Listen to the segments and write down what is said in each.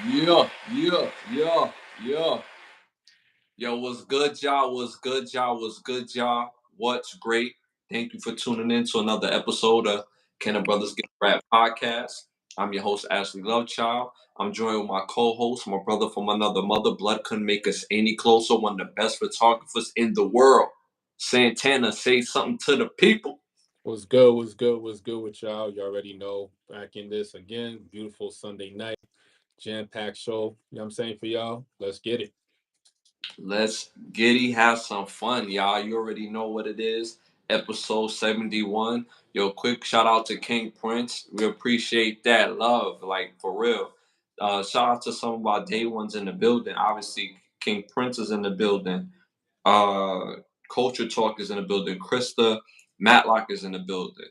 Yeah, yeah, yeah, yeah. Yo, what's good, y'all? What's good, y'all? What's good, y'all? What's great? Thank you for tuning in to another episode of Can the Brothers Get Rap podcast. I'm your host, Ashley Lovechild. I'm joined with my co-host, my brother from another mother. Blood couldn't make us any closer. One of the best photographers in the world. Santana, say something to the people. What's good? What's good? What's good with y'all? You already know. Back in this again. Beautiful Sunday night. Jam-packed show. You know what I'm saying for y'all? Let's get it. Let's giddy have some fun, y'all. You already know what it is. Episode 71. Yo, quick shout out to King Prince. We appreciate that love, like for real. Shout out to some of our day ones in the building. Obviously, King Prince is in the building. Uh, Culture Talk is in the building. Krista Matlock is in the building.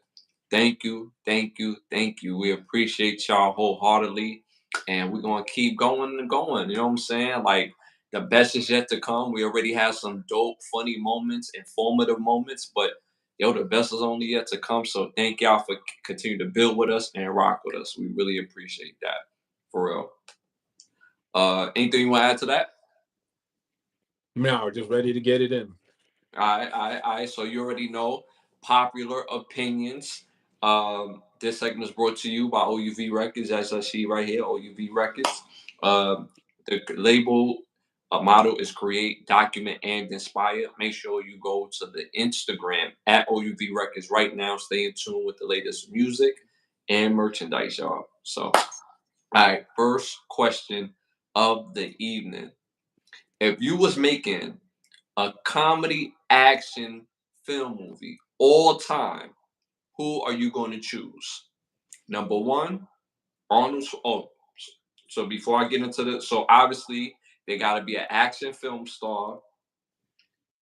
Thank you, thank you, thank you. We appreciate y'all wholeheartedly, and we're gonna keep going and going. You know what I'm saying? Like the best is yet to come. We already have some dope, funny moments, informative moments, but yo, the best is only yet to come. So thank y'all for continue to build with us and rock with us. We really appreciate that, for real. Anything you want to add to that? Now we're just ready to get it in. All right. So you already know popular opinions. This segment is brought to you by OUV Records, as I see right here, OUV Records. The label motto is create, document, and inspire. Make sure you go to the Instagram at OUV Records right now. Stay in tune with the latest music and merchandise, y'all. So, all right, first question of the evening. If you was making a comedy action film movie all time, who are you going to choose? Number one, Arnold. Oh, so before I get into this, so obviously they got to be an action film star,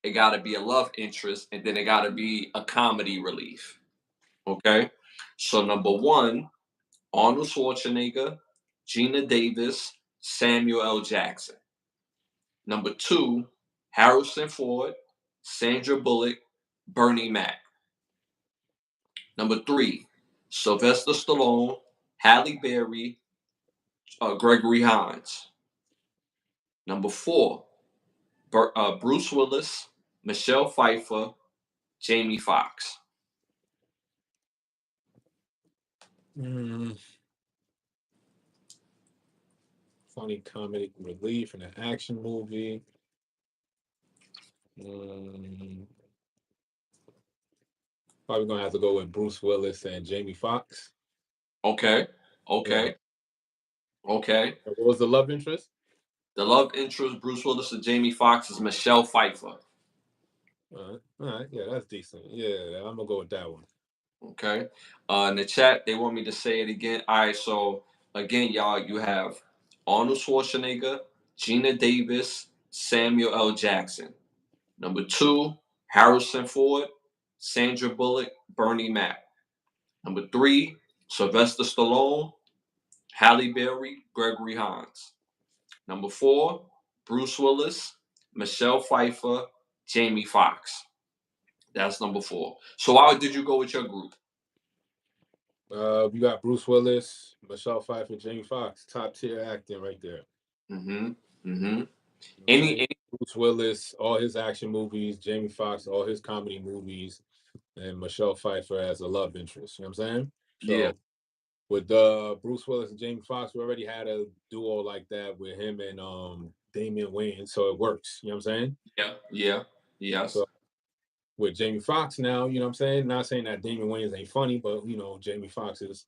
it got to be a love interest, and then it got to be a comedy relief. Okay, so number one, Arnold Schwarzenegger, Gina Davis, Samuel L. Jackson. Number two, Harrison Ford, Sandra Bullock, Bernie Mac. Number three, Sylvester Stallone, Halle Berry, Gregory Hines. Number four, Bruce Willis, Michelle Pfeiffer, Jamie Foxx. Mm, funny comedic relief in an action movie. Mm, probably gonna have to go with Bruce Willis and Jamie Foxx. Okay, Yeah. okay, okay. What was the love interest? The love interest, Bruce Willis and Jamie Foxx, is Michelle Pfeiffer. All right. Yeah, that's decent. Yeah, I'm gonna go with that one. Okay. In the chat, they want me to say it again. All right. So again, y'all, you have Arnold Schwarzenegger, Gina Davis, Samuel L. Jackson. Number two, Harrison Ford, Sandra Bullock, Bernie Mac. Number three, Sylvester Stallone, Halle Berry, Gregory Hines. Number four, Bruce Willis, Michelle Pfeiffer, Jamie Foxx. That's number four. So why did you go with your group? You got Bruce Willis, Michelle Pfeiffer, Jamie Foxx, top tier acting right there. Mm-hmm. Mm-hmm. You know what I'm saying? Any Bruce Willis, all his action movies, Jamie Foxx, all his comedy movies, and Michelle Pfeiffer as a love interest. You know what I'm saying? yeah, So with Bruce Willis and Jamie Foxx, we already had a duo like that with him and Damian Wayans, so it works. You know what I'm saying? yeah, yeah, yes. So with Jamie Foxx now, you know what I'm saying? Not saying that Damian Wayans ain't funny, but Jamie Foxx is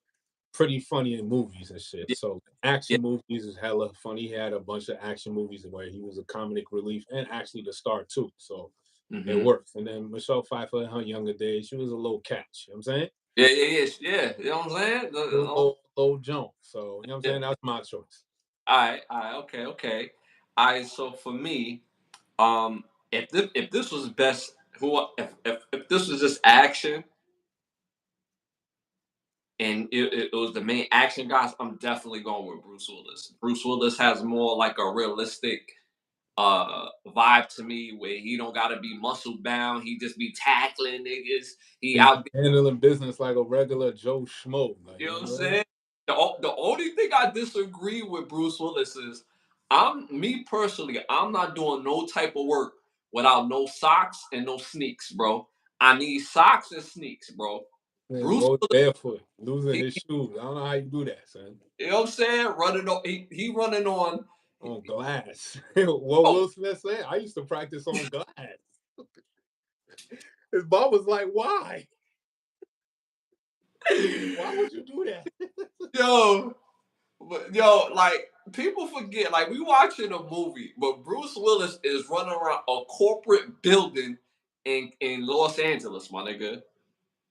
pretty funny in movies and shit. Yeah, So yeah. action movies is hella funny. He had a bunch of action movies where he was a comedic relief and actually the star too. So it Mm-hmm. works. And then Michelle Pfeiffer in her younger days, she was a little catch. You know what I'm saying? Yeah, yeah, yeah, yeah. You know what I'm saying? A low jump. So you know what I'm Yeah. saying? That's my choice. All right, okay, okay. All right, so for me, if this was best, who if this was just action and it was the main action guys, I'm definitely going with Bruce Willis. Bruce Willis has more like a realistic vibe to me where he don't gotta be muscle bound. He just be tackling niggas. He He's out there, handling business like a regular Joe Schmo. Like, you you know what I'm know what I'm saying? saying? The only thing I disagree with Bruce Willis is me personally, I'm not doing no type of work without no socks and no sneaks, bro. I need socks and sneaks, bro. Man, Bruce go Willis, barefoot, losing he, his shoes. I don't know how you do that, son. you know what I'm saying? Running on, he running on. On glass. What Oh, Will Smith said? I used to practice on glass. His mom was like, "Why? Why would you do that?" yo, but yo, like people forget, like we watching a movie, but Bruce Willis is running around a corporate building in Los Angeles, my nigga.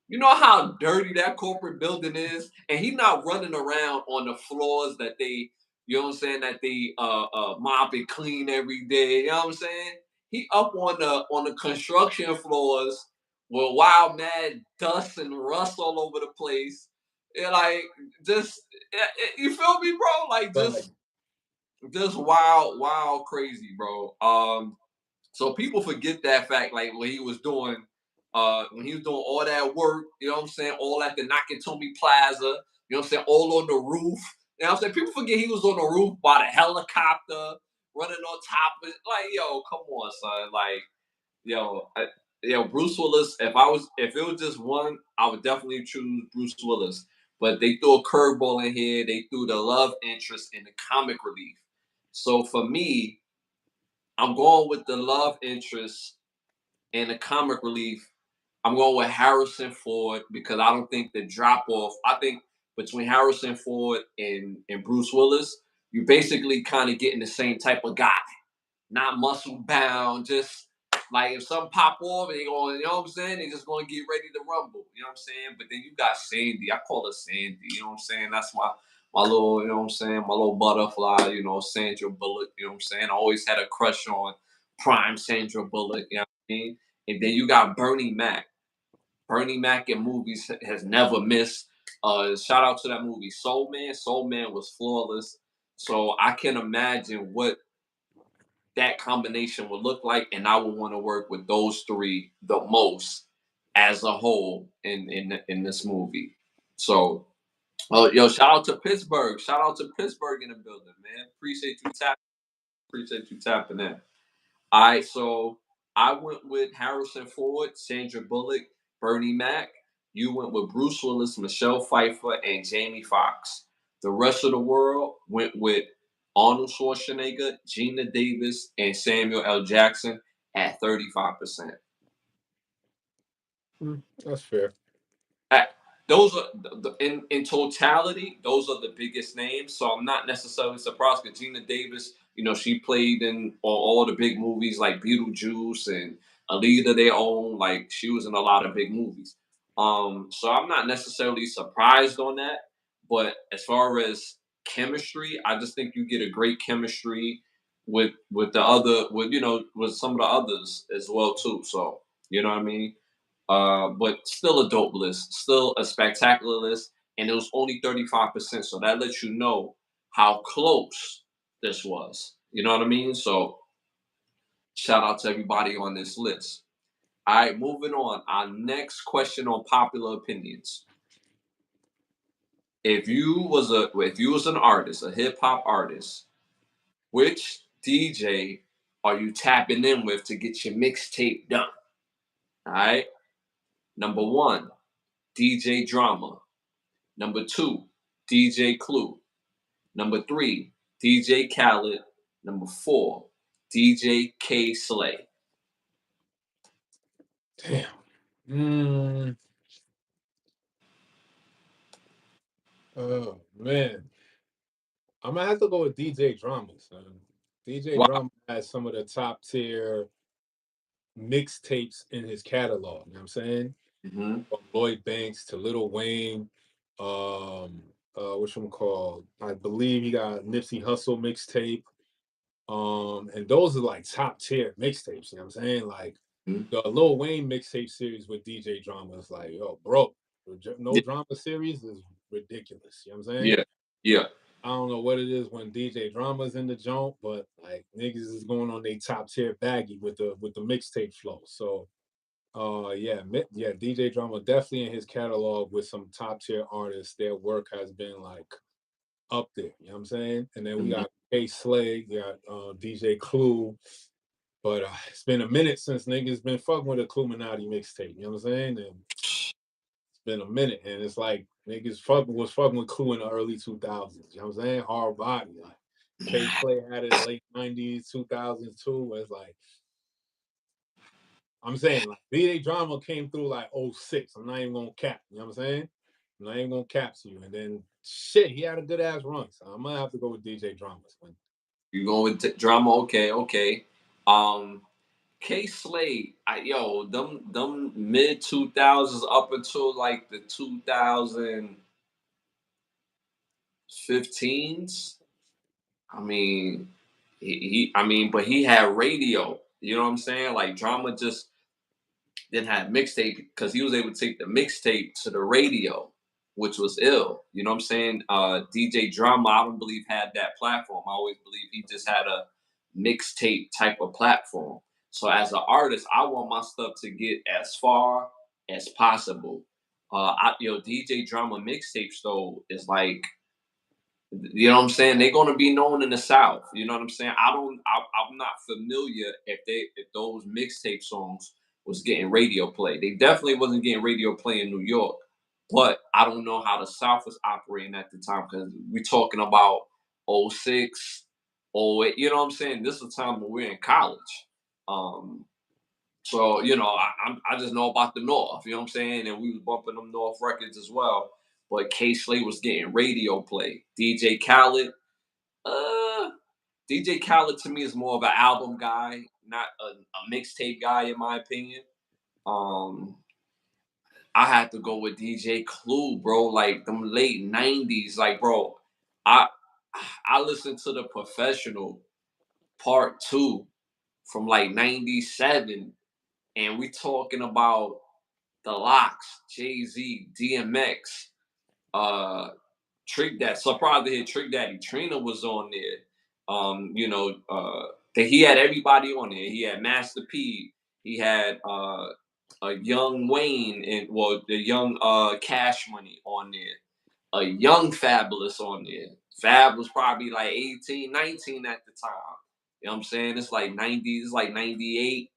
You know how dirty that corporate building is, and he's not running around on the floors that they, you know what I'm saying, that they mop and clean every day. You know what I'm saying? He up on the construction floors with wild mad dust and rust all over the place. And like just you feel me, bro? Like Right. just wild, crazy, bro. So people forget that fact, like when he was doing all that work, you know what I'm saying, all at the Nakatomi Plaza, you know what I'm saying, all on the roof. You know what I'm saying? People forget he was on the roof by the helicopter, running on top of it. Like, yo, come on, son. Like, yo, Bruce Willis. If it was just one, I would definitely choose Bruce Willis. But they threw a curveball in here. They threw the love interest and the comic relief. So for me, I'm going with the love interest and the comic relief. I'm going with Harrison Ford because I don't think the drop off. I think between Harrison Ford and Bruce Willis, you basically kind of getting the same type of guy, not muscle bound. Just like if something pop off, they going, you know what I'm saying? They just going to get ready to rumble. You know what I'm saying? But then you got Sandy. I call her Sandy. You know what I'm saying? That's my little, you know what I'm saying? My little butterfly. You know, Sandra Bullock. You know what I'm saying? I always had a crush on prime Sandra Bullock. You know what I mean? And then you got Bernie Mac. Bernie Mac in movies has never missed. Shout out to that movie Soul Man. Soul Man was flawless. So I can imagine what that combination would look like, and I would want to work with those three the most as a whole in this movie. So, yo, shout out to Pittsburgh. Shout out to Pittsburgh in the building, man. Appreciate you tapping in. All right, so I went with Harrison Ford, Sandra Bullock, Bernie Mac. You went with Bruce Willis, Michelle Pfeiffer, and Jamie Foxx. The rest of the world went with Arnold Schwarzenegger, Gina Davis, and Samuel L. Jackson at 35%. That's fair. Uh, those are in totality, those are the biggest names. So I'm not necessarily surprised because Gina Davis, you know, she played in all the big movies like Beetlejuice and A League of Their Own. Like she was in a lot of big movies. So I'm not necessarily surprised on that. But as far as chemistry, I just think you get a great chemistry with the other with with some of the others as well too. So you know what I mean. But still a dope list, still a spectacular list, and it was only 35%. So that lets you know how close this was. You know what I mean? So shout out to everybody on this list. All right, moving on. Our next question on popular opinions. If you was an artist, a hip hop artist, which DJ are you tapping in with to get your mixtape done? All right. Number one, DJ Drama. Number two, DJ Clue. Number three, DJ Khaled. Number four, DJ K Slay. Damn. Mm, oh man, I'm gonna have to go with DJ Drama, son. DJ Wow. Drama has some of the top tier mixtapes in his catalog. You know what I'm saying? Hmm. From Lloyd Banks to Lil Wayne. Which one called? I believe he got Nipsey Hussle mixtape. And those are like top tier mixtapes. You know what I'm saying? Like the Lil Wayne mixtape series with DJ Drama is like, yo, bro, the No Yeah, Drama series is ridiculous. You know what I'm saying? yeah, yeah. I don't know what it is when DJ Drama's in the joint, but like niggas is going on their top tier baggy with the mixtape flow. So yeah, yeah, DJ Drama definitely in his catalog with some top tier artists. Their work has been like up there. You know what I'm saying? And then we Mhm. got K Slay, we got DJ Clue. But it's been a minute since niggas been fucking with a Illuminati mixtape. You know what I'm saying? And it's been a minute, and it's like niggas was fucking with Clue in the early 2000s. You know what I'm saying? Hard body. Like K Slay had it late 90s, 2002. Where it's like I'm saying like VA Drama came through like '06. I'm not even gonna cap. You know what I'm saying? I'm not even gonna cap to you. And then shit, he had a good ass run. So I'm gonna have to go with DJ Drama. You going with drama? Okay, okay. Um, K Slade, them mid 2000s up until like the 2015s. I mean, but he had radio. You know what I'm saying? Like drama just didn't have mixtape because he was able to take the mixtape to the radio, which was ill. You know what I'm saying? DJ Drama, I don't believe had that platform. I always believe he just had a mixtape type of platform. So as an artist, I want my stuff to get as far as possible. DJ Drama mixtapes though is like, you know what I'm saying? They're gonna be known in the South. You know what I'm saying? I'm not familiar if those mixtape songs was getting radio play. They definitely wasn't getting radio play in New York. But I don't know how the South was operating at the time because we're talking about '06, '08. You know what I'm saying? This is a time when we're in college. Um, so I just know about the North. You know what I'm saying? And we was bumping them North records as well. But K Slade was getting radio play. Uh, DJ Khaled to me is more of an album guy, not a mixtape guy, in my opinion. Um, I had to go with DJ Clue, bro. Like them late '90s, like bro. I I listened to the Professional Part Two from like '97, and we talking about the Locks, Jay Z, DMX, uh, Trick Daddy. Surprised to hear Trick Daddy Trina was on there. That he had everybody on there. He had Master P. He had a young Wayne and the young Cash Money on there. A young Fabulous on there. Fab was probably like 18, 19 at the time. You know what I'm saying? It's like 90s, it's like 98,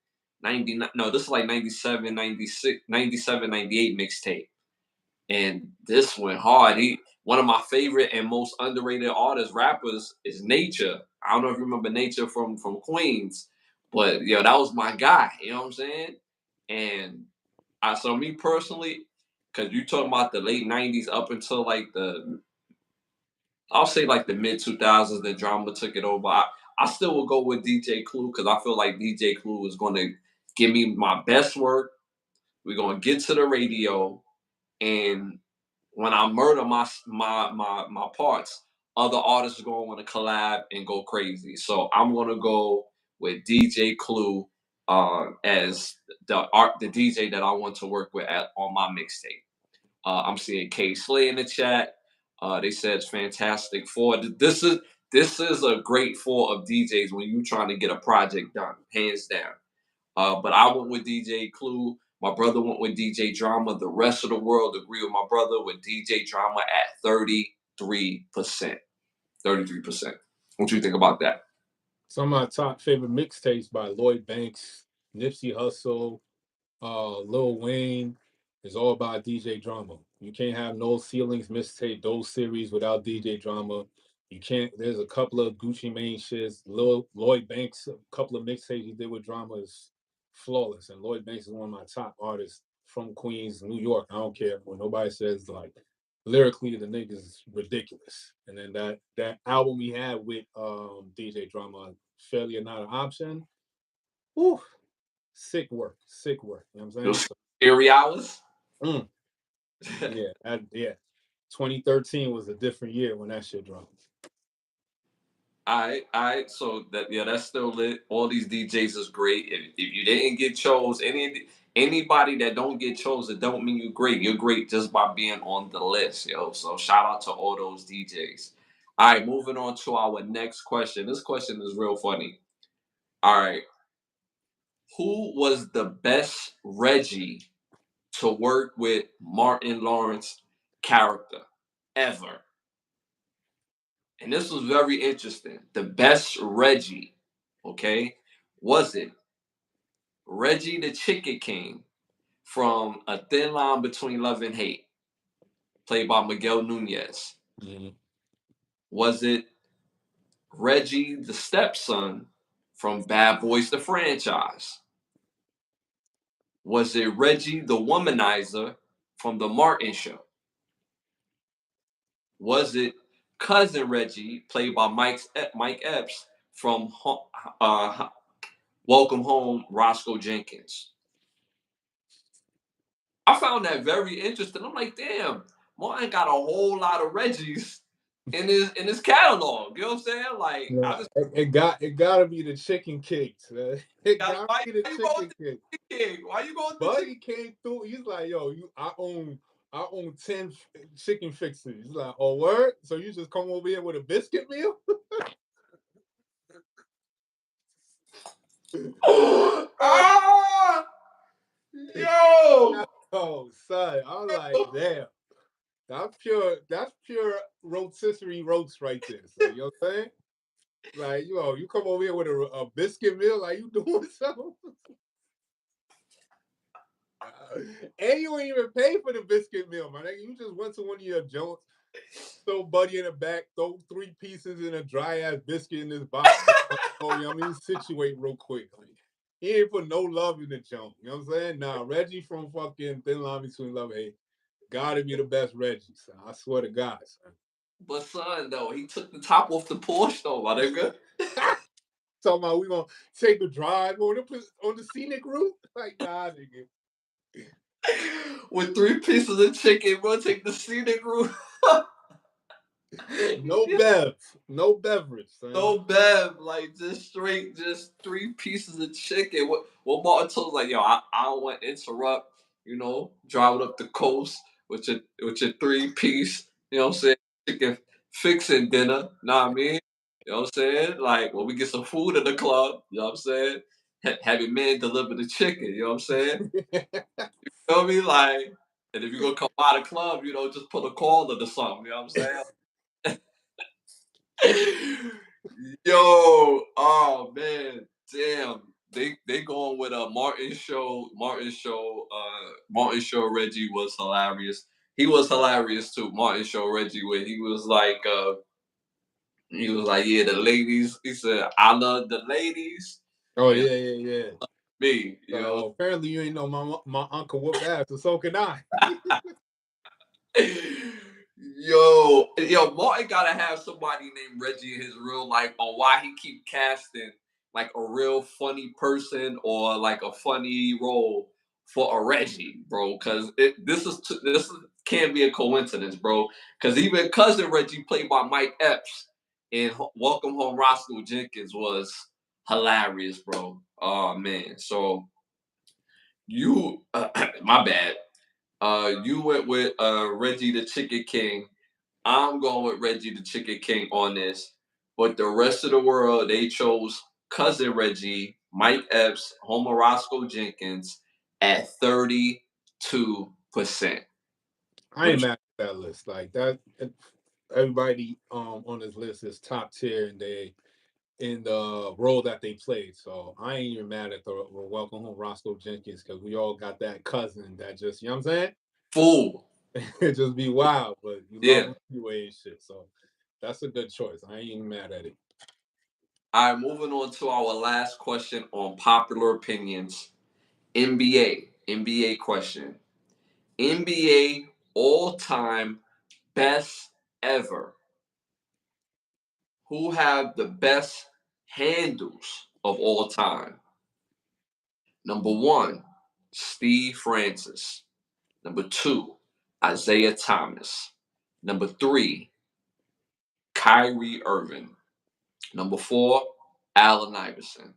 99. No, this is like 97, 96, 97, 98 mixtape. And this went hard. One of my favorite and most underrated artists, rappers, is Nature. I don't know if you remember Nature from Queens, but that was my guy. You know what I'm saying? And so me personally, because you talking about the late '90s up until like I'll say like the mid 2000s, the drama took it over. I still will go with DJ Clue because I feel like DJ Clue is going to give me my best work. We're going to get to the radio, and when I murder my parts, other artists are gonna want to collab and go crazy. So I'm gonna go with DJ Clue as the DJ that I want to work with on my mixtape. I'm seeing K Slay in the chat. They said it's fantastic four. This is a great four of DJs when you're trying to get a project done, hands down. But I went with DJ Clue. My brother went with DJ Drama. The rest of the world agree with my brother with DJ Drama at 33%. 33%. What do you think about that? Some of my top favorite mixtapes by Lloyd Banks, Nipsey Hussle, Lil Wayne is all about DJ Drama. You can't have No Ceilings mixtape, those series without DJ Drama. You can't. There's a couple of Gucci Mane shits. Lloyd Banks, a couple of mixtapes he did with Drama is flawless. And Lloyd Banks is one of my top artists from Queens, New York. I don't care when nobody says like lyrically the nigga's ridiculous. And then that album he had with DJ Drama, Failure Not an Option. Whew, sick work, sick work. You know what I'm saying? Those scary hours? Mm, yeah. 2013 was a different year when that shit dropped. All right. So that's still lit. All these DJs is great. If you didn't get chose, anybody that don't get chosen don't mean you're great. You're great just by being on the list, yo. So shout out to all those DJs. All right, moving on to our next question. This question is real funny. All right. Who was the best Reggie to work with Martin Lawrence character ever? and this was very interesting. The best Reggie, okay, was it Reggie the Chicken King from A Thin Line Between Love and Hate, played by Miguel Nunez? Mhm. Was it Reggie the Stepson from Bad Boys the Franchise? Was it Reggie the Womanizer from The Martin Show? Was it Cousin Reggie, played by Mike Epps from Welcome Home, Roscoe Jenkins? I found that very interesting. I'm like, damn, Martin got a whole lot of Reggies in his catalog. You know what I'm saying? Like, I Nah, just it gotta be the chicken cakes, man. It got gotta why, be the why you going chicken with cake. the chicken? Why you going with the chicken? Buddy came through. He's like, yo, I own 10 chicken fixes. He's like, oh, word? So you just come over here with a biscuit meal? Ah, yo, Oh, son. I'm like, damn. That's pure rotisserie roast right there. So you know what I'm saying? Like, you come over here with a biscuit meal, like you doing something. And you ain't even pay for the biscuit meal, man. You just went to one of your joints, throw Buddy in the back, throw 3 pieces in a dry ass biscuit in this box. Oh, you know what I mean? Situate real quick. Like, he ain't put no love in the junk. You know what I'm saying? Nah, Reggie from fucking Thin Line Between Love and Hate gotta be the best Reggie, son. I swear to God, son. but son, though, he took the top off the Porsche, though, my nigga. Talking about we gonna take a drive on the scenic route? Like, nah, nigga. With 3 pieces of chicken, we'll take the scenic route. No bev, no beverage, son. No bev, like just straight, just 3 pieces of chicken. What Martin told like, yo, I don't want to interrupt, driving up the coast with your 3 piece, you know what I'm saying, chicken fixing dinner, know what I mean? You know what I'm saying? Like when we get some food at the club, you know what I'm saying? Have your man deliver the chicken, you know what I'm saying? You know what I mean? Like, and if you're gonna come by the club, just put a call or something, you know what I'm saying? Yo, oh man, damn. They going with a Martin show. Martin show. Reggie was hilarious. He was hilarious too. Martin show Reggie where he was like, yeah, the ladies. He said, I love the ladies. Oh And yeah, yeah, yeah. me, Like, oh, apparently you ain't know my uncle whoop ass, so can I. yo, Martin gotta have somebody named Reggie in his real life on why he keep casting like a real funny person or like a funny role for a Reggie, bro. Because this can't be a coincidence, bro. Because even cousin Reggie, played by Mike Epps in Welcome Home, Roscoe Jenkins, was hilarious, bro. Oh man, so you, my bad. You went with Reggie the Chicken King. I'm going with Reggie the Chicken King on this. But the rest of the world, they chose Cousin Reggie, Mike Epps, Homer Roscoe Jenkins at 32%. I ain't Which, mad at that list. Like that, everybody on this list is top tier and they in the role that they played. So I ain't even mad at the Welcome Home Roscoe Jenkins because we all got that cousin that just, you know what I'm saying? fool. It just be wild, but you love Yeah. him anyway and shit. So that's a good choice. I ain't even mad at it. All right, moving on to our last question on popular opinions. NBA question. NBA all time best ever. Who have the best handles of all time? Number one, Steve Francis. Number two, Isaiah Thomas. Number three, Kyrie Irving. Number four, Allen Iverson.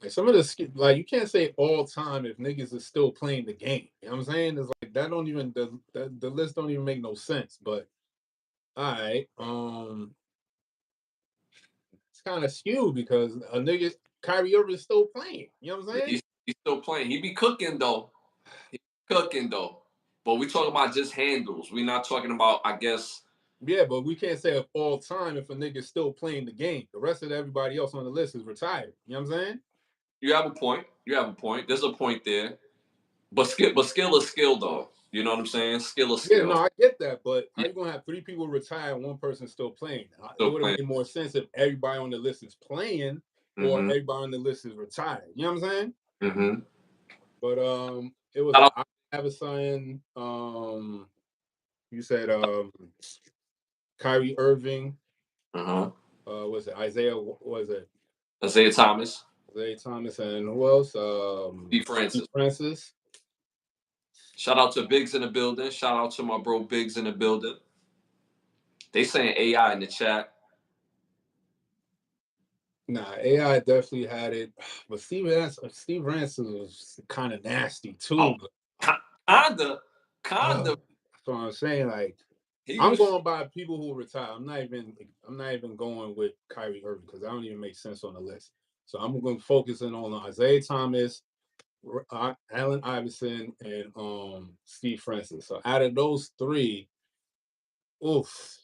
Like some of the like you can't say all time if niggas is still playing the game. You know what I'm saying? It's like that don't even the list don't even make no sense. But all right, it's kind of skewed because a nigga Kyrie Irving is still playing. You know what I'm saying? He's still playing. He be cooking though. He be cooking though. But we talking about just handles. We're not talking about, I guess. Yeah, but we can't say of all time if a nigga's still playing the game. The rest of everybody else on the list is retired. You know what I'm saying? You have a point. You have a point. There's a point there. But skill is skill, though. You know what I'm saying? Skill is Yeah, skill. no, I get that, but how Yeah, you gonna have 3 people retire and one person still playing? It still would have playing. made more sense if everybody on the list is playing or Mm-hmm. everybody on the list is retired. You know what I'm saying? Mm-hmm. But it was Shout out. I have a son. You said Kyrie Irving. Uh-huh. Was it Isaiah? Was it Isaiah Thomas. Isaiah Thomas and who else? D. Steve Francis. Francis. Shout out to Biggs in the building. Shout out to my bro Biggs in the building. They saying AI in the chat. Nah, AI definitely had it, but Steve Francis was kind of nasty Oh, too. kinda, kinda. That's what I'm saying. Like, He I'm was. going by people who retire. I'm not even going with Kyrie Irving because that don't even make sense on the list. So I'm going to focus in on Isaiah Thomas, Allen Iverson, and Steve Francis. So out of those three, oof,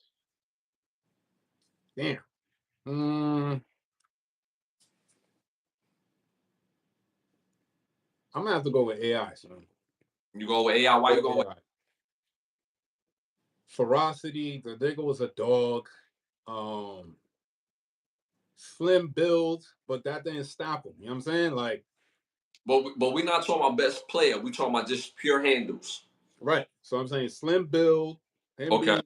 damn. I'm gonna have to go with AI. So You go with AI. Why go you with going with? AI. Ferocity. The nigga was a dog. Um, Slim build, but that didn't stop him. You know what I'm saying? Like, But we're not talking about best player. We talking about just pure handles. right. So I'm saying slim build, him Okay. being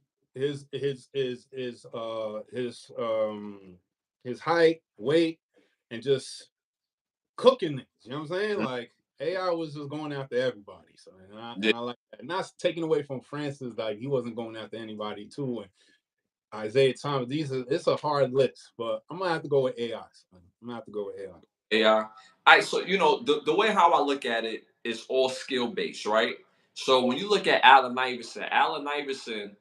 his height, weight, and just cooking niggas. You know what I'm saying? Like AI was just going after everybody. So Yeah. and I like that. Not taking away from Francis, like he wasn't going after anybody too. And Isaiah Thomas, it's a hard list, but I'm gonna have to go with AI. Son. I'm gonna have to go with AI. AI. All right. So the way how I look at it is all skill based, right? So when you look at Allen Iverson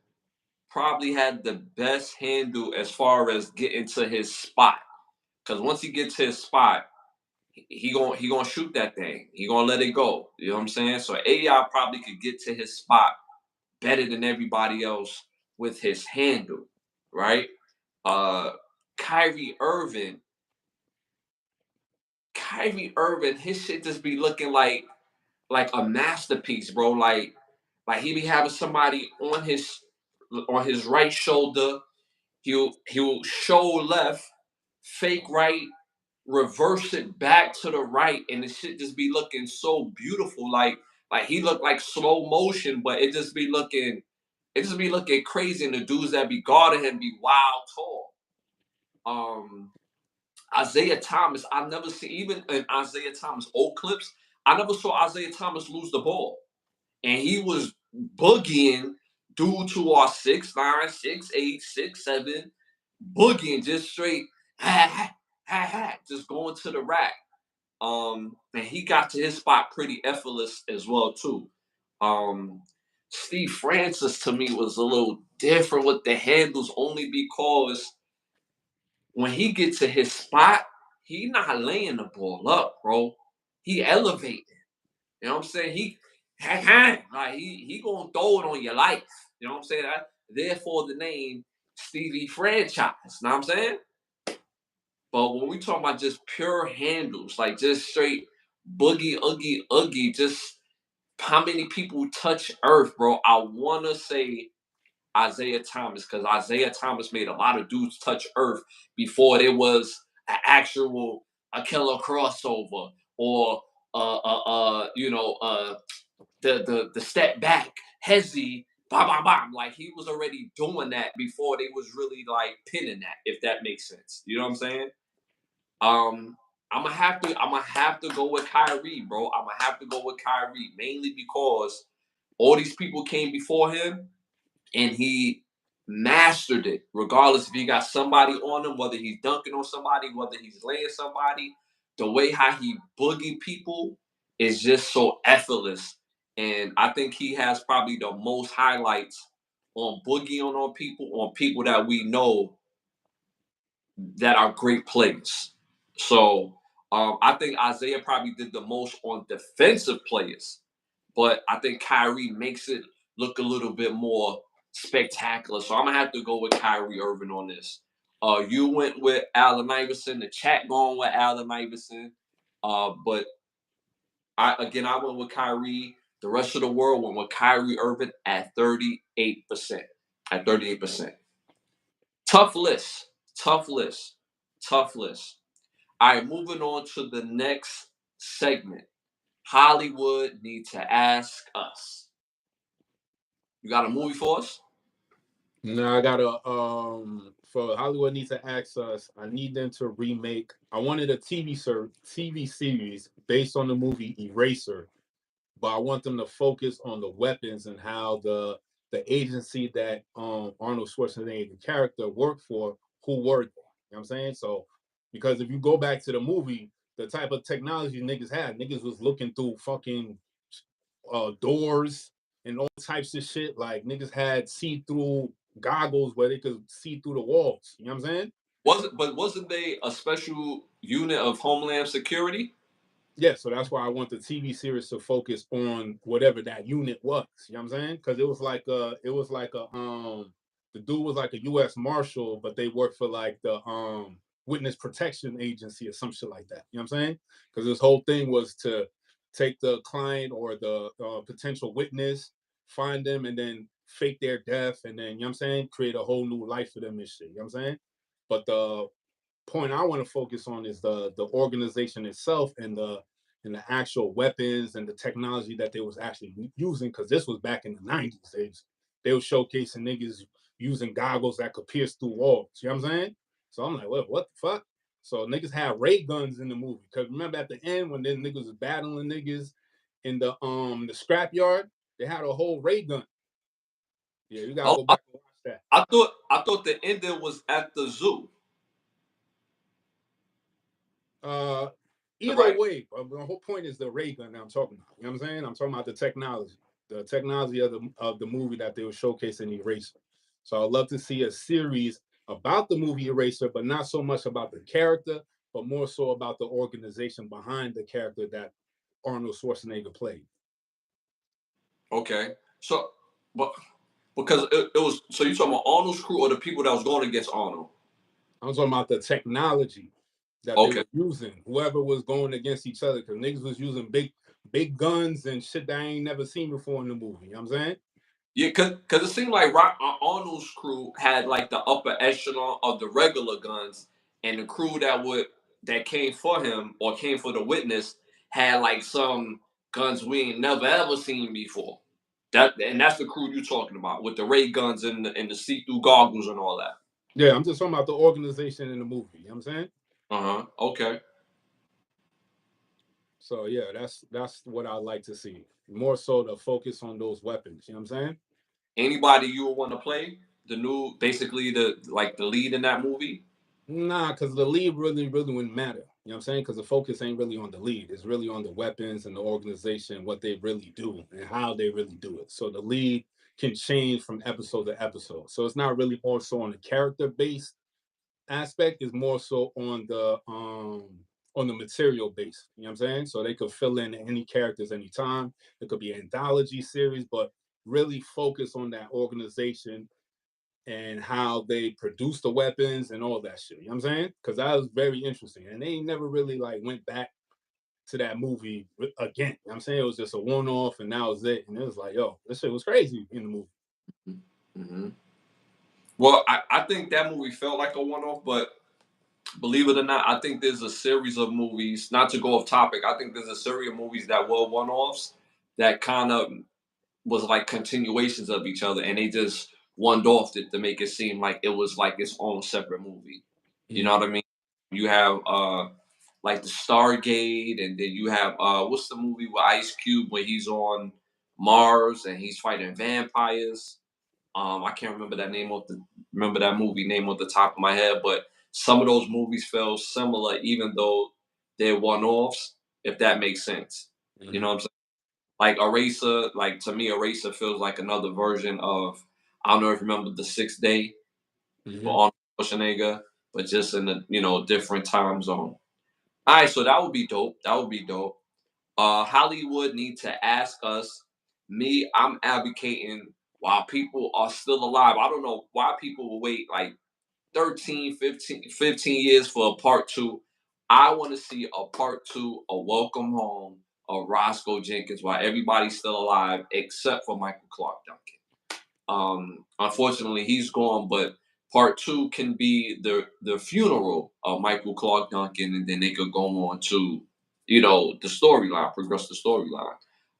probably had the best handle as far as getting to his spot. Because once he gets to his spot, he gonna shoot that thing. He gonna let it go. You know what I'm saying? So AI probably could get to his spot better than everybody else with his handle, right? Uh, Kyrie Irving, his shit just be looking like a masterpiece, bro. Like he be having somebody on his right shoulder. He'll show left, fake right, reverse it back to the right, and the shit just be looking so beautiful. Like he looked like slow motion, but it just be looking crazy. And the dudes that be guarding him be wild tall. Um, Isaiah Thomas, I never see even in Isaiah Thomas old clips. I never saw Isaiah Thomas lose the ball, and he was boogieing dude to our 6'9", 6'8", 6'7", boogieing just straight, ha ha ha, just going to the rack. And he got to his spot pretty effortless as well too. Um, Steve Francis to me was a little different with the handles only because when he gets to his spot, he not laying the ball up, bro. He elevating. You know what I'm saying? Like he gonna throw it on your life. You know what I'm saying? Therefore the name Stevie Franchise. You know what I'm saying? But when we talk about just pure handles, like just straight boogie, oogie, oogie, just how many people touch earth, bro? I wanna say Isaiah Thomas, because Isaiah Thomas made a lot of dudes touch earth before there was an actual a killer crossover or the step back, hezzy, bam, bam, bam. Like he was already doing that before they was really like pinning that, if that makes sense. You know what I'm saying? I'm gonna have to go with Kyrie, bro. I'm gonna have to go with Kyrie mainly because all these people came before him and he mastered it. Regardless if he got somebody on him, whether he's dunking on somebody, whether he's laying somebody, the way how he boogie people is just so effortless. And I think he has probably the most highlights on boogieing on people that we know that are great players. So I think Isaiah probably did the most on defensive players, but I think Kyrie makes it look a little bit more spectacular. So I'm gonna have to go with Kyrie Irving on this. You went with Allen Iverson. The chat going with Allen Iverson. But I went with Kyrie. The rest of the world went with Kyrie Irving at 38%. At 38%. Tough list. Tough list. Tough list. All right, moving on to the next segment. Hollywood Need to Ask Us. You got a movie for us? Now I gotta for Hollywood Needs to Ask Us, I need them to remake. I wanted a TV series based on the movie Eraser, but I want them to focus on the weapons and how the agency that Arnold Schwarzenegger character worked for, who were they? You know what I'm saying? So because if you go back to the movie, the type of technology niggas had, niggas was looking through fucking doors and all types of shit. Like niggas had see-through goggles where they could see through the walls. You know what I'm saying? Wasn't they a special unit of Homeland Security? Yeah, so that's why I want the TV series to focus on whatever that unit was. You know what I'm saying? Because it was like a the dude was like a US Marshal, but they worked for like the Witness Protection Agency or some shit like that. You know what I'm saying? Because this whole thing was to take the client or the potential witness, find them, and then fake their death, and then you know what I'm saying, create a whole new life for them and shit. You know what I'm saying? But the point I want to focus on is the organization itself and the actual weapons and the technology that they was actually using, because this was back in the 90s. They were showcasing niggas using goggles that could pierce through walls. You know what I'm saying? So I'm like, what the fuck? So niggas had ray guns in the movie. Cause remember at the end when then niggas was battling niggas in the scrapyard, they had a whole ray gun. Yeah, you gotta Oh, go back and watch that. I thought the ending was at the zoo. Uh, Either Right. way, the whole point is the ray gun that I'm talking about. You know what I'm saying? I'm talking about the technology of the movie that they were showcasing Eraser. So I'd love to see a series about the movie Eraser, but not so much about the character, but more so about the organization behind the character that Arnold Schwarzenegger played. Okay. So, but because it was so you talking about Arnold's crew or the people that was going against Arnold? I'm talking about the technology that they Okay. were using, whoever was going against each other, because niggas was using big guns and shit that I ain't never seen before in the movie. You know what I'm saying? Yeah, cause it seemed like Arnold's crew had like the upper echelon of the regular guns, and the crew that came for him or came for the witness had like some guns we ain't never ever seen before. That's the crew you talking about with the ray guns and the see through goggles and all that. Yeah, I'm just talking about the organization in the movie. You know what I'm saying? Okay. So yeah, that's what I like to see. More so to focus on those weapons. You know what I'm saying? Anybody you would want to play the new, basically the lead in that movie? Nah, because the lead really wouldn't matter. You know what I'm saying? Because the focus ain't really on the lead. It's really on the weapons and the organization, what they really do and how they really do it. So the lead can change from episode to episode. So it's not really also on the character based aspect, is more so on the material base. You know what I'm saying? So they could fill in any characters anytime. It could be an anthology series, but really focus on that organization and how they produce the weapons and all that shit. You know what I'm saying? Because that was very interesting. And they never really like went back to that movie again. You know what I'm saying? It was just a one-off and that was it. And it was like, yo, this shit was crazy in the movie. Mm-hmm. Well, I think that movie felt like a one-off, but believe it or not, I think there's a series of movies, not to go off topic, I think there's a series of movies that were one-offs that kind of was like continuations of each other, and they just one-offed it to make it seem like it was like its own separate movie. You know Mm-hmm. what I mean? You have like the Stargate, and then you have what's the movie with Ice Cube where he's on Mars and he's fighting vampires? I can't remember that movie name off the top of my head, but some of those movies felt similar, even though they're one-offs. If that makes sense, you know Mm-hmm. what I'm saying? Like Eraser, like to me, Eraser feels like another version of, I don't know if you remember The Sixth Day Mm-hmm. for Arnold Schwarzenegger, but just in a different time zone. All right, so that would be dope. That would be dope. Hollywood Need to Ask Us. Me, I'm advocating while people are still alive. I don't know why people will wait like 13, 15 years for a part two. I want to see a part two, a welcome home of Roscoe Jenkins while everybody's still alive, except for Michael Clark Duncan. Unfortunately, he's gone, but part two can be the funeral of Michael Clark Duncan, and then they could go on to, the storyline, progress the storyline.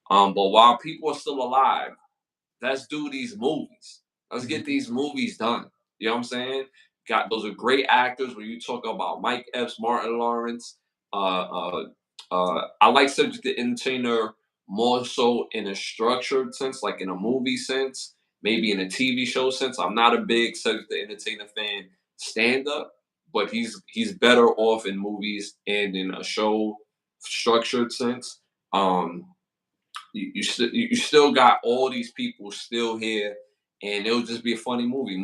But while people are still alive, let's do these movies. Let's get Mhm. these movies done. You know what I'm saying? Got those are great actors. When you talk about Mike Epps, Martin Lawrence, uh, uh, I like Subject to Entertainer more so in a structured sense, like in a movie sense, maybe in a TV show sense. I'm not a big Subject to Entertainer fan stand up, but he's better off in movies and in a show structured sense. Um, you still got all these people still here, and it'll just be a funny movie.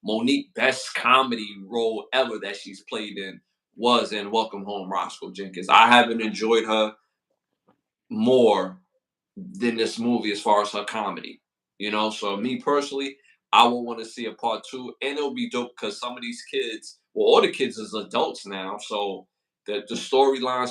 Monique, best comedy role ever that she's played in was in Welcome Home, Roscoe Jenkins. I haven't enjoyed her more than this movie as far as her comedy. So me personally, I will want to see a part two, and it'll be dope because some of these kids, well, all the kids is adults now, so the storyline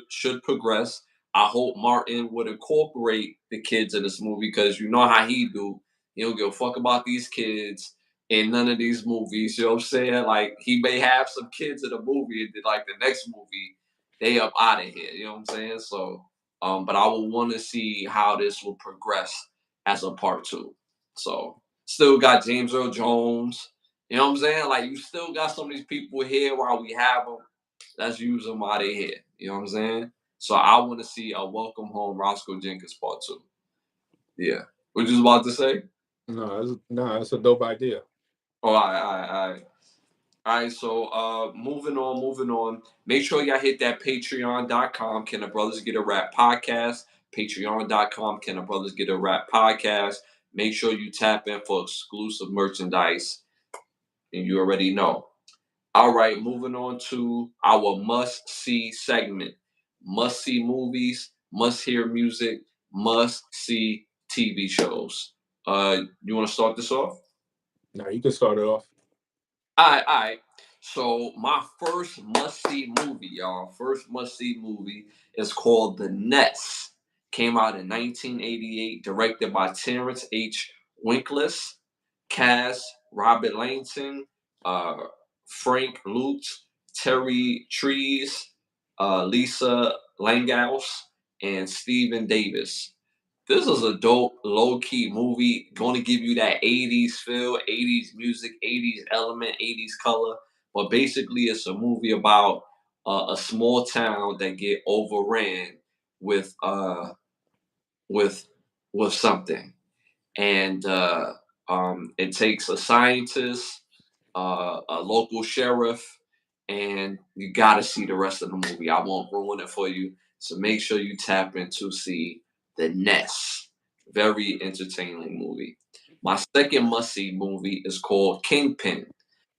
should progress. I hope Martin would incorporate the kids in this movie because you know how he do. He don't give a fuck about these kids in none of these movies. You know what I'm saying? Like he may have some kids in a movie, and then like the next movie, they up out of here. You know what I'm saying? So but I will want to see how this will progress as a part two. So still got James Earl Jones. You know what I'm saying? Like you still got some of these people here while we have them. Let's use them while they're here. You know what I'm saying? So I want to see a Welcome Home Roscoe Jenkins part two. Yeah. What you was about to say? No, that's a dope idea. Oh, all right. All right, so moving on. Make sure y'all hit that patreon.com. Can the Brothers Get a Rap podcast? Patreon.com. Can the Brothers Get a Rap podcast? Make sure you tap in for exclusive merchandise. And you already know. All right, moving on to our must see segment. Must see movies, must hear music, must see TV shows. You want to start this off? Now you can start it off. All right. So my first must-see movie, y'all. First must-see movie is called The Nest. Came out in 1988, directed by Terrence H. Winkless. Cast Robert Langton, uh, Frank Lutz, Terry Trees, Lisa Langhouse, and Stephen Davis. This is a dope, low key movie. Going to give you that 80s feel, 80s music, 80s element, 80s color. But basically, it's a movie about a small town that get overran with with with something, and it takes a scientist, a local sheriff, and you got to see the rest of the movie. I won't ruin it for you, so make sure you tap in to see The Nest. Very entertaining movie. My second must-see movie is called Kingpin.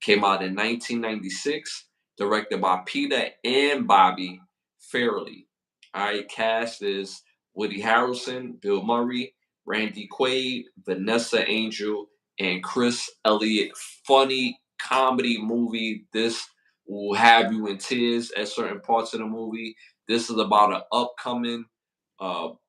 Came out in 1996, directed by Peter and Bobby Fairley. All right, cast is Woody Harrelson, Bill Murray, Randy Quaid, Vanessa Angel, and Chris Elliott. Funny comedy movie. This will have you in tears at certain parts of the movie. This is about an upcoming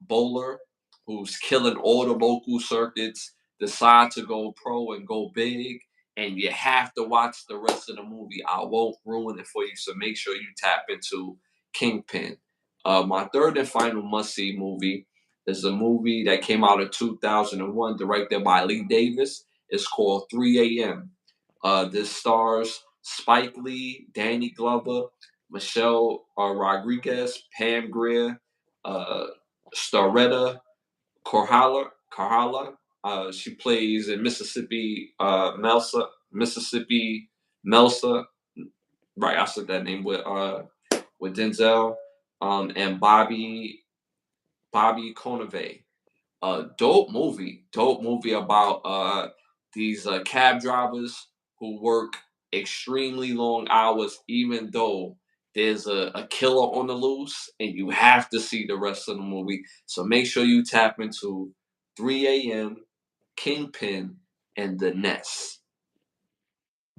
bowler who's killing all the local circuits, decide to go pro and go big, and you have to watch the rest of the movie. I won't ruin it for you, so make sure you tap into Kingpin. My third and final must-see movie is a movie that came out in 2001, directed by Lee Davis. It's called 3 a.m. This stars Spike Lee, Danny Glover, Michelle Rodriguez, Pam Grier, uh, Staretta Carhala. She plays in Mississippi Melsa. Right, I said that name with Denzel, and Bobby Conave. Dope movie about these cab drivers who work extremely long hours, even though there's a killer on the loose, and you have to see the rest of the movie. So make sure you tap into 3 a.m., Kingpin, and The Nest.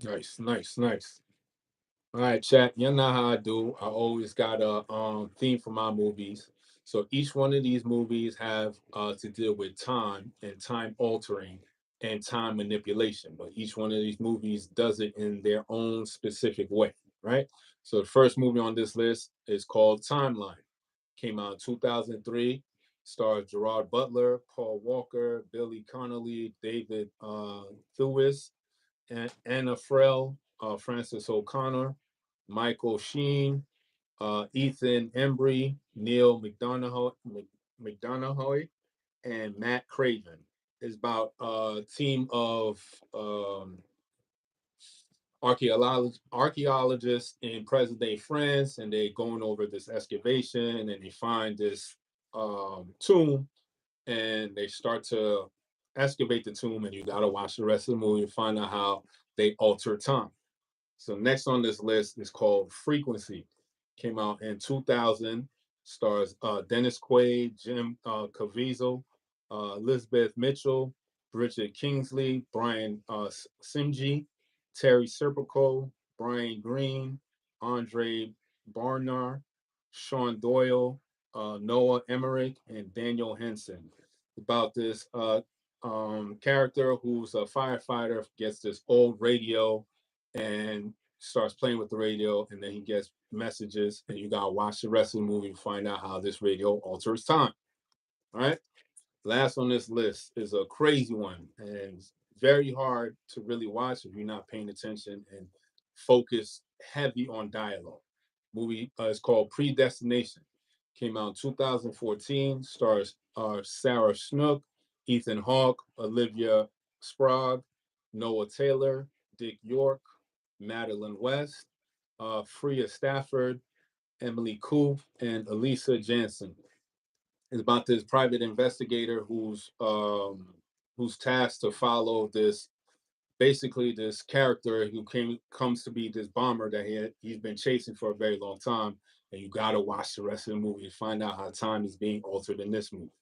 Nice, nice, nice. All right, chat. You know how I do. I always got a theme for my movies. So each one of these movies have to deal with time and time altering and time manipulation. But each one of these movies does it in their own specific way, right? So the first movie on this list is called Timeline. Came out in 2003. Stars Gerard Butler, Paul Walker, Billy Connolly, David Thewlis, Anna Frell, Francis O'Connor, Michael Sheen, Ethan Embry, Neil McDonough, and Matt Craven. It's about a team of archaeologists in present day France, and they're going over this excavation, and they find this tomb, and they start to excavate the tomb, and you got to watch the rest of the movie and find out how they alter time. So next on this list is called Frequency. Came out in 2000. Stars Dennis Quaid, Jim Caviezel, Elizabeth Mitchell, Bridget Kingsley, Brian Simji, Terry Serpico, Brian Green, Andre Barnar, Sean Doyle, Noah Emmerich, and Daniel Henson. About this character who's a firefighter, gets this old radio and starts playing with the radio, and then he gets messages, and you gotta watch the rest of the movie to find out how this radio alters time. All right. Last on this list is a crazy one, and very hard to really watch if you're not paying attention and focus heavy on dialogue. Movie is called Predestination. Came out in 2014. Stars Sarah Snook, Ethan Hawke, Olivia Sprague, Noah Taylor, Dick York, Madeline West, Freya Stafford, Emily Coop, and Elisa Jansen. It's about this private investigator who's tasked to follow this, basically this character who comes to be this bomber that he's been chasing for a very long time. And you got to watch the rest of the movie to find out how time is being altered in this movie.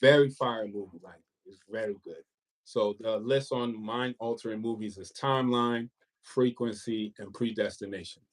Very fire movie, like it's very good. So the list on mind altering movies is Timeline, Frequency, and Predestination.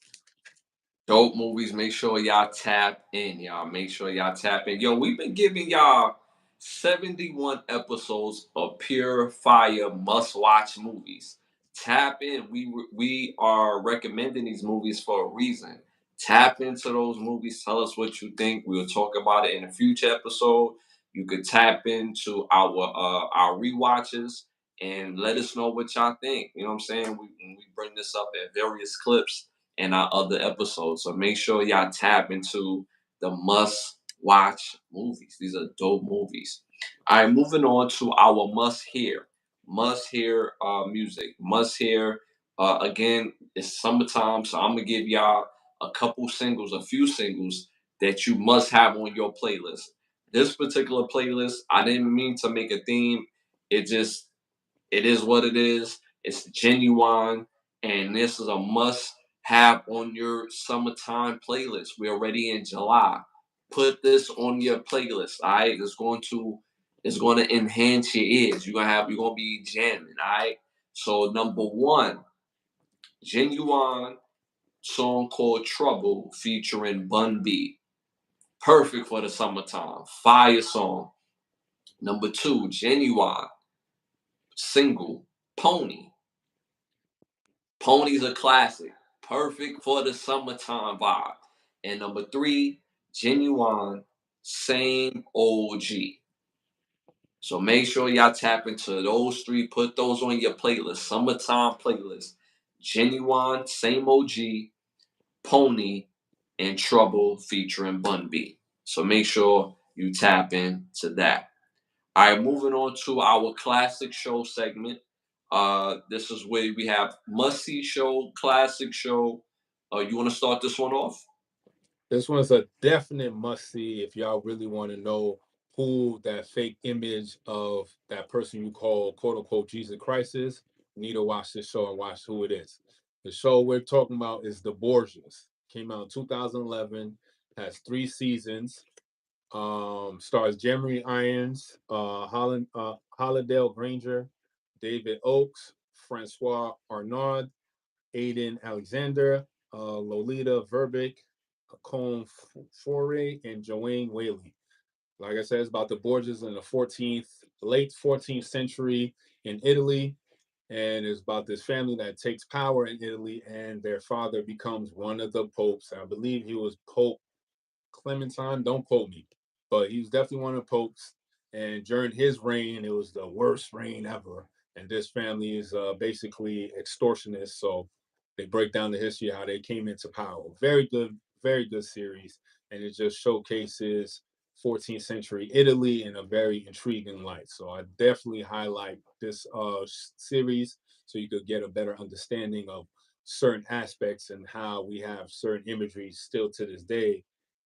Dope movies. Make sure y'all tap in, y'all. Make sure y'all tap in. Yo, we've been giving y'all 71 episodes of pure fire must watch movies. Tap in. We are recommending these movies for a reason. Tap into those movies. Tell us what you think. We'll talk about it in a future episode. You could tap into our rewatches and let us know what y'all think. You know what I'm saying? We bring this up at various clips in our other episodes. So make sure y'all tap into the must watch movies. These are dope movies. All right, moving on to our must hear music, must hear. Again, it's summertime, so I'm gonna give y'all a few singles that you must have on your playlist. This particular playlist, I didn't mean to make a theme. It is what it is. It's genuine, and this is a must have on your summertime playlist. We're already in July. Put this on your playlist. All right, it's going to enhance your ears. You're gonna be jamming. All right. So number one, genuine song called Trouble featuring Bun B. Perfect for the summertime. Fire song. Number two, genuine single Pony. Pony's a classic, perfect for the summertime vibe. And number three, Genuine, same OG. So make sure y'all tap into those three. Put those on your playlist, summertime playlist. Genuine, same OG, Pony, and Trouble featuring Bun B. So make sure you tap into that. All right, moving on to our classic show segment. This is where we have must see show, classic show. You want to start this one off? This one's a definite must see if y'all really want to know who that fake image of that person you call quote unquote Jesus Christ is. You need to watch this show and watch who it is. The show we're talking about is The Borgias. Came out in 2011. Has 3 seasons. Stars Jeremy Irons, Hollandale Granger, David Oakes, Francois Arnaud, Aiden Alexander, Lolita Verbeek, Colm Foray, and Joanne Whaley. Like I said, it's about the Borgias in the late 14th century in Italy, and it's about this family that takes power in Italy, and their father becomes one of the popes. I believe he was Pope Clementine. Don't quote me, but he was definitely one of the popes. And during his reign, it was the worst reign ever. And this family is basically extortionists. So they break down the history of how they came into power. Very good series, and it just showcases 14th century Italy in a very intriguing light. So I definitely highlight this series so you could get a better understanding of certain aspects and how we have certain imagery still to this day.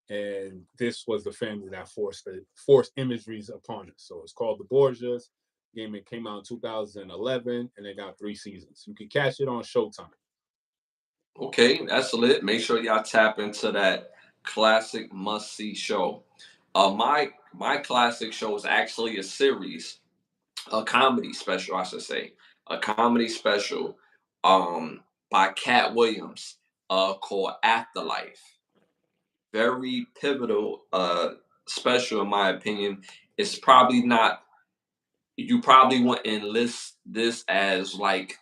And this was the family that forced imageries upon us. So it's called The Borgias. Game it came out in 2011, and they got 3 seasons. You can catch it on Showtime. Okay, that's lit. Make sure y'all tap into that classic must see show. My classic show is actually a series, a comedy special, I should say, a comedy special, by Cat Williams, called Afterlife. Very pivotal, special in my opinion. It's probably not. You probably wouldn't list this as like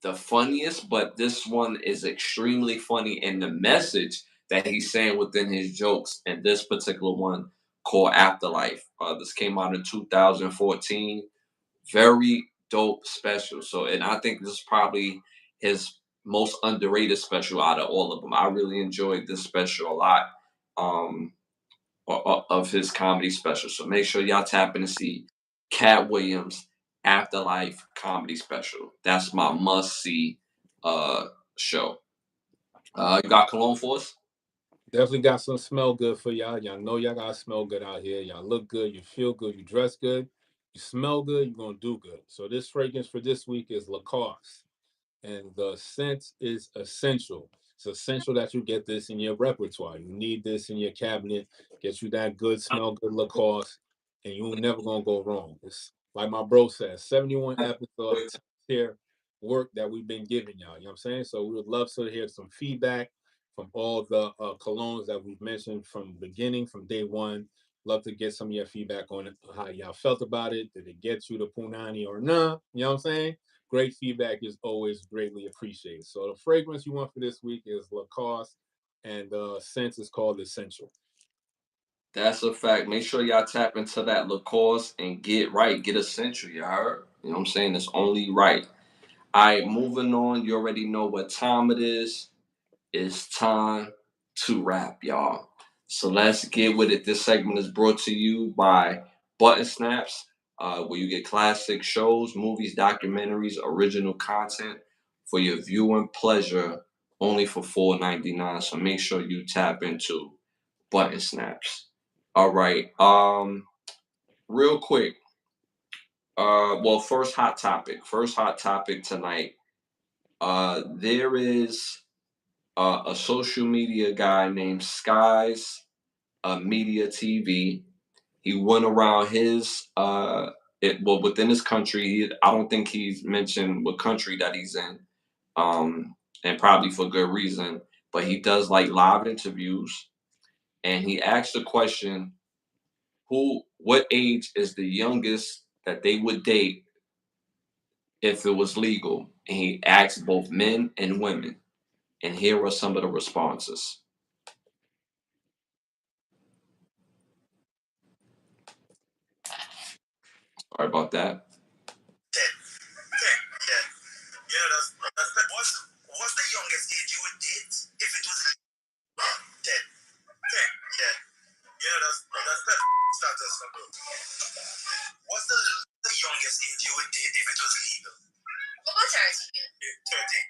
the funniest, but this one is extremely funny, and the message that he's saying within his jokes in this particular one called Afterlife. This came out in 2014. Very dope special. So, and I think this is probably his most underrated special out of all of them. I really enjoyed this special a lot. Um, of his comedy special. So make sure y'all tap in and see Cat Williams Afterlife comedy special. That's my must see show. You got cologne for us? Definitely got some smell good for y'all. Y'all know y'all gotta smell good out here. Y'all look good, you feel good, you dress good, you smell good, you're gonna do good. So this fragrance for this week is Lacoste, and the scent is essential. It's essential that you get this in your repertoire. You need this in your cabinet. Get you that good smell, good Lacoste, and you're never gonna go wrong. It's like my bro says, 71 episodes here work that we've been giving y'all. You know what I'm saying? So we would love to hear some feedback from all the colognes that we've mentioned from the beginning, from day one. Love to get some of your feedback on it, how y'all felt about it. Did it get you to Punani or not? You know what I'm saying? Great feedback is always greatly appreciated. So the fragrance you want for this week is Lacoste, and the scent is called Essential. That's a fact. Make sure y'all tap into that Lacoste and get right. Get essential, you heard? You know what I'm saying? It's only right. All right, moving on. You already know what time it is. It's time to rap, y'all. So let's get with it. This segment is brought to you by Button Snaps, where you get classic shows, movies, documentaries, original content for your viewing pleasure only for $4.99. So make sure you tap into Button Snaps. All right. Real quick. Well, first hot topic. First hot topic tonight. There is a social media guy named Skies Media TV. He went around his within his country. I don't think he's mentioned what country that he's in, and probably for good reason. But he does like live interviews, and he asked the question: what age is the youngest that they would date if it was legal? And he asked both men and women. And here are some of the responses. Sorry about that. Yeah. Yeah, what's the youngest age you would date if it was 10? 10, yeah. Yeah, that's the status number. What's the youngest age you would date if it was legal? What was 13? 13.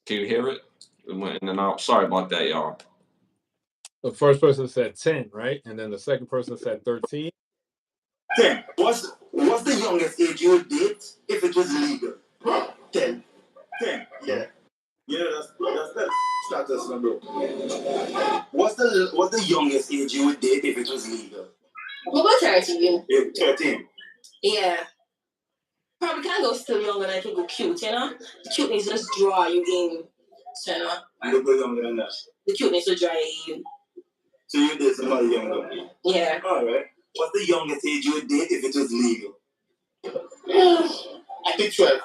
Can you hear it? It went in and out. Sorry about that, y'all. The first person said 10, right? And then the second person said 13. 10. What's the youngest age you would date if it was legal? 10. 10. Yeah. Yeah, that's status, my bro. What's the youngest age you would date if it was legal? What about 13? 13. Yeah. Probably can't go still younger than I can go cute, you know? The cuteness just draw you in. So, you know? You go younger than that. The cuteness will draw you in. So you date somebody younger? Yeah. Alright. What's the youngest age you would date if it was legal? I think 12.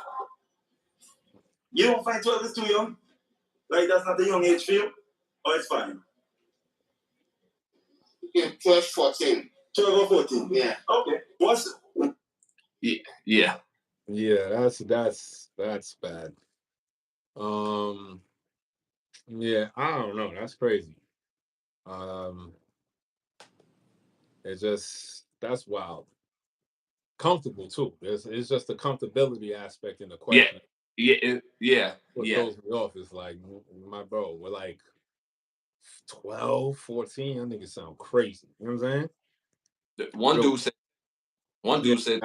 You don't find 12 is too young? Like that's not a young age for you? Or it's fine? Yeah, 12, 14. 12 or 14? Yeah. Okay. What's... Yeah. Yeah, that's bad. Yeah, I don't know. That's crazy. That's wild. Comfortable too. It's just the comfortability aspect in the Yeah. question. Yeah. What throws me off is like, my bro, we're like 12, 14. I think it sound crazy. You know what I'm saying? One Yo, dude said,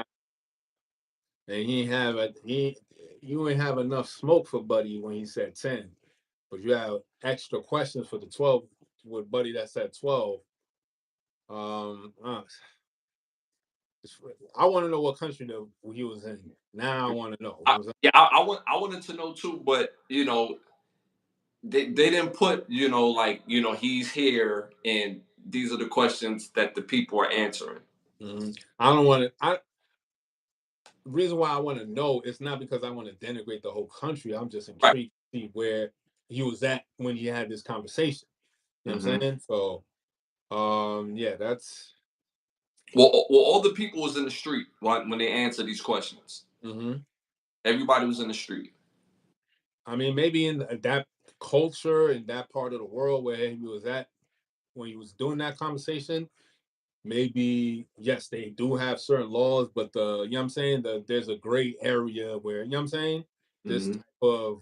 and you ain't have enough smoke for Buddy when he said 10, but you have extra questions for the 12 with Buddy that said 12. I want to know what country he was in. Now I want to know. I wanted to know too, but they didn't put like he's here and these are the questions that the people are answering. Mm-hmm. I don't want to. The reason why I want to know is not because I want to denigrate the whole country. I'm just intrigued to see where he was at when he had this conversation. You know what I'm saying? So, yeah, that's. Well, all the people was in the street when they answered these questions. Mm-hmm. Everybody was in the street. I mean, maybe in that culture, in that part of the world where he was at when he was doing that conversation, maybe yes, they do have certain laws, but you know what I'm saying, there's a gray area where, you know what I'm saying, this type of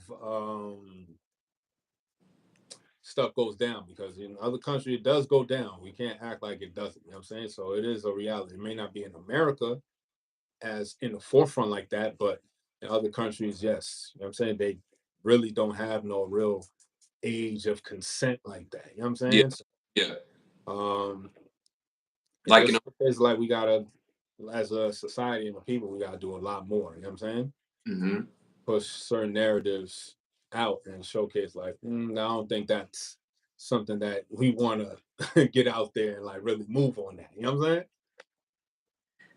stuff goes down, because in other countries it does go down. We can't act like it doesn't. You know what I'm saying? So it is a reality. It may not be in America as in the forefront like that, but in other countries, yes. You know what I'm saying? They really don't have no real age of consent like that. You know what I'm saying? Yeah. Like, it's like we gotta, as a society and a people, we gotta do a lot more. You know what I'm saying? Push certain narratives out and showcase like, I don't think that's something that we want to get out there and like really move on that. You know what I'm saying?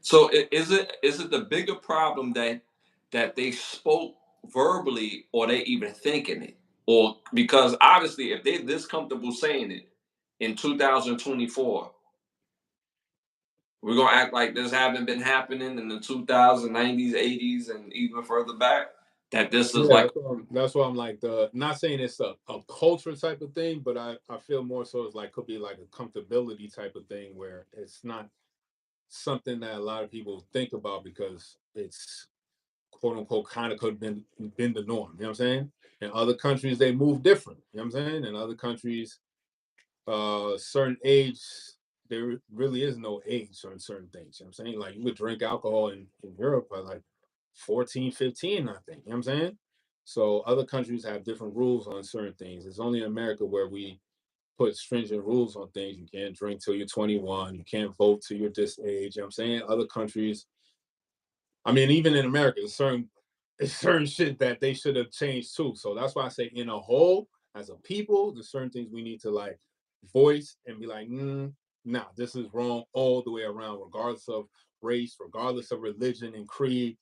So is it the bigger problem that they spoke verbally, or they even thinking it? Or because obviously if they're this comfortable saying it in 2024, we're gonna act like this haven't been happening in the 2090s, 80s, and even further back. That this is like, that's why I'm like, not saying it's a culture type of thing, but I feel more so it's like, could be like a comfortability type of thing where it's not something that a lot of people think about because it's quote unquote kind of could have been the norm. You know what I'm saying? In other countries they move different. You know what I'm saying? In other countries, certain age, there really is no age on certain things. You know what I'm saying? Like, you could drink alcohol in Europe at like 14, 15, I think. You know what I'm saying? So other countries have different rules on certain things. It's only in America where we put stringent rules on things. You can't drink till you're 21. You can't vote till you're this age. You know what I'm saying? Other countries, I mean, even in America, it's certain shit that they should have changed too. So that's why I say, in a whole, as a people, there's certain things we need to like voice and be like, nah, this is wrong all the way around, regardless of race, regardless of religion and creed.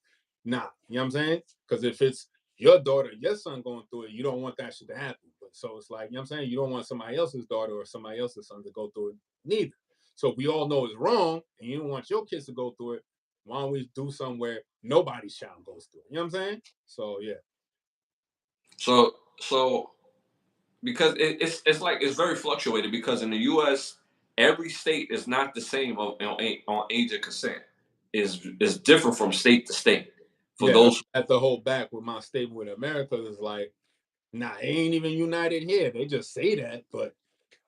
Nah, you know what I'm saying? Because if it's your daughter, your son going through it, you don't want that shit to happen. But so it's like, you know what I'm saying? You don't want somebody else's daughter or somebody else's son to go through it neither. So if we all know it's wrong and you don't want your kids to go through it, why don't we do something where nobody's child goes through it? You know what I'm saying? So yeah. So because it's like it's very fluctuated, because in the U.S. every state is not the same on age of consent. Is different from state to state. For those at the whole back with my statement with America is like, nah, it ain't even united here. They just say that, but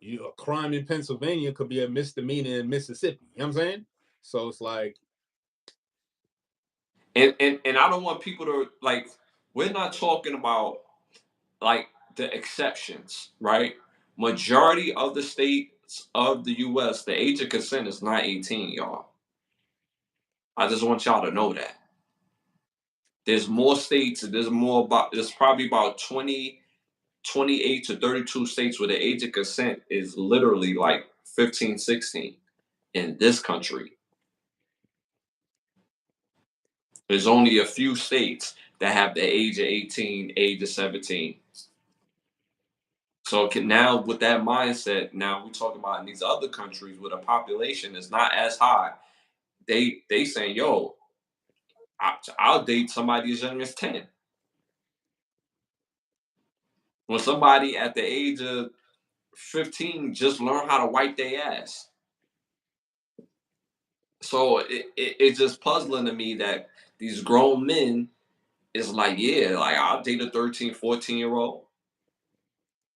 a crime in Pennsylvania could be a misdemeanor in Mississippi. You know what I'm saying? So it's like, and I don't want people to like. We're not talking about like the exceptions, right? Majority of the states of the U.S., the age of consent is not 18, y'all. I just want y'all to know that. There's more states. There's probably about 28 to 32 states where the age of consent is literally like 15, 16 in this country. There's only a few states that have the age of 18, age of 17. So now with that mindset, now we talk about in these other countries where the population is not as high. They saying, yo, I'll date somebody as young as 10. When somebody at the age of 15 just learn how to wipe their ass. So it's just puzzling to me that these grown men is like, yeah, like I'll date a 13, 14-year-old.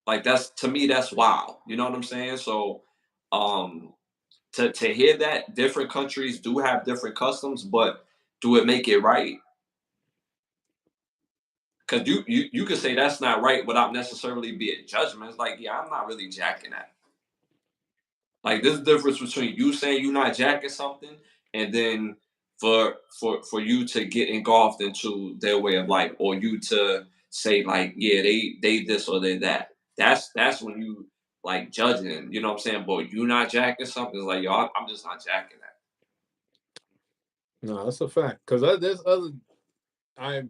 Like that's, to me, that's wild. You know what I'm saying? So um to hear that different countries do have different customs, but do it make it right? Because you could say that's not right without necessarily being judgment. It's like, yeah, I'm not really jacking that. Like there's a difference between you saying you're not jacking something and then for you to get engulfed into their way of life, or you to say like, yeah, they this or they that. That's when you like judging, you know what I'm saying? But you not jacking something, it's like, yo, I'm just not jacking that. No, that's a fact. Because there's other, I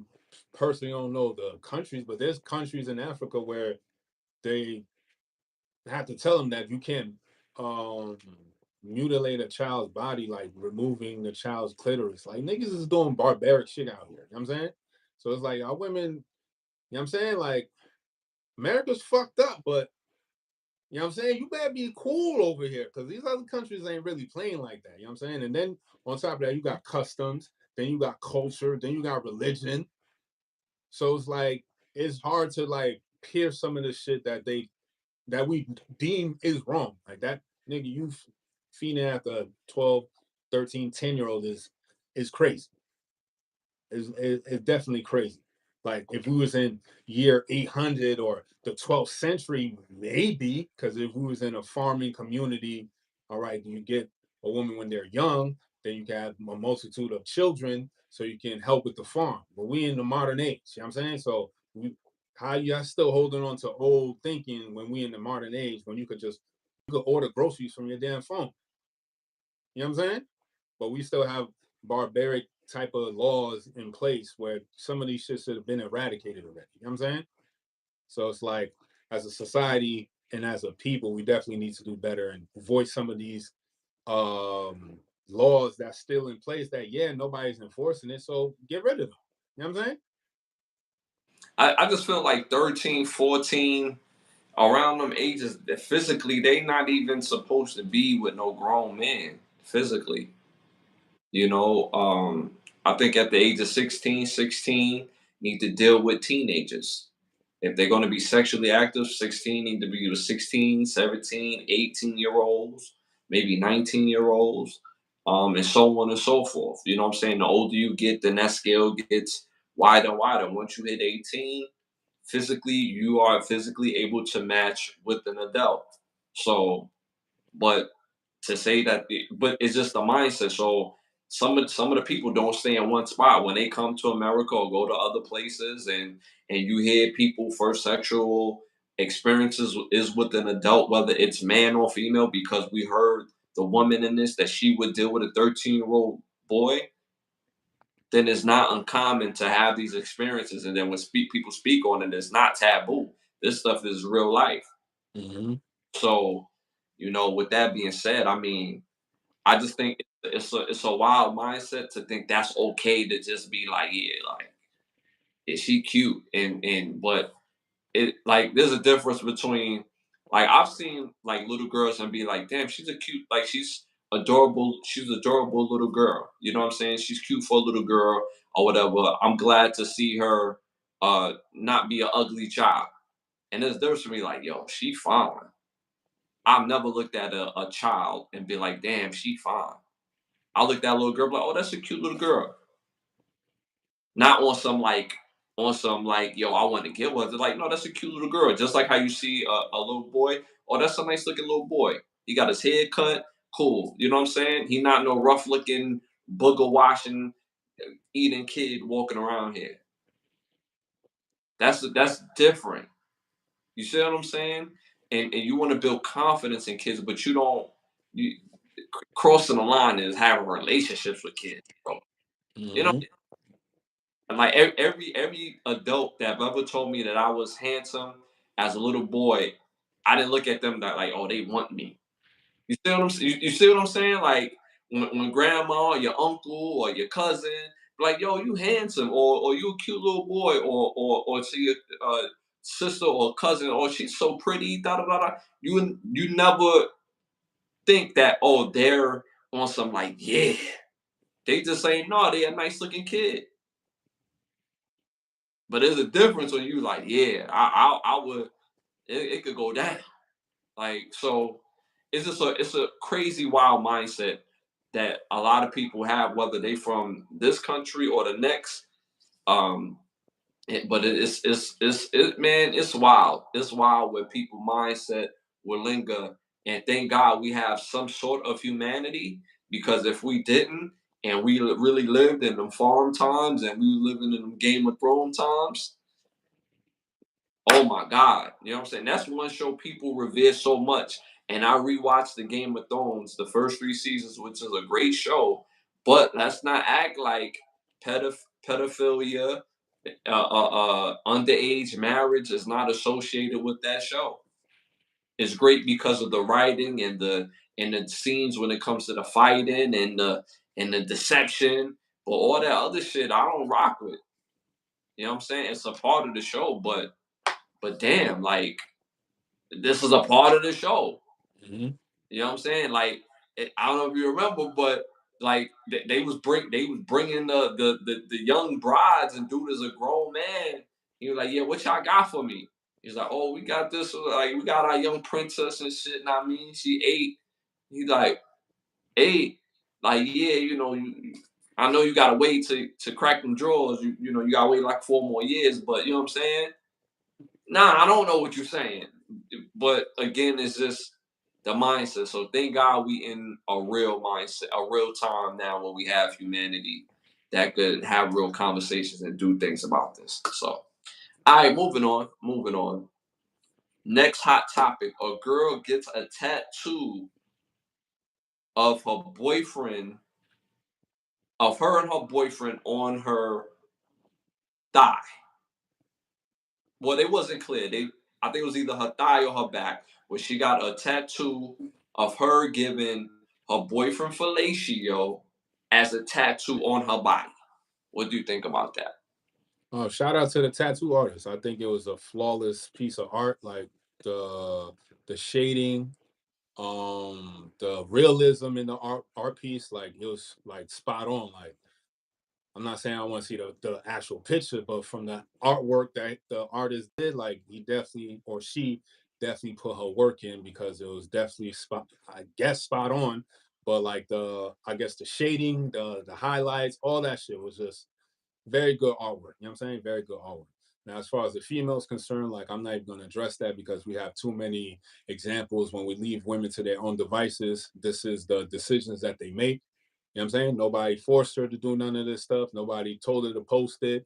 personally don't know the countries, but there's countries in Africa where they have to tell them that you can't mutilate a child's body, like removing the child's clitoris. Like niggas is doing barbaric shit out here. You know what I'm saying? So it's like our women, you know what I'm saying? Like America's fucked up, but you know what I'm saying? You better be cool over here because these other countries ain't really playing like that. You know what I'm saying? And then on top of that, you got customs, then you got culture, then you got religion. So it's like it's hard to like pierce some of the shit that we deem is wrong. Like that nigga, you feeding after a 12, 13, 10-year-old is crazy. It's definitely crazy. Like if we was in year 800 or the 12th century, maybe, because if we was in a farming community, all right, you get a woman when they're young, then you can have a multitude of children so you can help with the farm. But we in the modern age, you know what I'm saying? So how y'all still holding on to old thinking when we in the modern age when you could order groceries from your damn phone? You know what I'm saying? But we still have barbaric type of laws in place where some of these shit should have been eradicated already. You know what I'm saying? So it's like, as a society and as a people, we definitely need to do better and voice some of these laws that's still in place that, yeah, nobody's enforcing it. So get rid of them. You know what I'm saying? I just feel like 13, 14, around them ages, that physically they not even supposed to be with no grown men physically. You know, I think at the age of 16, need to deal with teenagers. If they're going to be sexually active, 16 need to be with 16, 17, 18-year-olds, maybe 19-year-olds, and so on and so forth. You know what I'm saying? The older you get, then that scale gets wider and wider. Once you hit 18, physically, you are physically able to match with an adult. So, but to say that, but it's just the mindset. So some of the people don't stay in one spot when they come to America or go to other places, and you hear people first sexual experiences is with an adult, whether it's man or female, because we heard the woman in this that she would deal with a 13-year-old boy. Then it's not uncommon to have these experiences, and then when people speak on it, it's not taboo. This stuff is real life. Mm-hmm. So, with that being said, I mean, I just think it's a wild mindset to think that's okay to just be like, yeah, like, is she cute? But it, like, there's a difference between, like, I've seen like little girls and be like, damn, she's a cute, like, she's adorable little girl. You know what I'm saying? She's cute for a little girl or whatever. I'm glad to see her not be an ugly child. And there's a difference for me, like, yo, she fine. I've never looked at a child and be like, damn, she fine. I looked at a little girl like, oh, that's a cute little girl. Not on some like on some like, yo, I want to get one. They're like, no, that's a cute little girl. Just like how you see a little boy. Oh, that's a nice looking little boy. He got his hair cut. Cool. You know what I'm saying? He not no rough looking, booger washing, eating kid walking around here. That's different. You see what I'm saying? And you want to build confidence in kids, but you crossing the line is having relationships with kids, bro. You know, like every adult that ever told me that I was handsome as a little boy, I didn't look at them that like, oh, they want me. You see what you see what I'm saying? Like when grandma or your uncle or your cousin, like, yo, you handsome, or you a cute little boy, or see your sister or cousin, or she's so pretty, da da da da. You never think that, oh, they're on some like, yeah. They just say no, they a nice looking kid. But there's a difference when you like, yeah, I would. It could go down. Like, so it's a crazy wild mindset that a lot of people have, whether they from this country or the next. But man, it's wild. It's wild where people mindset will linger. And thank God we have some sort of humanity, because if we didn't, and we really lived in them farm times, and we were living in them Game of Thrones times, oh my God. You know what I'm saying? That's one show people revere so much. And I rewatched the Game of Thrones, the first 3 seasons, which is a great show. But let's not act like pedophilia, underage marriage is not associated with that show. It's great because of the writing and the scenes when it comes to the fighting and the deception. But all that other shit, I don't rock with. You know what I'm saying? It's a part of the show, but damn, like, this is a part of the show. Mm-hmm. You know what I'm saying? Like, I don't know if you remember, but like they was bringing the young brides, and dude is a grown man. He was like, yeah, what y'all got for me? He's like, oh, we got this, like, we got our young princess and shit. And I mean, she 8. He's like, 8, like, yeah, I know you gotta wait to crack them drawers. You know, you gotta wait like 4 more years, but you know what I'm saying? Nah, I don't know what you're saying. But again, it's just the mindset. So thank God we in a real mindset, a real time now where we have humanity that could have real conversations and do things about this. So, all right, moving on. Next hot topic: a girl gets a tattoo of her boyfriend, of her and her boyfriend on her thigh. Well, it wasn't clear. I think it was either her thigh or her back, where she got a tattoo of her giving her boyfriend fellatio as a tattoo on her body. What do you think about that? Oh, shout out to the tattoo artist. I think it was a flawless piece of art. Like the shading, the realism in the art piece. Like, it was like spot on. Like, I'm not saying I want to see the actual picture, but from the artwork that the artist did, like, he definitely, or she definitely put her work in, because it was definitely spot on. But like I guess the shading, the highlights, all that shit was just very good artwork. You know what I'm saying? Very good artwork. Now, as far as the female's concerned, like, I'm not even going to address that, because we have too many examples when we leave women to their own devices. This is the decisions that they make. You know what I'm saying? Nobody forced her to do none of this stuff. Nobody told her to post it.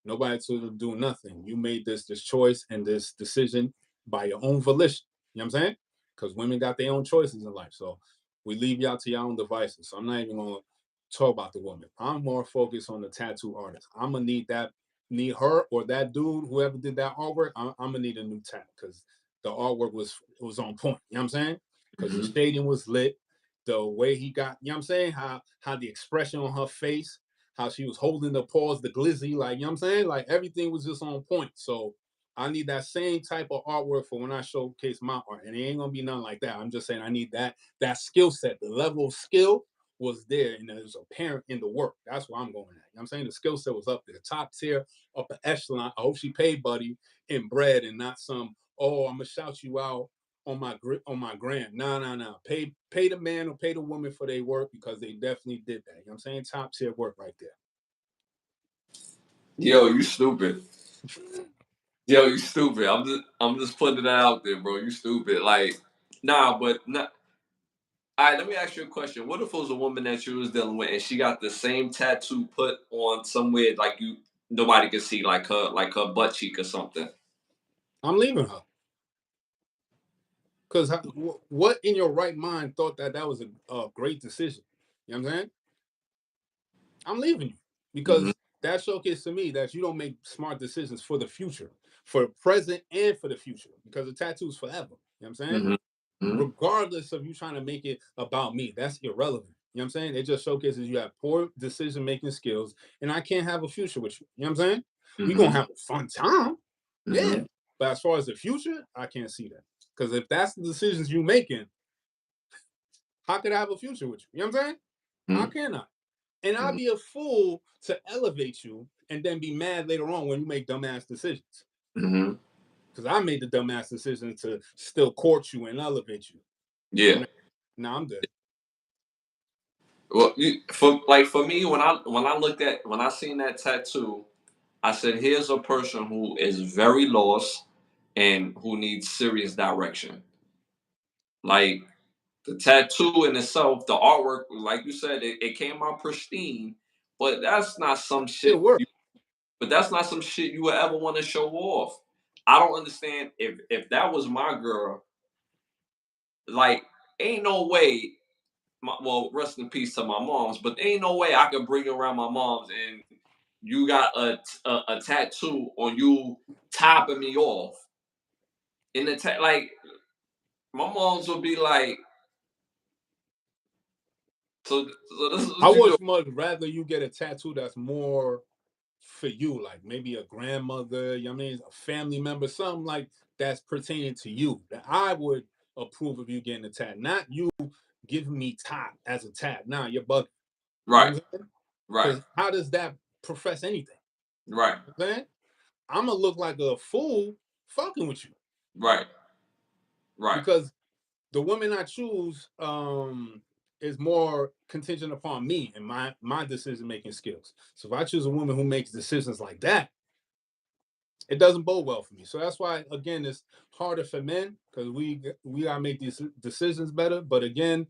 Nobody told her to do nothing. You made this choice and this decision by your own volition. You know what I'm saying? Because women got their own choices in life. So we leave y'all to your own devices. So I'm not even going to talk about the woman. I'm more focused on the tattoo artist. I'm going to need her or that dude, whoever did that artwork. I'm going to need a new tat, because the artwork was on point. You know what I'm saying? Because the shading was lit. The way he got, you know what I'm saying? How the expression on her face, how she was holding the paws, the glizzy, like, you know what I'm saying? Like, everything was just on point. So I need that same type of artwork for when I showcase my art. And it ain't gonna be nothing like that. I'm just saying I need that skill set. The level of skill was there, and it was apparent in the work. That's what I'm going at. You know what I'm saying? The skill set was up there, top tier, upper echelon. I hope she paid Buddy in bread and not some, oh, I'm gonna shout you out on my gram. No. Pay the man or pay the woman for their work, because they definitely did that. You know what I'm saying? Top tier work right there. Yo, you stupid. Yo, you stupid. I'm just putting that out there, bro. You stupid. Like, nah, but not. All right, let me ask you a question. What if it was a woman that you was dealing with and she got the same tattoo put on somewhere like you nobody could see, like her butt cheek or something? I'm leaving her. Because what in your right mind thought that was a great decision? You know what I'm saying? I'm leaving you because that showcased to me that you don't make smart decisions for the future, for the present and for the future, because the tattoo's forever. You know what I'm saying? Regardless of you trying to make it about me, that's irrelevant. You know what I'm saying? It just showcases you have poor decision making skills, and I can't have a future with you. You know what I'm saying? We're gonna have a fun time. Yeah. But as far as the future, I can't see that. Because if that's the decisions you're making, how could I have a future with you? You know what I'm saying? How can I? And I'd be a fool to elevate you and then be mad later on when you make dumbass decisions. Because I made the dumbass decision to still court you and elevate you. Yeah. Now I'm good. Well, for me, when I seen that tattoo, I said, here's a person who is very lost and who needs serious direction. Like the tattoo in itself, the artwork, like you said, it came out pristine, but that's not some shit. That's not some shit you would ever want to show off. I don't understand if that was my girl. Like, ain't no way. Well, rest in peace to my moms, but ain't no way I could bring you around my moms and you got a tattoo on you topping me off. In the like, my moms would be like, so this is what I you do. would much rather you get a tattoo that's more for you, like maybe a grandmother, you know what I mean, a family member, something like that's pertaining to you. That I would approve of you getting a tat, not you giving me top as a tat. Nah, you're bugging. Right. You know what I'm saying? Right. Because how does that profess anything? Right. You know what I'm saying? I'm gonna look like a fool fucking with you. Right. Right. Because the woman I choose is more contingent upon me and my decision making skills. So if I choose a woman who makes decisions like that, it doesn't bode well for me. So that's why, again, it's harder for men because we gotta make these decisions better. But again,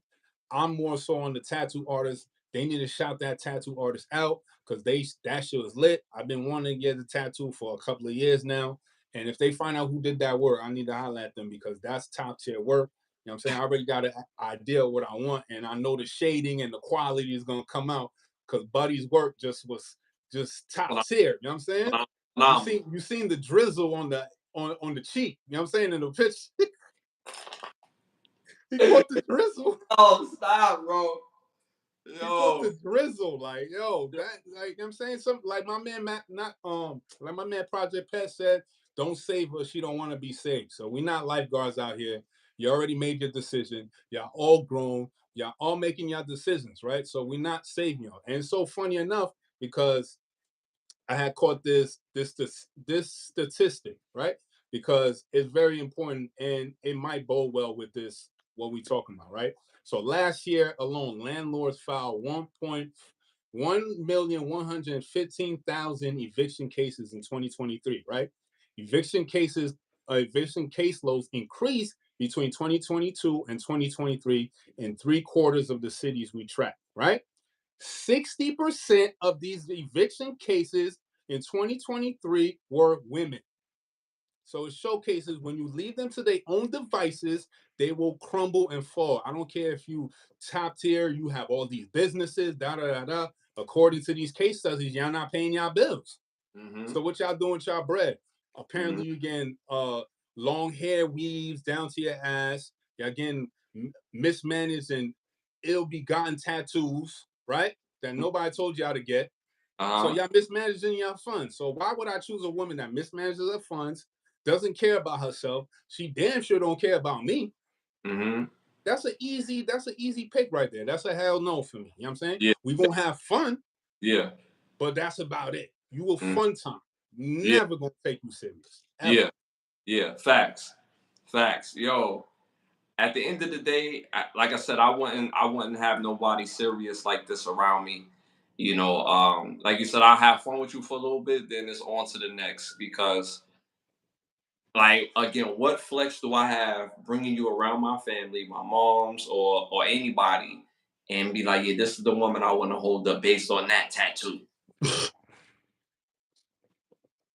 I'm more so on the tattoo artist. They need to shout that tattoo artist out because that shit was lit. I've been wanting to get a tattoo for a couple of years now. And if they find out who did that work, I need to holler at them because that's top tier work. You know what I'm saying? I already got an idea of what I want, and I know the shading and the quality is gonna come out because Buddy's work was just top tier. You know what I'm saying? You seen the drizzle on the cheek. You know what I'm saying? In the pitch. He caught the drizzle. Oh, stop, bro. He caught the drizzle. Like, yo, that, like, you know what I'm saying? Something like my man like my man Project Pet said, don't save her, she don't want to be saved. So we're not lifeguards out here. You already made your decision. Y'all all grown. Y'all all making your decisions, right? So we're not saving y'all. And it's so funny enough because I had caught this statistic, right? Because it's very important and it might bode well with this, what we talking about, right? So last year alone, landlords filed 1,115,000 eviction cases in 2023, right? Eviction caseloads increased between 2022 and 2023 in 3/4 of the cities we track, right? 60% of these eviction cases in 2023 were women. So it showcases when you leave them to their own devices, they will crumble and fall. I don't care if you top tier, you have all these businesses, da da da da. According to these case studies, y'all not paying y'all bills. So what y'all doing with y'all bread? Apparently you getting long hair weaves down to your ass. Y'all getting mismanaged and ill-begotten tattoos, right? That nobody told y'all to get. So y'all mismanaging your funds. So why would I choose a woman that mismanages her funds, doesn't care about herself? She damn sure don't care about me. That's an easy pick right there. That's a hell no for me. You know what I'm saying? Yeah. We gonna have fun. Yeah. But that's about it. You will fun time. Never gonna take you serious. Ever. Yeah. Yeah. Facts. Yo, at the end of the day, like I said, I wouldn't have nobody serious like this around me. You know, like you said, I'll have fun with you for a little bit, then it's on to the next. Because, like, again, what flex do I have bringing you around my family, my mom's or anybody, and be like, yeah, this is the woman I want to hold up based on that tattoo.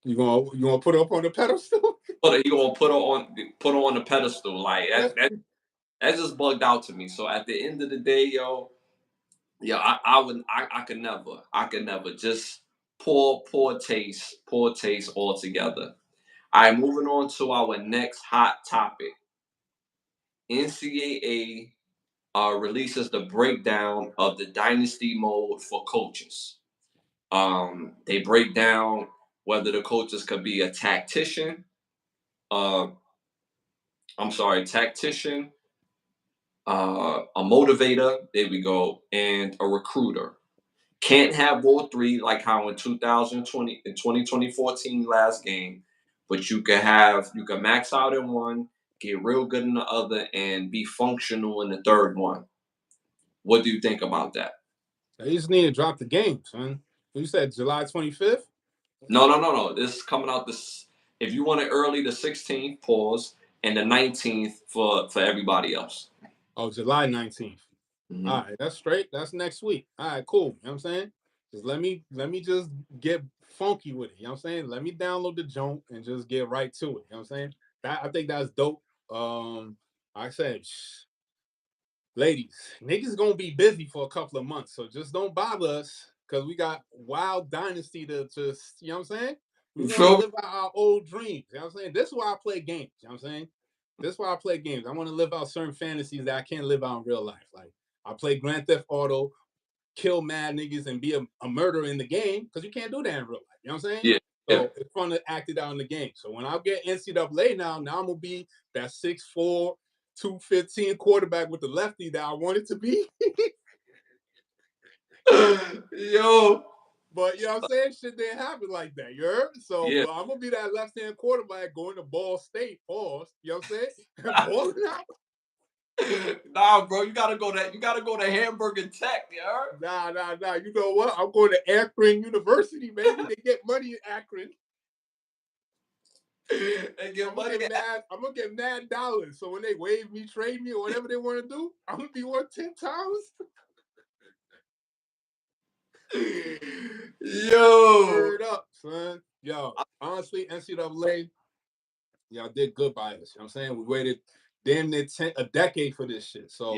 You gonna put her up on the pedestal? You gonna put her on the pedestal? Like that's just bugged out to me. So at the end of the day, yo, yeah, I could never just poor taste altogether. All right, moving on to our next hot topic. NCAA releases the breakdown of the dynasty mode for coaches. They break down whether the coaches could be a tactician, uh, tactician, a motivator, there we go, and a recruiter. Can't have all three like how in 2020 in 2014 last game, but you can max out in one, get real good in the other, and be functional in the third one. What do you think about that? They just need to drop the game, son. You said July 25th? No. This is coming out this. If you want it early, the 16th, pause, and the 19th for everybody else. Oh, July 19th. Mm-hmm. All right, that's straight. That's next week. All right, cool. You know what I'm saying? Just let me just get funky with it. You know what I'm saying? Let me download the junk and just get right to it. You know what I'm saying? I think that's dope. I said, ladies, niggas gonna be busy for a couple of months, so just don't bother us because we got Wild Dynasty to just, you know what I'm saying? We want to live out our old dreams. You know what I'm saying? This is why I play games. You know what I'm saying? This is why I play games. I want to live out certain fantasies that I can't live out in real life. Like I play Grand Theft Auto, kill mad niggas, and be a murderer in the game because you can't do that in real life. You know what I'm saying? Yeah. So it's fun to act it out in the game. So when I get NCAA now I'm gonna be that 6'4", 215 quarterback with the lefty that I wanted to be. Yo. But you know what I'm saying? Shit didn't happen like that, you heard? So yeah. but I'm gonna be that left-hand quarterback going to Ball State, pause. You know what I'm saying? Balling out. Nah, bro, you gotta go to Hamburger Tech, yeah. Nah. You know what? I'm going to Akron University, baby. They get money in Akron. I'm gonna get mad dollars. So when they waive me, trade me, or whatever they want to do, I'm gonna be worth 10 times. Yo. Word up, son. Yo, honestly, NCAA, y'all did good by us. You know what I'm saying? We waited damn near a decade for this shit. So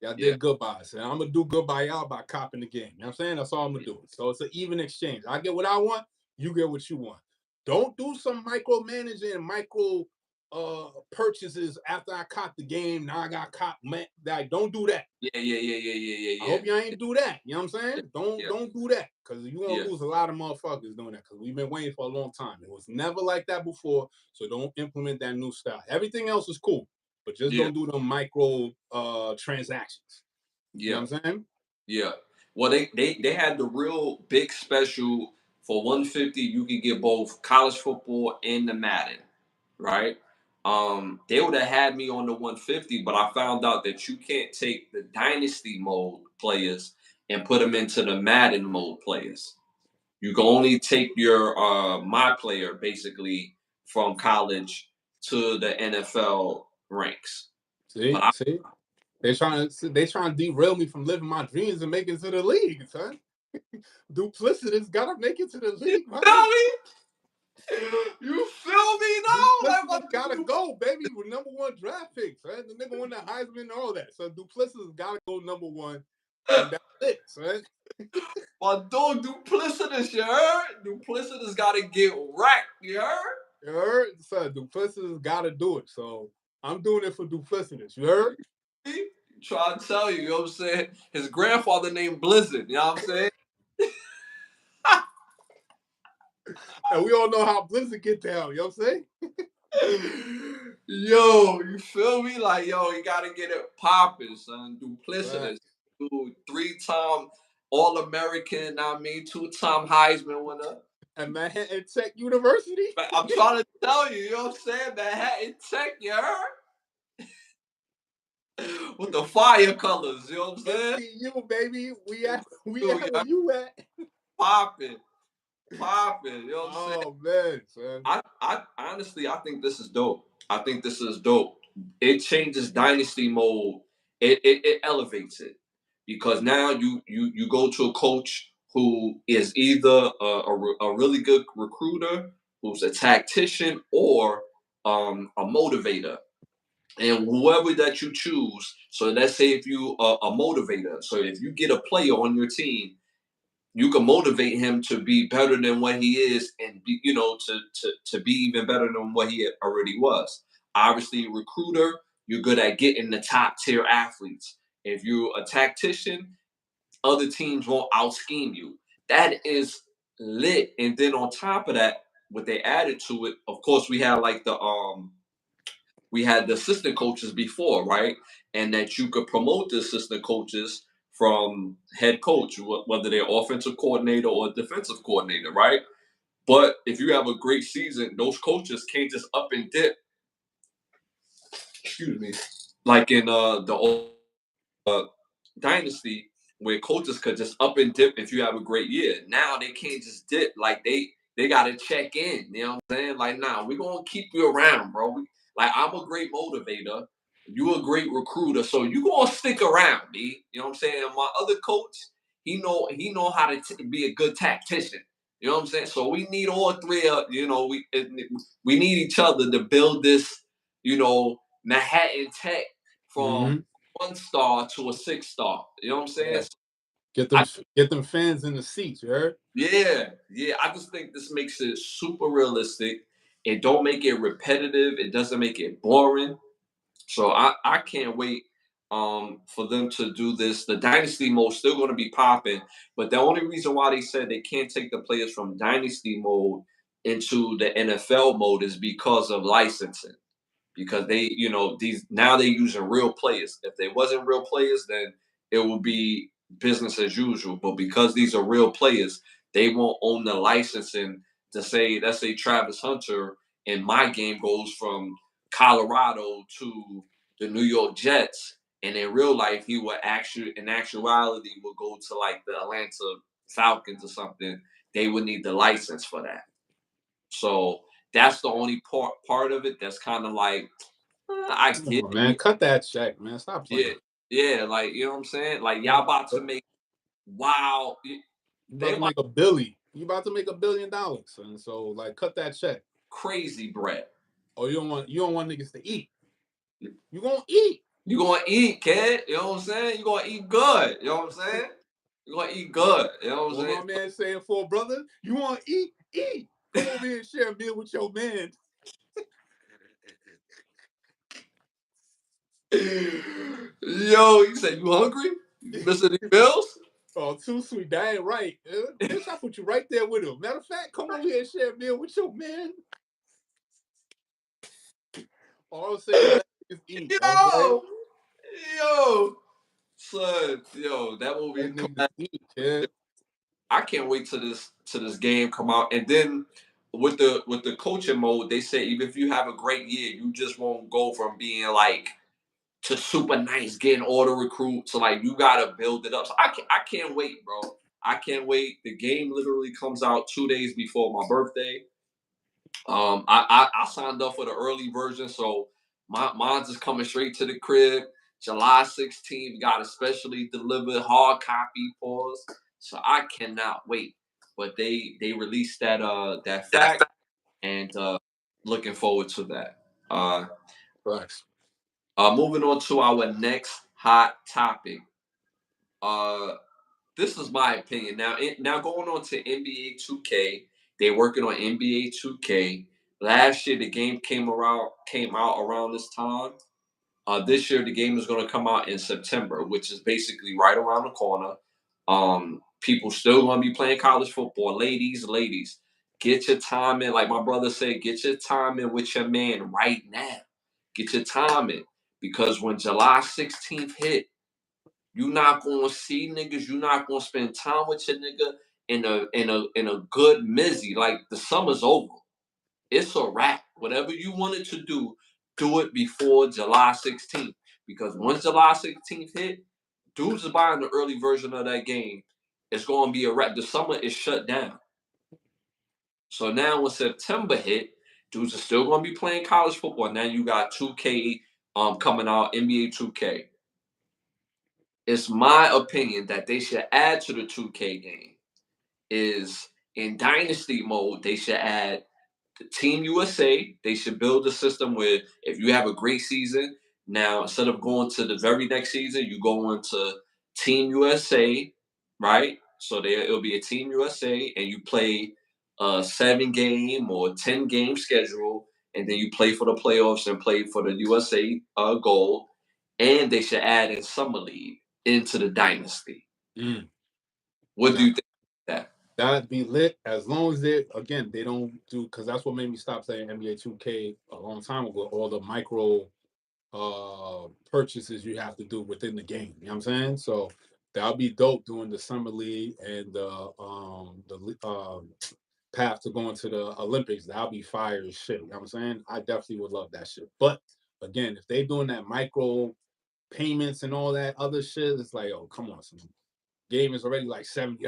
y'all did good by us. And I'm gonna do good by y'all by copping the game. You know what I'm saying? That's all I'm gonna do. So it's an even exchange. I get what I want, you get what you want. Don't do some micromanaging and micro purchases after I caught the game. Now I got caught. Man, don't do that. Yeah. I hope y'all ain't do that. You know what I'm saying? Don't do that. Because you're gonna lose a lot of motherfuckers doing that. Because we've been waiting for a long time. It was never like that before. So don't implement that new style. Everything else is cool. But just don't do them micro transactions. You know what I'm saying? Yeah. Well, they had the real big special for 150. You could get both college football and the Madden, right? They would have had me on the 150, but I found out that you can't take the dynasty mode players and put them into the Madden mode players. You can only take your my player basically from college to the NFL ranks. See? They trying to derail me from living my dreams and make it to the league, son. Duplicitous gotta make it to the league, man. You feel me, though? Duplicitous gotta go, baby, with #1 draft picks, right? The nigga won the Heisman and all that. So Duplicitous gotta go #1, and that's it, son. My dog Duplicitous, you heard? Duplicitous gotta get wrecked, you heard? You heard? So Duplicitous gotta do it. So I'm doing it for Duplicitous, you heard? Trying to tell you, you know what I'm saying? His grandfather named Blizzard, you know what I'm saying? And we all know how Blizzard get down, you know what I'm saying? Yo, you feel me? Like, yo, you gotta get it popping, son. Duplicitous. Dude, 3-time All-American, 2-time Heisman winner. At Manhattan Tech University? I'm trying to tell you, you know what I'm saying? Manhattan Tech, you heard? with the fire colors. You know what I'm saying? MCU, baby. We at Dude, where you at? Popping. You know what I'm saying? Oh man, son. I honestly, I think this is dope. I think this is dope. It changes dynasty mode. It elevates it because now you go to a coach who is either a really good recruiter, who's a tactician, or a motivator. And whoever that you choose, so let's say if you are a motivator, so if you get a player on your team, you can motivate him to be better than what he is, and be, to be even better than what he already was. Obviously, recruiter, you're good at getting the top tier athletes. If you're a tactician, other teams won't out scheme you. That is lit. And then on top of that, what they added to it, of course, we had the assistant coaches before, right? And that you could promote the assistant coaches from head coach, whether they're offensive coordinator or defensive coordinator, right? But if you have a great season, those coaches can't just up and dip. Excuse me. Like in the dynasty, where coaches could just up and dip if you have a great year. Now they can't just dip. Like they gotta check in. You know what I'm saying? Like, nah, we're gonna keep you around, bro. Like, I'm a great motivator. You a great recruiter, so you gonna stick around, B. You know what I'm saying? And my other coach, he know how to be a good tactician. You know what I'm saying? So we need all three. We need each other to build this. Manhattan Tech from 1 star to a 6 star. You know what I'm saying? Yeah. Get them fans in the seats, you heard? Yeah. I just think this makes it super realistic. It don't make it repetitive. It doesn't make it boring. So I can't wait for them to do this. The dynasty mode still going to be popping, but the only reason why they said they can't take the players from dynasty mode into the NFL mode is because of licensing. Because they're using real players. If they wasn't real players, then it would be business as usual. But because these are real players, they won't own the licensing to say, let's say Travis Hunter in my game goes from Colorado to the New York Jets, and in real life he would in actuality would go to like the Atlanta Falcons or something. They would need the license for that. So that's the only part of it that's kind of like, I get Come on, it. man. Cut that check, man. Stop Yeah, playing. yeah, like, you know what I'm saying? Like, y'all about to make wow. You They about to about make a billion. You about to make $1 billion, and so like cut that check. crazy bread. Oh, you don't want niggas to eat. You gonna eat. You gonna eat, kid. You know what I'm saying? You gonna eat good. You know what I'm saying? You gonna eat good. You know what I'm What saying? my man saying for brother, you want to eat? Eat. Come over here and share a meal with your man. Yo, you said you hungry? You missing any bills? Oh, too sweet. That ain't right. Bitch, I put you right there with him. Matter of fact, come over here and share a meal with your man. All I'm saying, let niggas eat. Yo, son, yo, that movie. Let niggas eat, kid. I can't wait till this game come out. And then with the coaching mode, they say even if you have a great year, you just won't go from being like to super nice, getting all the recruits. So like you gotta build it up. So I can't wait, bro. I can't wait. The game literally comes out 2 days before my birthday. I signed up for the early version, so mine's is coming straight to the crib. July 16th, got a specially delivered hard copy pause. So I cannot wait. But they released that fact, and looking forward to that. Facts. Moving on to our next hot topic. This is my opinion. Now going on to NBA 2K, they're working on NBA 2K. Last year the game came out around this time. This year the game is going to come out in September, which is basically right around the corner. People still going to be playing college football. Ladies, get your time in. Like my brother said, get your time in with your man right now. Get your time in, because when July 16th hit, you not gonna see niggas. You not gonna spend time with your nigga in a good mizzy. Like, the summer's over. It's a wrap. Whatever you wanted to do it before July 16th. because once July 16th hit, dudes is buying the early version of that game. It's going to be a wrap. The summer is shut down. So now when September hit, dudes are still going to be playing college football. Now you got 2K coming out, NBA 2K. It's my opinion that they should add to the 2K game is in dynasty mode, they should add the Team USA. They should build a system where if you have a great season, now instead of going to the very next season, you go into Team USA, right? So it'll be a Team USA, and you play a 7-game or 10-game schedule, and then you play for the playoffs and play for the USA gold. And they should add in summer league into the dynasty. What do you think of that? That'd be lit as long as they don't do, because that's what made me stop playing NBA 2K a long time ago. All the micro purchases you have to do within the game. You know what I'm saying? So that'll be dope doing the summer league and the path to going to the Olympics. That'll be fire as shit. You know what I'm saying? I definitely would love that shit. But again, if they doing that micro payments and all that other shit, it's like, oh, come on, some game is already like $70.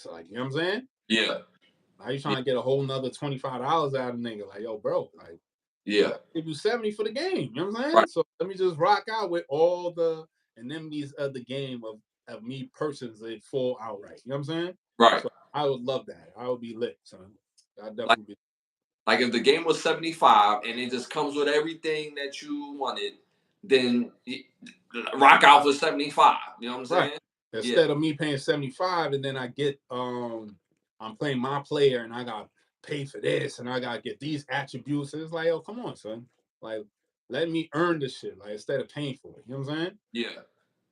Like, you know what I'm saying? Yeah. Now you trying to get a whole nother $25 out of the nigga. Like, yo, bro, like, yeah, give you 70 for the game. You know what I'm saying? Right. So let me just rock out with all the indemnities of the game of me personally full outright. You know what I'm saying? Right. So I would love that. I would be lit, son. I'd definitely be. Like if the game was 75 and it just comes with everything that you wanted, then rock out for 75. You know what I'm saying? Right. Instead of me paying 75 and then I get I'm playing my player and I got pay for this and I gotta get these attributes. And it's like, oh, come on, son. Like, let me earn this shit. Like, instead of paying for it. You know what I'm saying? Yeah.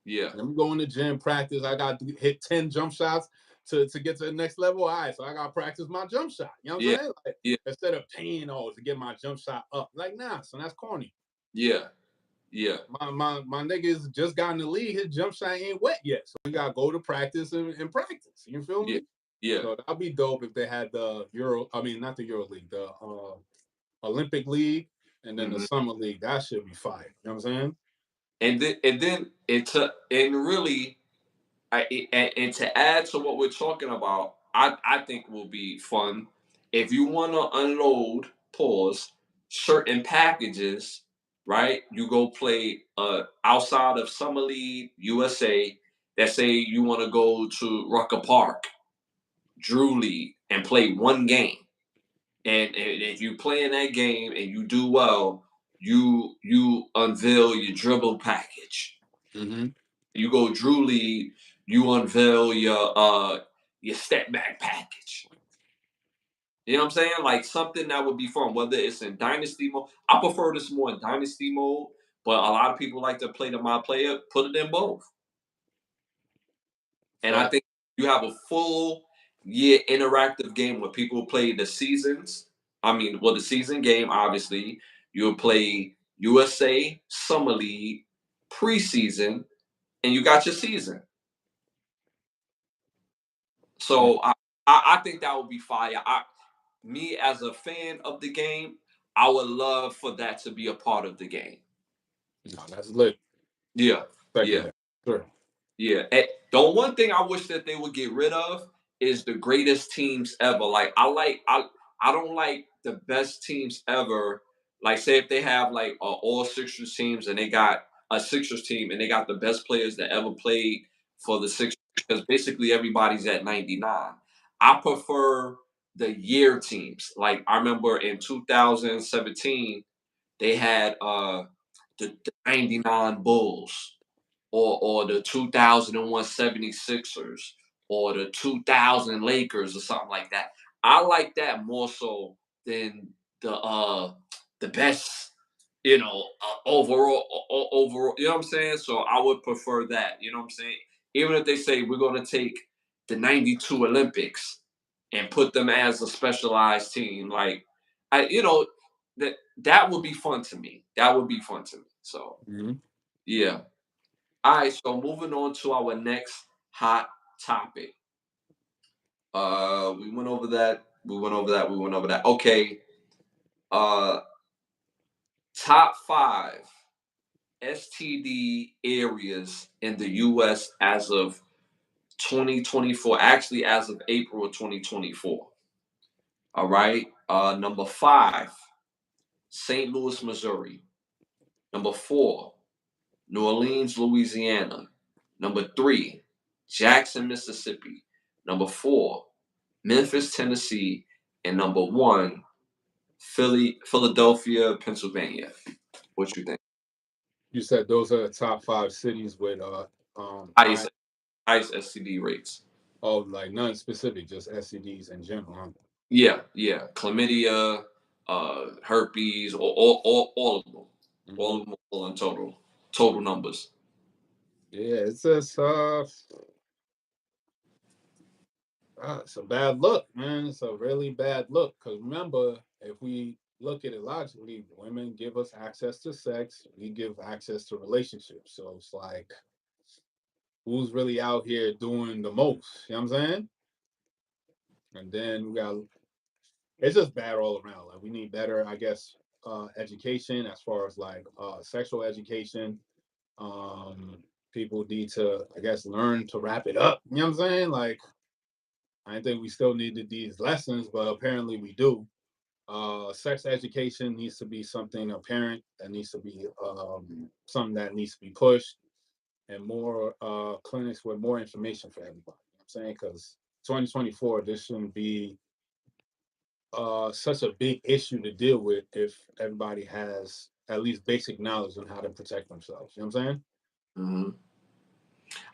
Yeah. Let me go in the gym, practice. I got to hit 10 jump shots to get to the next level. All right, so I gotta practice my jump shot. You know what I'm saying? Like, instead of paying to get my jump shot up. Like, nah, son, that's corny. Yeah. Yeah. My niggas just got in the league. His jump shot ain't wet yet. So we gotta go to practice and practice. You feel me? Yeah. So that'd be dope if they had the not the Euro League, the Olympic League and then the Summer League. That should be fire. You know what I'm saying? And then really and to add to what we're talking about, I think will be fun if you want to unload certain packages, right? You go play outside of Summer League USA. That say you want to go to Rucker Park, Drew League, and play one game. And if you play in that game and you do well, you unveil your dribble package. You go Drew League, you unveil your step back package. You know what I'm saying? Like something that would be fun, whether it's in dynasty mode. I prefer this more in dynasty mode, but a lot of people like to play the my player. Put it in both. And I think you have a full year interactive game where people play the seasons. The season game, obviously. You'll play USA, Summer League, preseason, and you got your season. So I think that would be fire. Me as a fan of the game, I would love for that to be a part of the game. No, that's lit. Yeah. Yeah. Sure. Yeah. The one thing I wish that they would get rid of is the greatest teams ever. Like I don't like the best teams ever. Like say if they have like all Sixers teams and they got a Sixers team and they got the best players that ever played for the Sixers, because basically everybody's at 99. I prefer the year teams. Like I remember in 2017 they had the 99 Bulls or the 2001 76ers or the 2000 Lakers or something like that. I like that more so than the best, overall, you know what I'm saying? So I would prefer that, you know what I'm saying? Even if they say we're going to take the 92 Olympics and put them as a specialized team, like, that would be fun to me. That would be fun to me. So, yeah. All right, so moving on to our next hot topic. We went over that. Okay. Top 5 STD areas in the U.S. as of 2024. Actually, as of April of 2024. All right. Number 5, St. Louis, Missouri. Number 4, New Orleans, Louisiana. Number 3, Jackson, Mississippi. Number 4, Memphis, Tennessee. And number 1, Philadelphia, Pennsylvania. What you think? You said those are the top 5 cities with high. Highest, highest STD rates. Oh, like none specific, just STDs in general. Huh? Yeah, yeah. Chlamydia, herpes, all of them. All of them all in total numbers. Yeah, it's just it's a bad look, man. It's a really bad look. Because remember, if we look at it logically, women give us access to sex, we give access to relationships. So it's like, who's really out here doing the most? You know what I'm saying? And then we got, it's just bad all around. Like, we need better, I guess, education as far as like sexual education. People need to, I guess, learn to wrap it up. You know what I'm saying? Like, I think we still needed these lessons, but apparently we do. Sex education needs to be something apparent, that needs to be something that needs to be pushed, and more clinics with more information for everybody. You know what I'm saying? Because 2024, this shouldn't be such a big issue to deal with if everybody has at least basic knowledge on how to protect themselves. You know what I'm saying? Mm-hmm.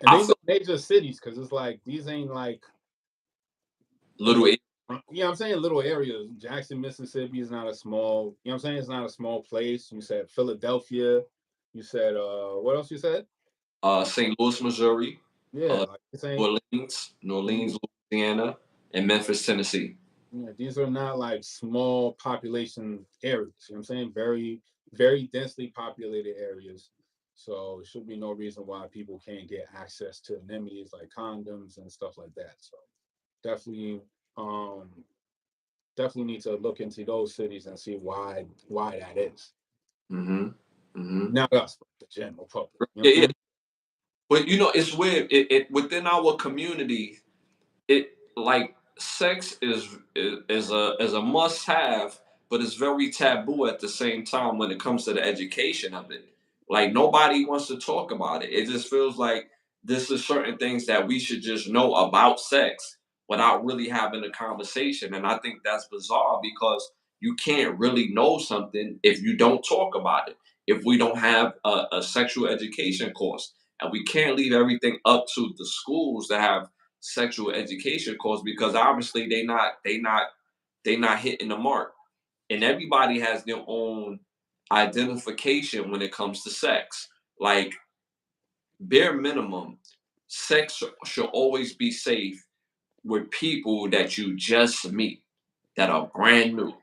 And I these feel are major cities, because it's like these ain't like little. you know what I'm saying, little areas. Jackson, Mississippi is not a small, you know what I'm saying? It's not a small place. You said Philadelphia. You said what else you said? St. Louis, Missouri. Yeah, Uh, like you're saying, New Orleans, Louisiana, and Memphis, Tennessee. yeah, these are not like small population areas. You know what I'm saying? Very, very densely populated areas. So there should be no reason why people can't get access to amenities like condoms and stuff like that. So definitely, um, definitely need to look into those cities and see why that is. Mm-hmm. Mm-hmm. Not us, but the general public. You know Yeah, what I'm yeah. saying? But it's weird. It within our community, it like sex is a must have, but it's very taboo at the same time when it comes to the education of it. Like nobody wants to talk about it. It just feels like this is certain things that we should just know about sex without really having a conversation. And I think that's bizarre because you can't really know something if you don't talk about it. If we don't have a sexual education course, and we can't leave everything up to the schools to have sexual education course because obviously they not hitting the mark. And everybody has their own identification when it comes to sex. Like bare minimum, sex should always be safe with people that you just meet that are brand new.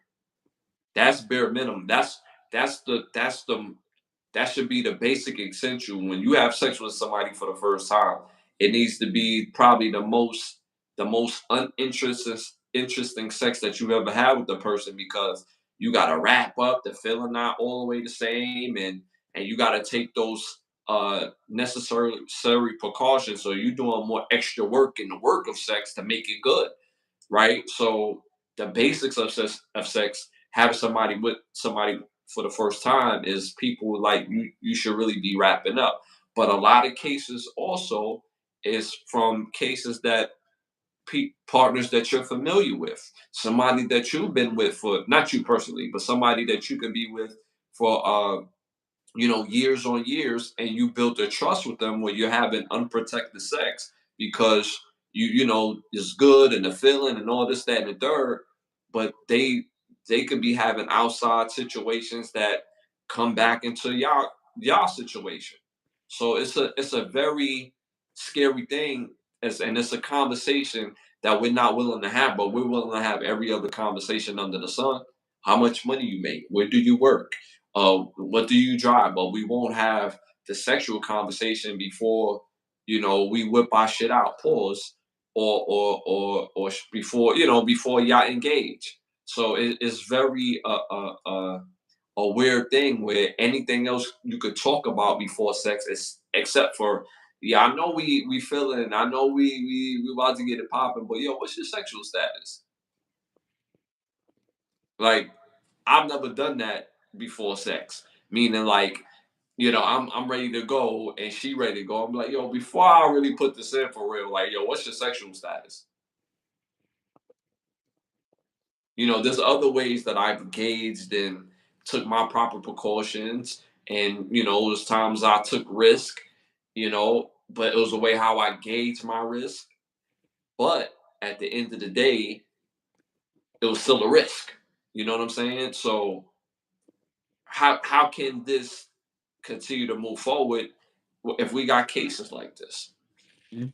That's bare minimum. That's the that should be the basic essential. When you have sex with somebody for the first time, it needs to be probably the most uninteresting interesting sex that you've ever had with the person because you got to wrap up the feeling not all the way the same, and you got to take those necessary precautions. So you're doing more extra work in the work of sex to make it good, right? So the basics of sex, having somebody with somebody for the first time is people like you should really be wrapping up. But a lot of cases also is from cases that partners that you're familiar with, somebody that you've been with for not you personally, but somebody that you can be with for years on years, and you built a trust with them where you're having unprotected sex because it's good and the feeling and all this, that, and the third, but they could be having outside situations that come back into y'all situation. So it's a very scary thing, and it's a conversation that we're not willing to have, but we're willing to have every other conversation under the sun. How much money you make? Where do you work? What do you drive? But we won't have the sexual conversation before we whip our shit out. Pause. Or before before y'all engage. So it's very a weird thing where anything else you could talk about before sex is except for, yeah, I know we feeling, I know we about to get it popping, but yo, what's your sexual status? Like, I've never done that before sex. Meaning, like, I'm ready to go and she ready to go. I'm like, yo, before I really put this in for real, like, yo, what's your sexual status? There's other ways that I've gauged and took my proper precautions. And, there's times I took risk, but it was a way how I gauged my risk. But at the end of the day, it was still a risk. You know what I'm saying? So how can this continue to move forward if we got cases like this? Mhm.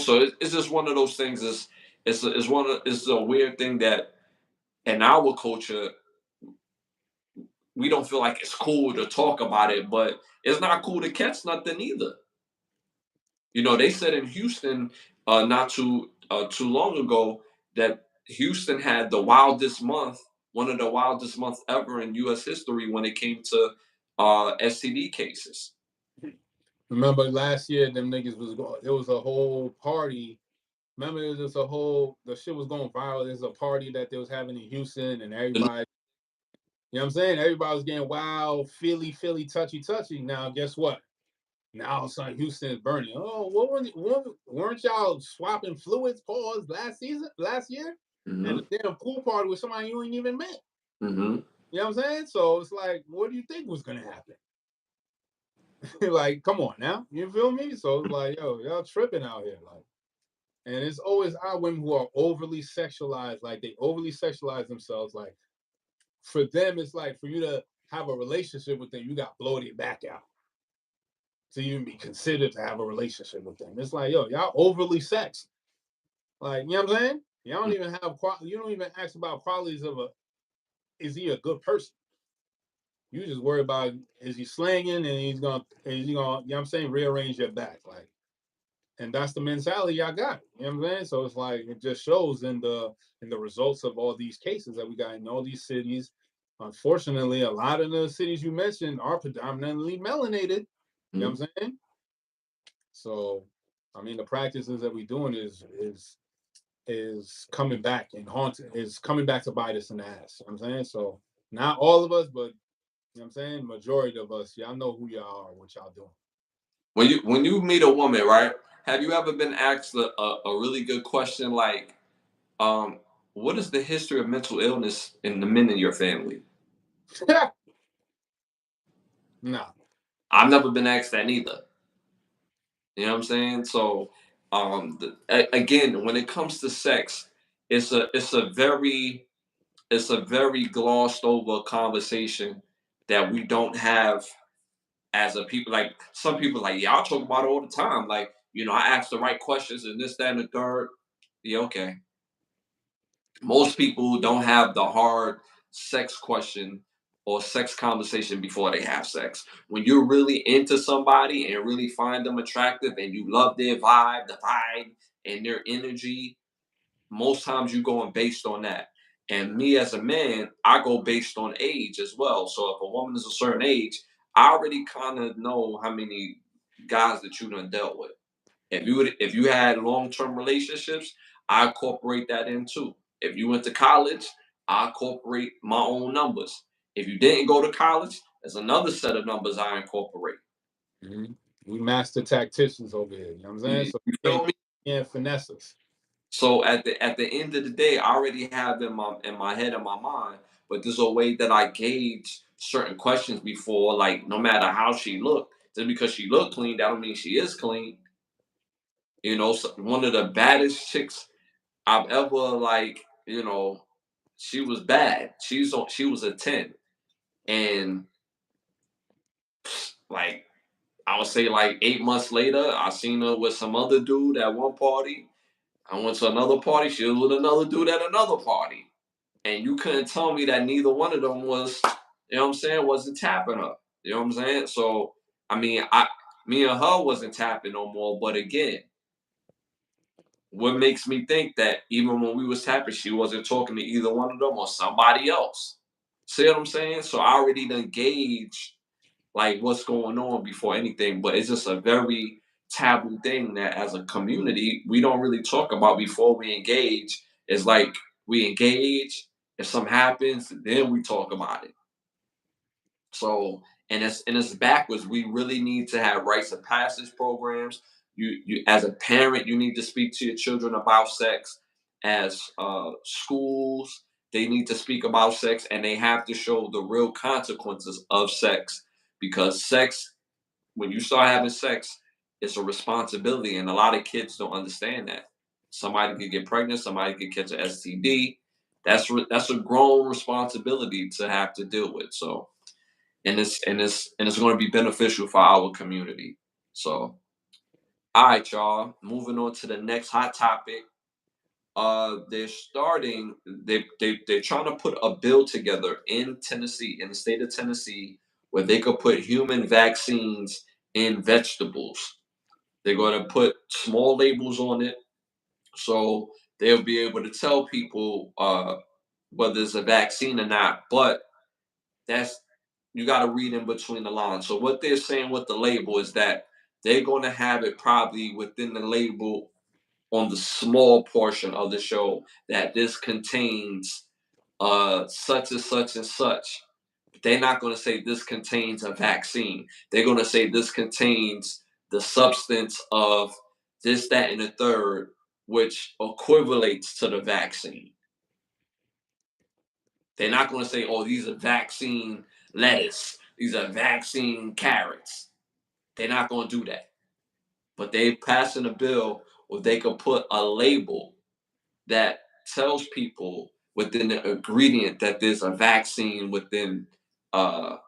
So it's just one of those things. It's a weird thing that in our culture we don't feel like it's cool to talk about it, but it's not cool to catch nothing either. They said in Houston, not too long ago, that Houston had one of the wildest months ever in U.S. history when it came to STD cases. Remember last year, them niggas was going. It was a whole party. Remember, it was just the shit was going viral. There's a party that they was having in Houston, and everybody, you know what I'm saying? Everybody was getting wild, Philly, touchy. Now, guess what? Now, son, Houston is burning. Oh, weren't y'all swapping fluids, pause, last year? Mm-hmm. And then a pool party with somebody you ain't even met. Mm-hmm. You know what I'm saying? So it's like, what do you think was going to happen? Like, come on now. You feel me? So it's like, yo, y'all tripping out here. Like, and it's always our women who are overly sexualized. Like, they overly sexualize themselves. Like, for them, it's like for you to have a relationship with them, you got to blow their back out to even be considered to have a relationship with them. It's like, yo, y'all overly sexed. Like, you know what I'm saying? Y'all don't even you don't even ask about qualities of is he a good person? You just worry about, is he slanging and is he gonna, you know what I'm saying, rearrange your back. Like, and that's the mentality y'all got. You know what I'm saying? So it's like, it just shows in the results of all these cases that we got in all these cities. Unfortunately, a lot of the cities you mentioned are predominantly melanated. You know what I'm saying? So, I mean, the practices that we're doing is coming back and is coming back to bite us in the ass. You know what I'm saying? So, not all of us, but you know what I'm saying, majority of us, y'all know who y'all are, what y'all doing. When you meet a woman, right? Have you ever been asked a really good question like, what is the history of mental illness in the men in your family? No. I've never been asked that neither. You know what I'm saying? So, again, when it comes to sex, it's a very glossed over conversation that we don't have as a people. Like, some people, like, yeah, I'll talk about it all the time. Like, I ask the right questions and this, that, and the third. Yeah, okay. Most people don't have the hard sex question or sex conversation before they have sex. When you're really into somebody and really find them attractive and you love their vibe and their energy, most times you're going based on that. And me as a man, I go based on age as well. So if a woman is a certain age, I already kind of know how many guys that you done dealt with. If you had long-term relationships, I incorporate that in too. If you went to college, I incorporate my own numbers. If you didn't go to college, there's another set of numbers I incorporate. Mm-hmm. We master tacticians over here. You know what I'm saying? So You feel me? Yeah, finesse us. So at the end of the day, I already have in my head and my mind, but there's a way that I gauge certain questions before, like, no matter how she looked, just because she looked clean, that don't mean she is clean. So one of the baddest chicks I've ever, like, she was bad. She was a 10. And like, I would say like 8 months later, I seen her with some other dude at one party. I went to another party. She was with another dude at another party. And you couldn't tell me that neither one of them was, wasn't tapping her. You know what I'm saying? So, I mean, me and her wasn't tapping no more. But again, what makes me think that even when we was tapping, she wasn't talking to either one of them or somebody else. See what I'm saying? So I already done gauged like what's going on before anything, but it's just a very taboo thing that as a community we don't really talk about before we engage. It's like we engage, if something happens, then we talk about it. So and it's backwards. We really need to have rites of passage programs. You as a parent, you need to speak to your children about sex. As schools, they need to speak about sex, and they have to show the real consequences of sex, because sex, when you start having sex, it's a responsibility, and a lot of kids don't understand that. Somebody could get pregnant, somebody could catch an STD. That's a grown responsibility to have to deal with. So and it's going to be beneficial for our community. So, all right, y'all. Moving on to the next hot topic. They're starting. They're trying to put a bill together in Tennessee, in the state of Tennessee, where they could put human vaccines in vegetables. They're going to put small labels on it, so they'll be able to tell people whether it's a vaccine or not. But that's, you got to read in between the lines. So what they're saying with the label is that they're going to have it probably within the label on the small portion of the show that this contains such and such and such. They're not going to say this contains a vaccine. They're going to say this contains the substance of this, that, and the third, which equivalates to the vaccine. They're not going to say, oh, these are vaccine lettuce. These are vaccine carrots. They're not going to do that. But they're passing a bill where they could put a label that tells people within the ingredient that there's a vaccine within the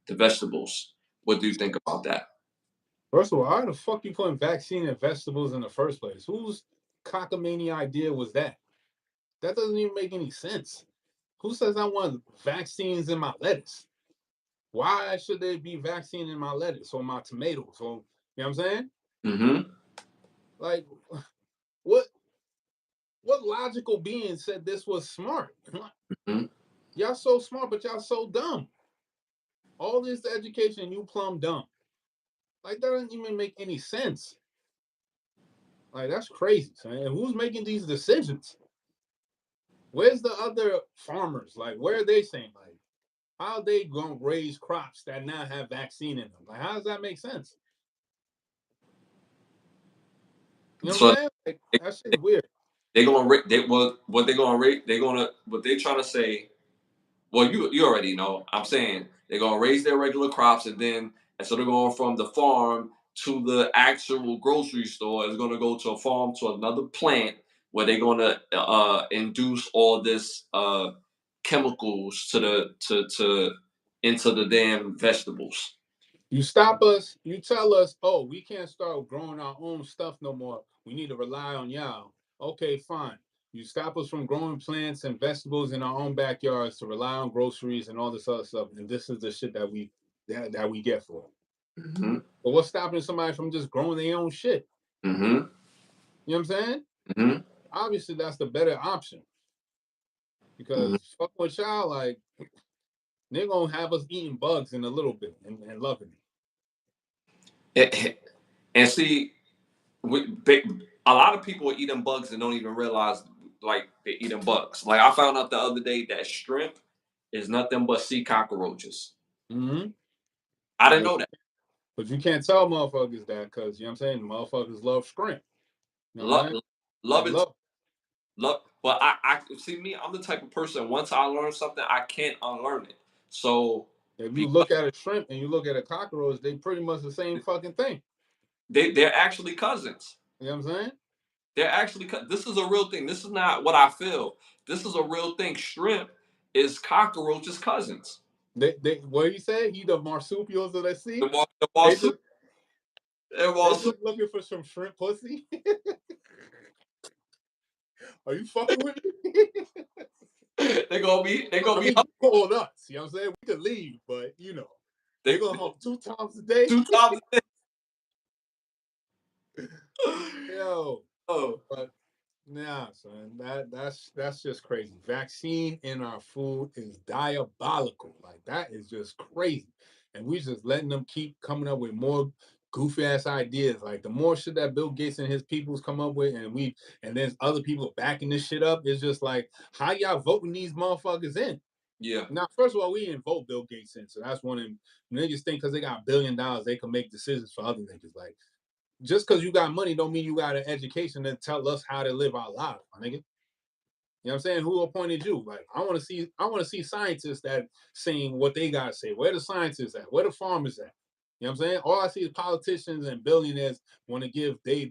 vegetables. What do you think about that? First of all, how the fuck you putting vaccine in vegetables in the first place? Whose cockamamie idea was that? That doesn't even make any sense. Who says I want vaccines in my lettuce? Why should there be vaccine in my lettuce or my tomatoes? Or, you know what I'm saying? Mm-hmm. Like, what logical being said this was smart? Mm-hmm. Y'all so smart, but y'all so dumb. All this education, you plumb dumb. Like, that doesn't even make any sense. Like, that's crazy, man. And who's making these decisions? Where's the other farmers? Like, where are they saying? Like, how are they going to raise crops that now have vaccine in them? Like, how does that make sense? You know what I'm saying? Like, that shit's weird. They're gonna rate. What they're gonna rate. What they're trying to say. Well, you already know. I'm saying they're gonna raise their regular crops, and then instead of going from the farm to the actual grocery store, it's gonna go to a farm to another plant where they're gonna induce all this chemicals into the damn vegetables. You stop us, you tell us, oh, we can't start growing our own stuff no more. We need to rely on y'all. Okay, fine. You stop us from growing plants and vegetables in our own backyards to rely on groceries and all this other stuff. And this is the shit that we get for it. Mm-hmm. But what's stopping somebody from just growing their own shit? Mm-hmm. You know what I'm saying? Mm-hmm. Obviously, that's the better option. Because fuck with y'all, like, they're going to have us eating bugs in a little bit and loving it. And see, a lot of people are eating bugs and don't even realize like they're eating bugs. Like I found out the other day that shrimp is nothing but sea cockroaches. Mm-hmm. I didn't know that. But you can't tell motherfuckers that because, you know what I'm saying, motherfuckers love shrimp. You know love it. Love. But I see me, I'm the type of person, once I learn something, I can't unlearn it. So if you look at a shrimp and you look at a cockroach, they pretty much the same fucking thing. They're actually cousins. You know what I'm saying? They're actually, this is a real thing. This is not what I feel. This is a real thing. Shrimp is cockroaches' cousins. They what do you say? He the marsupials of the sea? They just looking for some shrimp pussy. Are you fucking with me? They're gonna be called us. You know what I'm saying? We could leave, but you know, they're gonna hump 2 times a day. 2 times a day. Yo, Oh, but nah, son, that's just crazy. Vaccine in our food is diabolical. Like that is just crazy, and we just letting them keep coming up with more goofy ass ideas. Like the more shit that Bill Gates and his peoples come up with, and then other people backing this shit up. It's just like how y'all voting these motherfuckers in. yeah. Now, first of all, we didn't vote Bill Gates in, so that's one of them niggas think because they got $1 billion, they can make decisions for other niggas. Like just because you got money don't mean you got an education to tell us how to live our lives, my nigga. You know what I'm saying? Who appointed you? Like, I want to see scientists that saying what they gotta say. Where the scientists at? Where the farmers at? You know what I'm saying? All I see is politicians and billionaires want to give they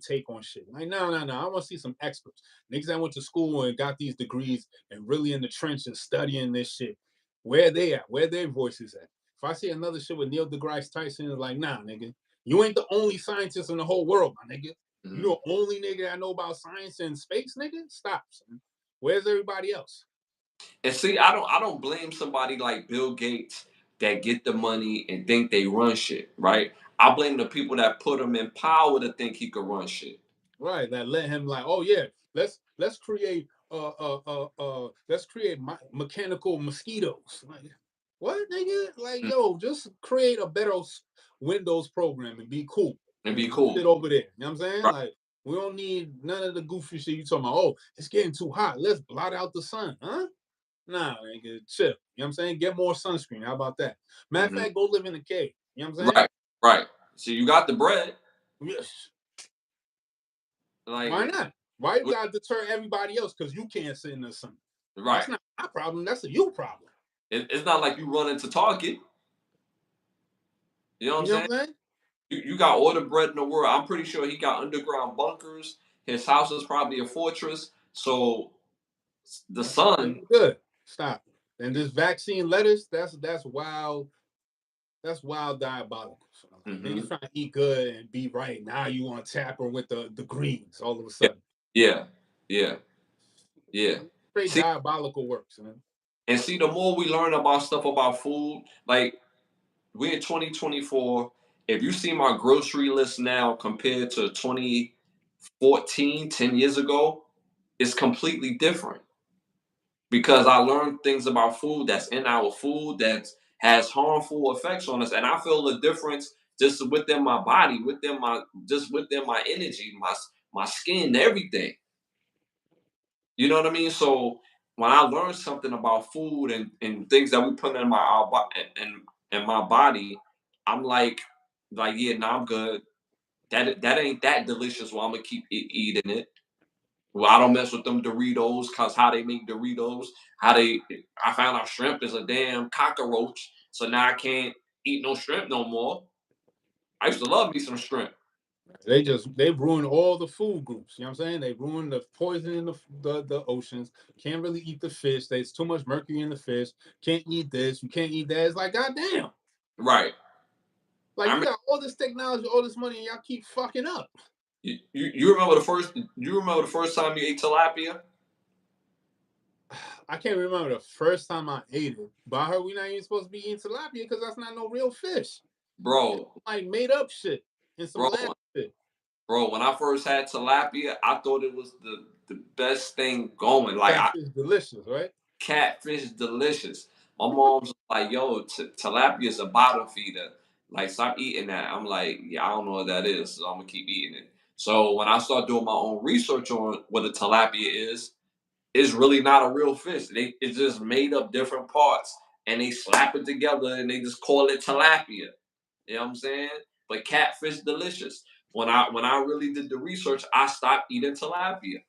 take on shit. Like, no. I want to see some experts. Niggas that went to school and got these degrees and really in the trenches studying this shit. Where they at? Where their voices at? If I see another shit with Neil deGrasse Tyson, it's like, nah, nigga. You ain't the only scientist in the whole world, my nigga. You the only nigga that know about science and space, nigga? Stop, son. Where's everybody else? And see, I don't blame somebody like Bill Gates that get the money and think they run shit, right? I blame the people that put him in power to think he could run shit. Right, that let him like, oh yeah, let's create mechanical mosquitoes. Like, what, nigga? Like, yo, just create a better Windows program and be cool. And be And cool. sit over there. You know what I'm saying? Right. Like, we don't need none of the goofy shit you talking about. Oh, it's getting too hot. Let's blot out the sun, huh? Nah, nigga, chill. You know what I'm saying? Get more sunscreen. How about that? Matter of fact, go live in a cave. You know what I'm saying? Right. So you got the bread. Yes. Like, why not? Why you gotta deter everybody else because you can't sit in the sun? right. That's not my problem. That's a you problem. It's not like you run into Target. You know what I'm saying? What I'm saying? You got all the bread in the world. I'm pretty sure he got underground bunkers. His house is probably a fortress. So the sun. Good. Stop. And this vaccine lettuce, that's wild. That's wild diabolical. So, like, niggas trying to eat good and be right. Now you want to tap her with the greens all of a sudden. Yeah. Straight See, diabolical works, man. and see, the more we learn about stuff about food, like we're in 2024. If you see my grocery list now compared to 2014, 10 years ago, it's completely different. Because I learned things about food that's in our food that has harmful effects on us, and I feel the difference just within my body, within my energy, my skin, everything. You know what I mean? So when I learn something about food and things that we put in in my body, I'm like yeah, nah, I'm good. That ain't that delicious. Well, I'm gonna keep eating it. Well, I don't mess with them Doritos because how they make Doritos, I found out shrimp is a damn cockroach, so now I can't eat no shrimp no more. I used to love me some shrimp. They've ruined all the food groups. You know what I'm saying? They ruined the poison in the oceans. Can't really eat the fish. There's too much mercury in the fish. Can't eat this. You can't eat that. It's like, goddamn. Right. Like, you got all this technology, all this money, and y'all keep fucking up. You remember the first time you ate tilapia? I can't remember the first time I ate it, but I heard we're not even supposed to be eating tilapia because that's not no real fish. Bro. It's like made up shit and some lab shit. Bro, when I first had tilapia, I thought it was the best thing going. Like, catfish delicious, right? Catfish delicious. My mom's like, yo, tilapia is a bottom feeder. Like, stop eating that. I'm like, yeah, I don't know what that is, so I'm gonna keep eating it. So when I start doing my own research on what a tilapia is, it's really not a real fish. It's just made up different parts and they slap it together and they just call it tilapia. You know what I'm saying? But catfish delicious. When I really did the research, I stopped eating tilapia.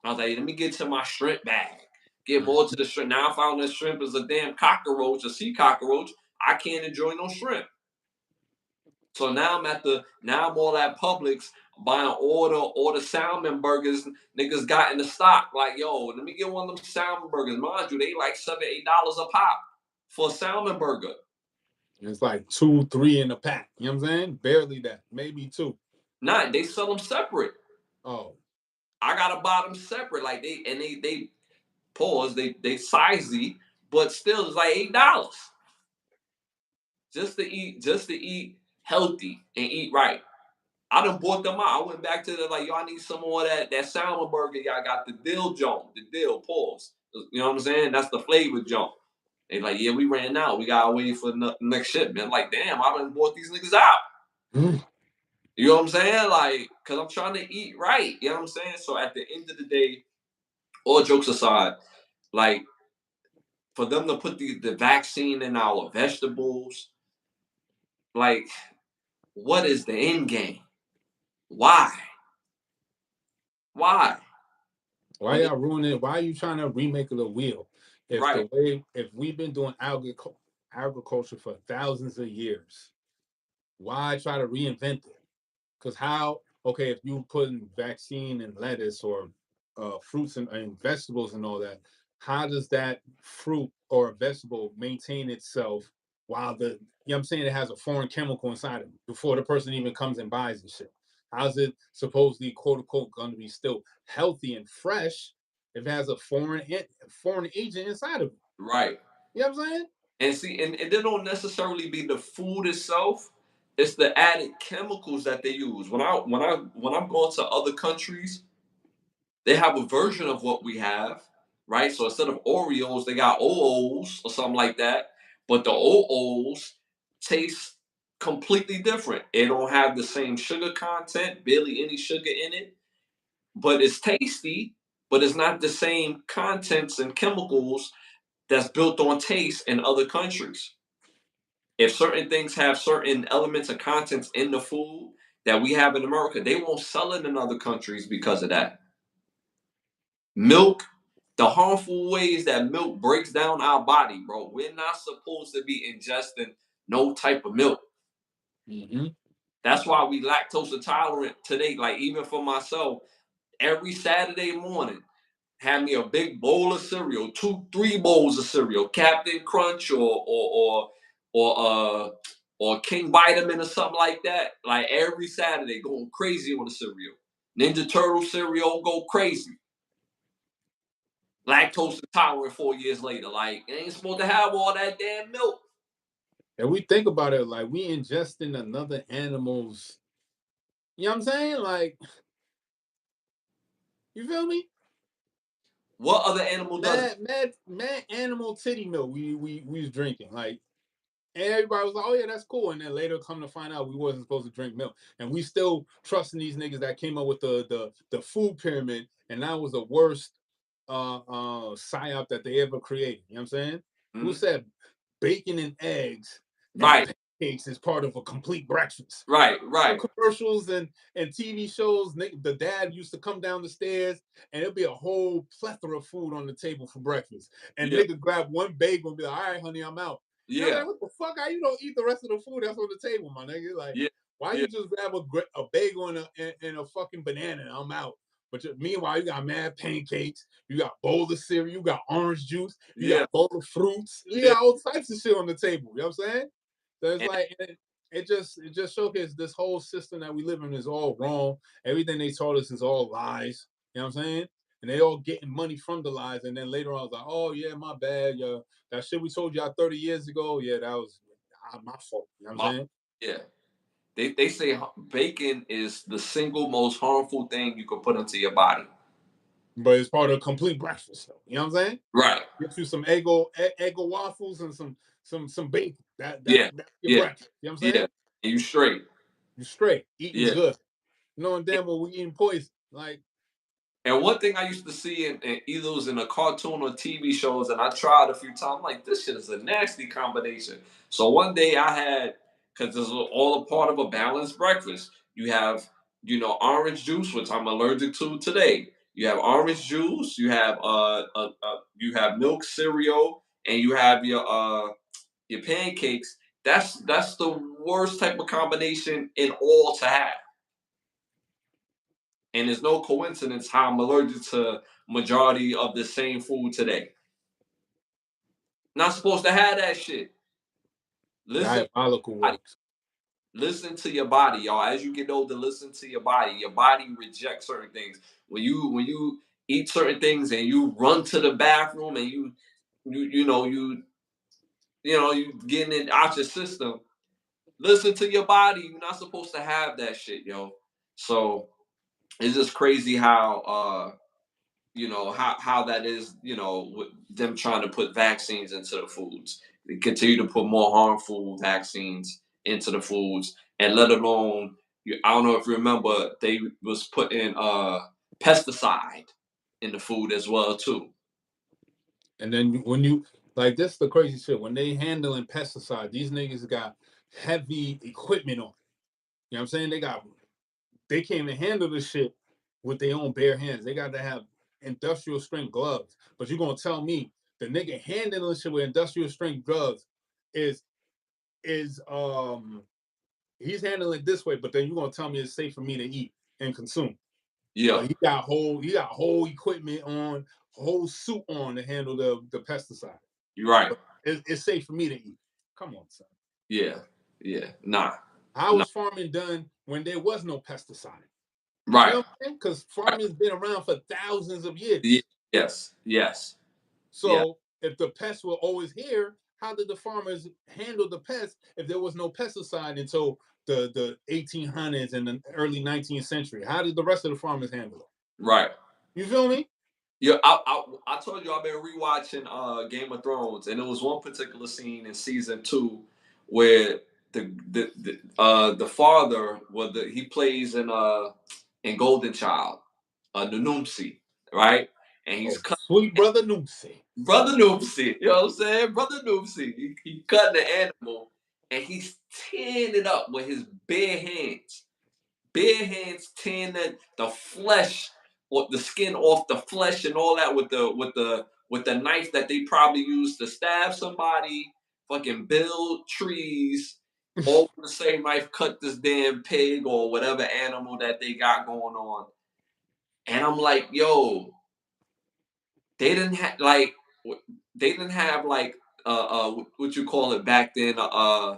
I was like, let me get to my shrimp bag. Get more to the shrimp. Now I found that shrimp is a damn cockroach, a sea cockroach. I can't enjoy no shrimp. So now I'm all at Publix buying all the salmon burgers niggas got in the stock. Like, yo, let me get one of them salmon burgers. Mind you, they like $7, $8 a pop for a salmon burger. It's like 2, 3 in a pack. You know what I'm saying? Barely that. Maybe 2. Nah, they sell them separate. Oh. I gotta buy them separate. Like they pause, they sizey, but still it's like $8. Just to eat healthy and eat right. I done bought them out. I went back to the like, yo, I need some more of that salmon burger. Y'all got the dill jump, the dill pause. You know what I'm saying? That's the flavor jump. They like, yeah, we ran out. We gotta wait for the next shipment. Like, damn, I done bought these niggas out. You know what I'm saying? Like, cause I'm trying to eat right. You know what I'm saying? So at the end of the day, all jokes aside, like for them to put the vaccine in our vegetables, like, what is the end game? Why? Why? Why y'all ruining it? Why are you trying to remake the wheel? If Right. if we've been doing agriculture for thousands of years, why try to reinvent it? Because if you put in vaccine and lettuce or fruits and vegetables and all that, how does that fruit or vegetable maintain itself while you know what I'm saying, it has a foreign chemical inside of it before the person even comes and buys the shit? How's it supposedly, quote unquote, going to be still healthy and fresh if it has a foreign agent inside of it? Right. You know what I'm saying? And see, and it don't necessarily be the food itself. It's the added chemicals that they use. When I'm going to other countries, they have a version of what we have, right? So instead of Oreos, they got OOs or something like that. But the OOs taste completely different. It don't have the same sugar content, barely any sugar in it, but it's tasty, but it's not the same contents and chemicals that's built on taste in other countries. If certain things have certain elements and contents in the food that we have in America, they won't sell it in other countries because of that. Milk, the harmful ways that milk breaks down our body, bro. We're not supposed to be ingesting no type of milk. Mm-hmm. That's why we lactose intolerant today. Like even for myself, every Saturday morning, have me a big bowl of cereal, 2-3 bowls of cereal, Captain Crunch or King Vitamin or something like that. Like every Saturday, going crazy on the cereal. Ninja Turtle cereal, go crazy. Lactose intolerant 4 years later. Like, it ain't supposed to have all that damn milk. And we think about it like we ingesting another animal's, you know what I'm saying? Like, you feel me? What other animal does it? Mad animal titty milk we was drinking. Like, and everybody was like, oh yeah, that's cool. And then later come to find out we wasn't supposed to drink milk. And we still trusting these niggas that came up with the food pyramid, and that was the worst psyop that they ever created. You know what I'm saying? Mm-hmm. Who said bacon and eggs right. and pancakes is part of a complete breakfast? Right. Commercials and TV shows, the dad used to come down the stairs and it'd be a whole plethora of food on the table for breakfast. And nigga grab one bagel and be like, all right, honey, I'm out. Yeah. Like, what the fuck? How you don't eat the rest of the food that's on the table, my nigga? Like, why you just grab a bagel and a fucking banana and I'm out? But meanwhile, you got mad pancakes, you got bowl of cereal, you got orange juice, you got bowl of fruits, you got all types of shit on the table. You know what I'm saying? So it's like it just showcases this whole system that we live in is all wrong. Everything they told us is all lies. You know what I'm saying? And they all getting money from the lies. And then later on, I was like, oh yeah, my bad. Yeah, that shit we told y'all 30 years ago. Yeah, that was my fault. You know what I'm saying? Yeah. They say bacon is the single most harmful thing you could put into your body. But it's part of a complete breakfast, though. You know what I'm saying? Right. Get you some Eggo waffles and some bacon. That's your breakfast. You know what I'm saying? Yeah. And you straight. You straight. Eating good. Knowing damn well we eating poison. Like. And one thing I used to see in either it was in a cartoon or TV shows, and I tried a few times, I'm like, this shit is a nasty combination. So one day I had, because this was all a part of a balanced breakfast. You have, orange juice, which I'm allergic to today. You have orange juice. You have milk cereal, and you have your pancakes. That's the worst type of combination in all to have. And it's no coincidence how I'm allergic to majority of the same food today. Not supposed to have that shit. Diabolical works. Listen to your body, y'all. As you get older, listen to your body. Your body rejects certain things. When you eat certain things and you run to the bathroom and you getting it out your system. Listen to your body. You're not supposed to have that shit, yo. So it's just crazy how you know how that is, you know, with them trying to put vaccines into the foods. They continue to put more harmful vaccines into the foods, and let alone, I don't know if you remember, they was putting pesticide in the food as well too. And then when you like this, the crazy shit. When they handling pesticide, these niggas got heavy equipment on. You know what I'm saying? They can't even handle this shit with their own bare hands. They got to have industrial strength gloves. But you're gonna tell me the nigga handling shit with industrial strength gloves is he's handling it this way, but then you're gonna tell me it's safe for me to eat and consume. Yeah, But he got whole equipment on, whole suit on to handle the pesticide. you're right. But it's safe for me to eat. Come on, son. Yeah, nah, How nah. was farming done when there was no pesticide? You Right. know what I'm saying? Because farming's been around for thousands of years. Yes, yes, yeah. So if the pests were always here, how did the farmers handle the pests if there was no pesticide until the 1800s and the early 19th century? How did the rest of the farmers handle it? Right. You feel me? Yeah, I told you I've been rewatching Game of Thrones, and there was one particular scene in season 2 where the father, he plays in Golden Child, Nanumsi, right? And he's Oh, sweet brother Noopsy. Brother Noopsy, you know what I'm saying? Brother Noopsy. He cutting the animal, and he's tearing it up with his bare hands. Bare hands tearing the flesh or the skin off the flesh and all that with the knife that they probably used to stab somebody, fucking build trees, all with the same knife, cut this damn pig or whatever animal that they got going on. And I'm like, yo, they didn't have like they didn't have like what you call it back then, what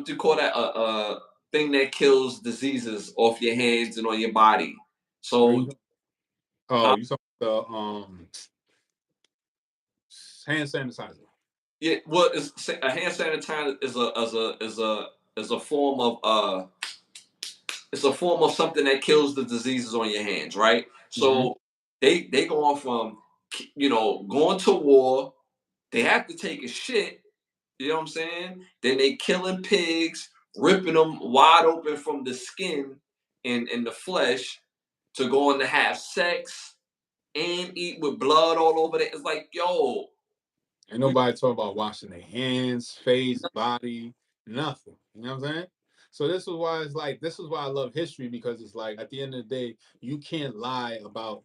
you call that, thing that kills diseases off your hands and on your body. So uh, You talking the hand sanitizer. yeah, well, a hand sanitizer is a form of it's a form of something that kills the diseases on your hands, right? Mm-hmm. So they go on from, you know, going to war. They have to take a shit. You know what I'm saying? Then they killing pigs, ripping them wide open from the skin and the flesh to go on to have sex and eat with blood all over it. It's like, yo, Ain't we, nobody talk about washing their hands, face, body, nothing. You know what I'm saying? So this is why I love history, because it's like at the end of the day, you can't lie about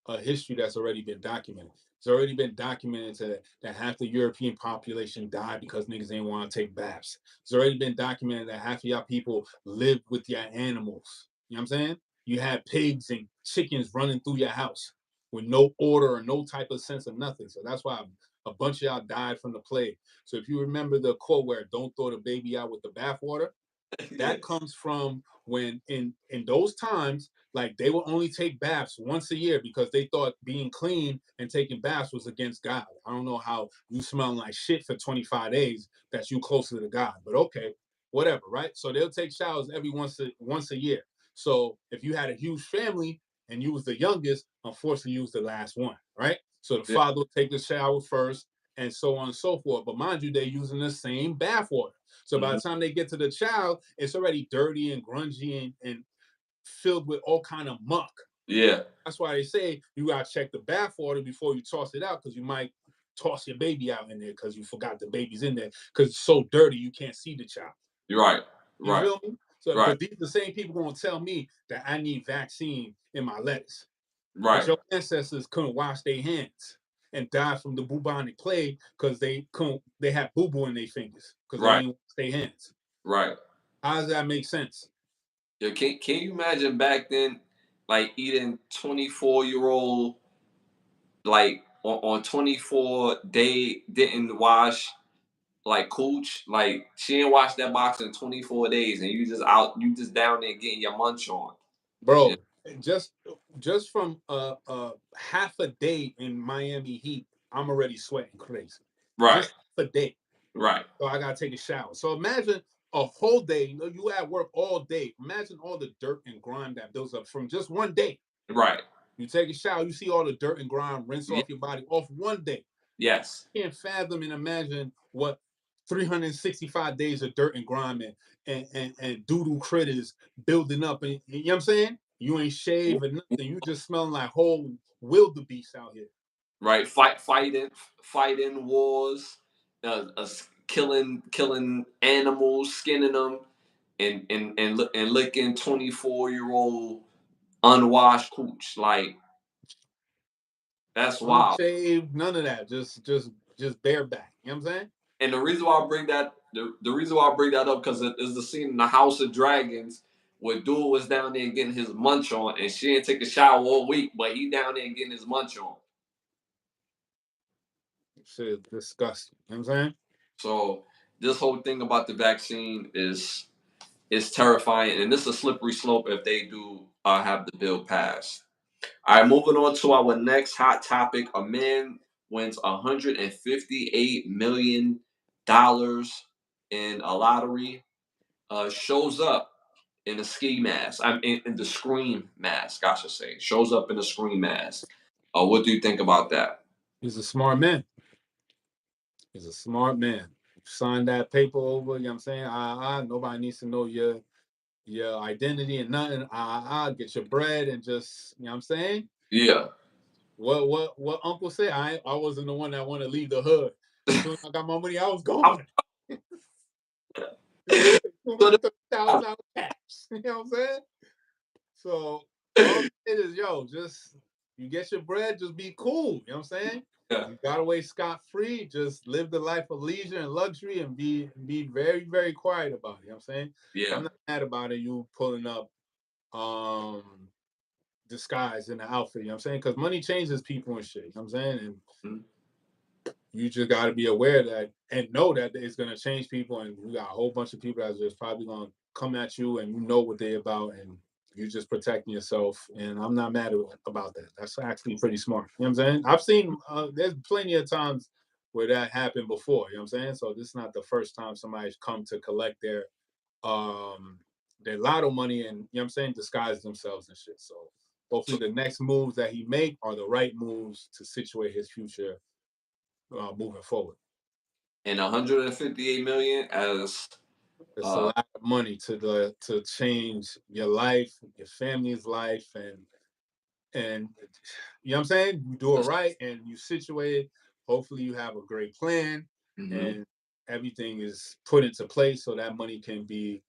a history that's already been documented. It's already been documented that half the European population died because niggas ain't want to take baths. It's already been documented that half of y'all people lived with your animals. You know what I'm saying? You had pigs and chickens running through your house with no order or no type of sense of nothing. So that's why a bunch of y'all died from the plague. So if you remember the quote where "Don't throw the baby out with the bathwater," yeah, that comes from when in those times, like, they would only take baths once a year because they thought being clean and taking baths was against God. I don't know how you smelling like shit for 25 days that's you closer to God, but okay, whatever, right? So they'll take showers every once a year. So if you had a huge family and you was the youngest, unfortunately you was the last one, right? So the yeah, father would take the shower first, and so on and so forth. But mind you, they're using the same bath water. So by mm-hmm, the time they get to the child, it's already dirty and grungy and filled with all kind of muck. yeah, That's why they say you gotta check the bath water before you toss it out, because you might toss your baby out in there because you forgot the baby's in there because it's so dirty you can't see the child. you're right, You right, feel me? So, right, but these the same people gonna tell me that I need vaccine in my lettuce. But right, your ancestors couldn't wash their hands and died from the bubonic plague because they had boo boo in their fingers because they right, ain't wash their hands. right. How does that make sense? Yo, can you imagine back then, like eating 24-year-old, like on 24, they didn't wash like cooch, like she didn't wash that box in 24 days, and you just down there getting your munch on. Yeah, Bro, just just from half a day in Miami Heat, I'm already sweating crazy. right, Just half a day. right, So I gotta take a shower. So imagine a whole day. You know, you at work all day. Imagine all the dirt and grime that builds up from just one day. Right. You take a shower, you see all the dirt and grime rinse Yeah. off your body off one day. Yes. You can't fathom and imagine what 365 days of dirt and grime and doodle critters building up. And you know what I'm saying? You ain't shaved or nothing. You just smelling like whole wildebeest out here. Right. Fighting wars, killing animals, skinning them, and licking 24-year-old unwashed cooch. Like, that's wild. Unshaved, none of that. Just bareback. You know what I'm saying? And the reason why I bring that the reason why I bring that up, because it is the scene in the House of Dragons where Duel was down there getting his munch on, and she didn't take a shower all week, but he down there getting his munch on. Shit, disgusting. You know what I'm saying? So this whole thing about the vaccine is terrifying, and this is a slippery slope if they do have the bill passed. All right, moving on to our next hot topic. A man wins $158 million in a lottery, shows up in a ski mask. I'm in the Scream mask, I should say. Shows up in a Scream mask. What do you think about that? He's a smart man. He's a smart man. Sign that paper over, you know what I'm saying? Nobody needs to know your identity and nothing. Get your bread and just, you know what I'm saying? Yeah. What Uncle said? I wasn't the one that wanted to leave the hood. As soon as I got my money, I was gone. $230,000 cash. You know what I'm saying? So all it is, just you get your bread, just be cool. You know what I'm saying? Yeah. You got away scot-free. Just live the life of leisure and luxury and be very, very quiet about it. You know what I'm saying? Yeah. I'm not mad about it, you pulling up disguise in the outfit, you know what I'm saying? Because money changes people and shit. You know what I'm saying? And you just got to be aware that and know that it's going to change people. And you got a whole bunch of people that's just probably going to come at you and you know what they're about and you just protecting yourself. And I'm not mad about that. That's actually pretty smart. You know what I'm saying? I've seen, there's plenty of times where that happened before. You know what I'm saying? So this is not the first time somebody's come to collect their lotto money and, you know what I'm saying, disguise themselves and shit. So hopefully the next moves that he make are the right moves to situate his future moving forward. And 158 million as it's a lot of money to change your life, your family's life, and you know what I'm saying? You do it right and you situate it. Hopefully you have a great plan and everything is put into place so that money can be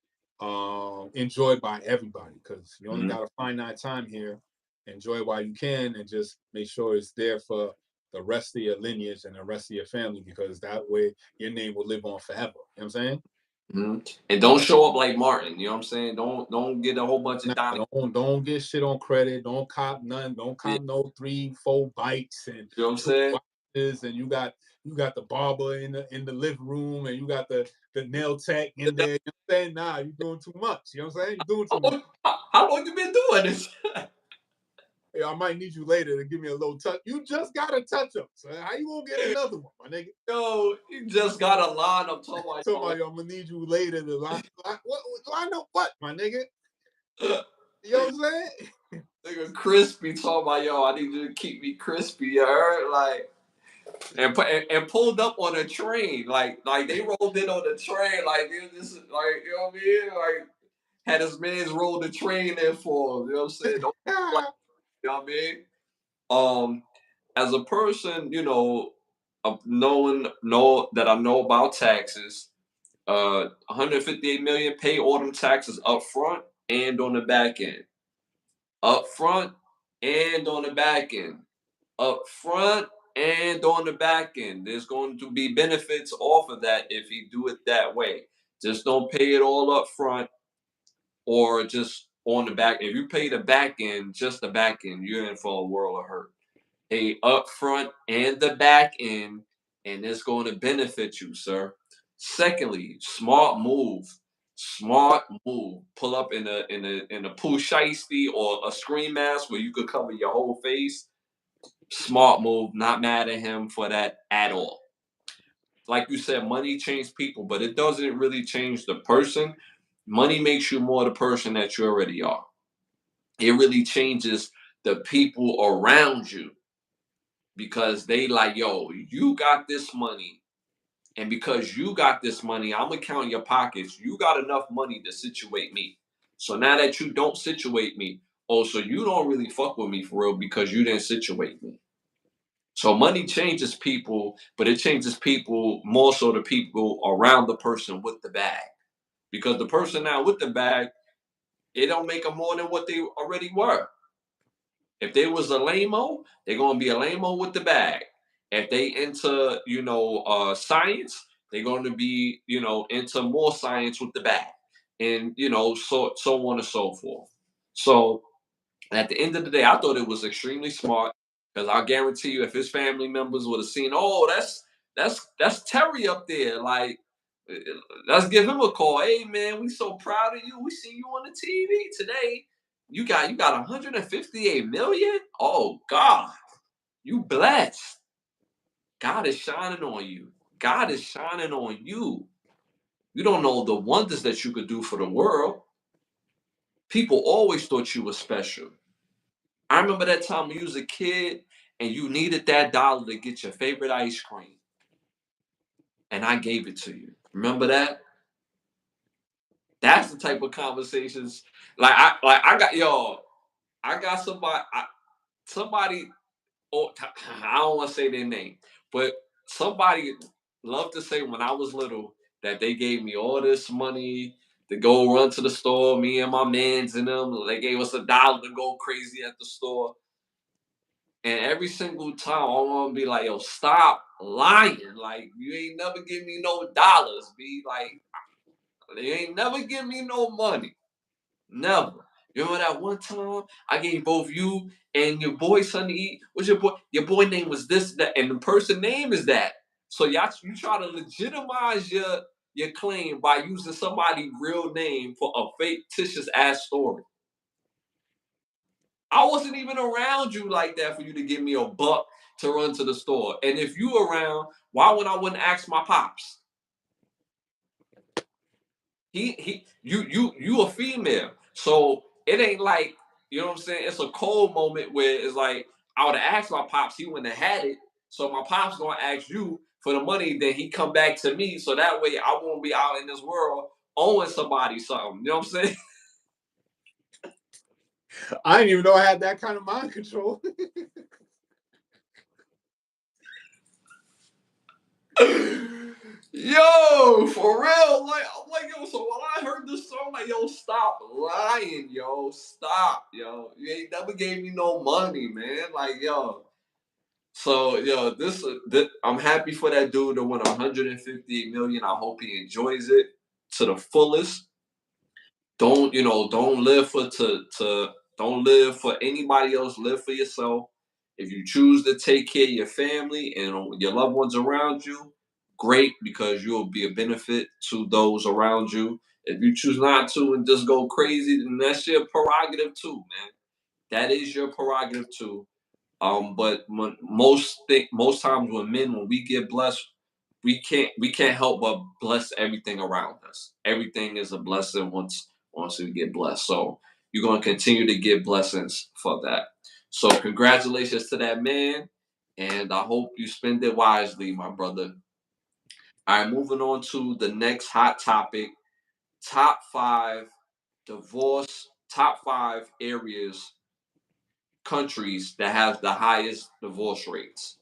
enjoyed by everybody, because you only got a finite time here. Enjoy while you can and just make sure it's there for the rest of your lineage and the rest of your family, because that way your name will live on forever. You know what I'm saying? And don't show up like Martin. You know what I'm saying? Don't get a whole bunch of don't get shit on credit. Don't cop none. Don't cop no 3-4 bikes and you know what I'm saying? Watches, and you got the barber in the living room and you got the nail tech in there. You know what I'm saying? Nah, you're doing too much. You know what I'm saying? You're doing too much. How long you been doing this? Hey, I might need you later to give me a little touch. You just got a touch up. So how you gonna get another one, my nigga? Yo, you just got a line up talking about I'm gonna need you later to line up what, my nigga? You know what I'm saying? Nigga crispy talking about, yo, I need you to keep me crispy, you heard? Like, and pulled up on a train. Like they rolled in on the train. Like, this is like, you know what I mean? Like, had his mans roll the train there for him. You know what I'm saying? Don't, like, you know what I mean? As a person, you know, of know that I know about taxes, 158 million, pay all them taxes up front and on the back end. Up front and on the back end. Up front and on the back end. There's going to be benefits off of that if you do it that way. Just don't pay it all up front or just on the back. If you pay the back end, just the back end, you're in for a world of hurt. Pay up front and the back end, and it's going to benefit you, sir. Secondly, smart move. Smart move. Pull up in a poo shiesty or a screen mask where you could cover your whole face. Smart move. Not mad at him for that at all. like you said, money changes people, but it doesn't really change the person. Money makes you more the person that you already are. It really changes the people around you because they like, yo, you got this money. And because you got this money, I'm gonna count your pockets. You got enough money to situate me. So now that you don't situate me, oh, so you don't really fuck with me for real because you didn't situate me. So money changes people, but it changes people more so the people around the person with the bag. Because the person now with the bag, it don't make them more than what they already were. If they was a lame-o, they're gonna be a lame-o with the bag. If they into, science, they're gonna be, into more science with the bag. And so on and so forth. So at the end of the day, I thought it was extremely smart because I guarantee you, if his family members would have seen, oh, that's Terry up there, like, let's give him a call. Hey man, we so proud of you. We see you on the TV today. You got 158 million. Oh God, you blessed. God is shining on you. God is shining on you. You don't know the wonders that you could do for the world. People always thought you were special. I remember that time when you was a kid and you needed that dollar to get your favorite ice cream. And I gave it to you. Remember that? That's the type of conversations I got I got somebody oh, I don't want to say their name, but somebody loved to say when I was little that they gave me all this money to go run to the store, me and my mans and them. They gave us $1 to go crazy at the store. And every single time, I want to be like, yo, stop lying. Like, you ain't never give me no dollars, B. Like, they ain't never give me no money. Never. You remember that one time I gave both you and your boy something to eat? What's your boy? Your boy name was this, that, and the person name is that. So you try to legitimize your claim by using somebody's real name for a fictitious ass story. I wasn't even around you like that for you to give me $1 to run to the store. And if you around, why would I wouldn't ask my pops? You a female, so it ain't like, you know what I'm saying. It's a cold moment where it's like I would have asked my pops, he wouldn't have had it. So my pops gonna ask you for the money, then he come back to me, so that way I won't be out in this world owing somebody something. You know what I'm saying? I didn't even know I had that kind of mind control. Yo, for real, yo. So when I heard this song, like, yo, stop lying, yo, stop, yo. You ain't never gave me no money, man. Like, yo. So, yo, this I'm happy for that dude to win 158 million. I hope he enjoys it to the fullest. Don't live don't live for anybody else. Live for yourself. If you choose to take care of your family and your loved ones around you, great, because you'll be a benefit to those around you. If you choose not to and just go crazy, then that's your prerogative too, man. That is your prerogative too. But most times when we get blessed, we can't help but bless everything around us. Everything is a blessing once we get blessed. So you're gonna continue to get blessings for that. So congratulations to that man, and I hope you spend it wisely, my brother. All right, moving on to the next hot topic: top five top five countries that have the highest divorce rates.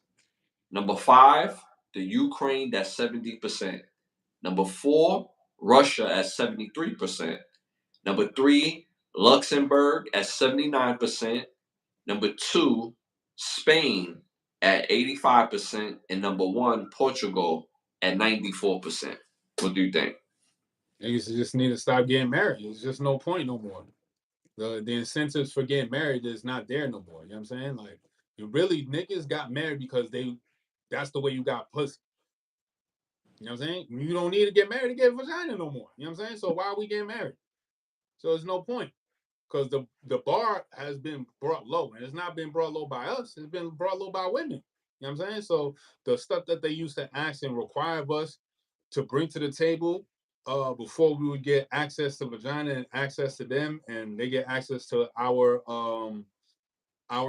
Number 5, the Ukraine, that's 70%. Number 4, Russia at 73%. Number 3, Luxembourg at 79%. Number 2, Spain at 85%. And number 1, Portugal at 94%. What do you think? Niggas just need to stop getting married. There's just no point no more. The incentives for getting married is not there no more. You know what I'm saying? Like, you really, niggas got married because that's the way you got pussy. You know what I'm saying? You don't need to get married to get vagina no more. You know what I'm saying? So why are we getting married? So there's no point. Because the bar has been brought low. And it's not been brought low by us. It's been brought low by women. You know what I'm saying? So the stuff that they used to ask and require of us to bring to the table before we would get access to vagina and access to them, and they get access to our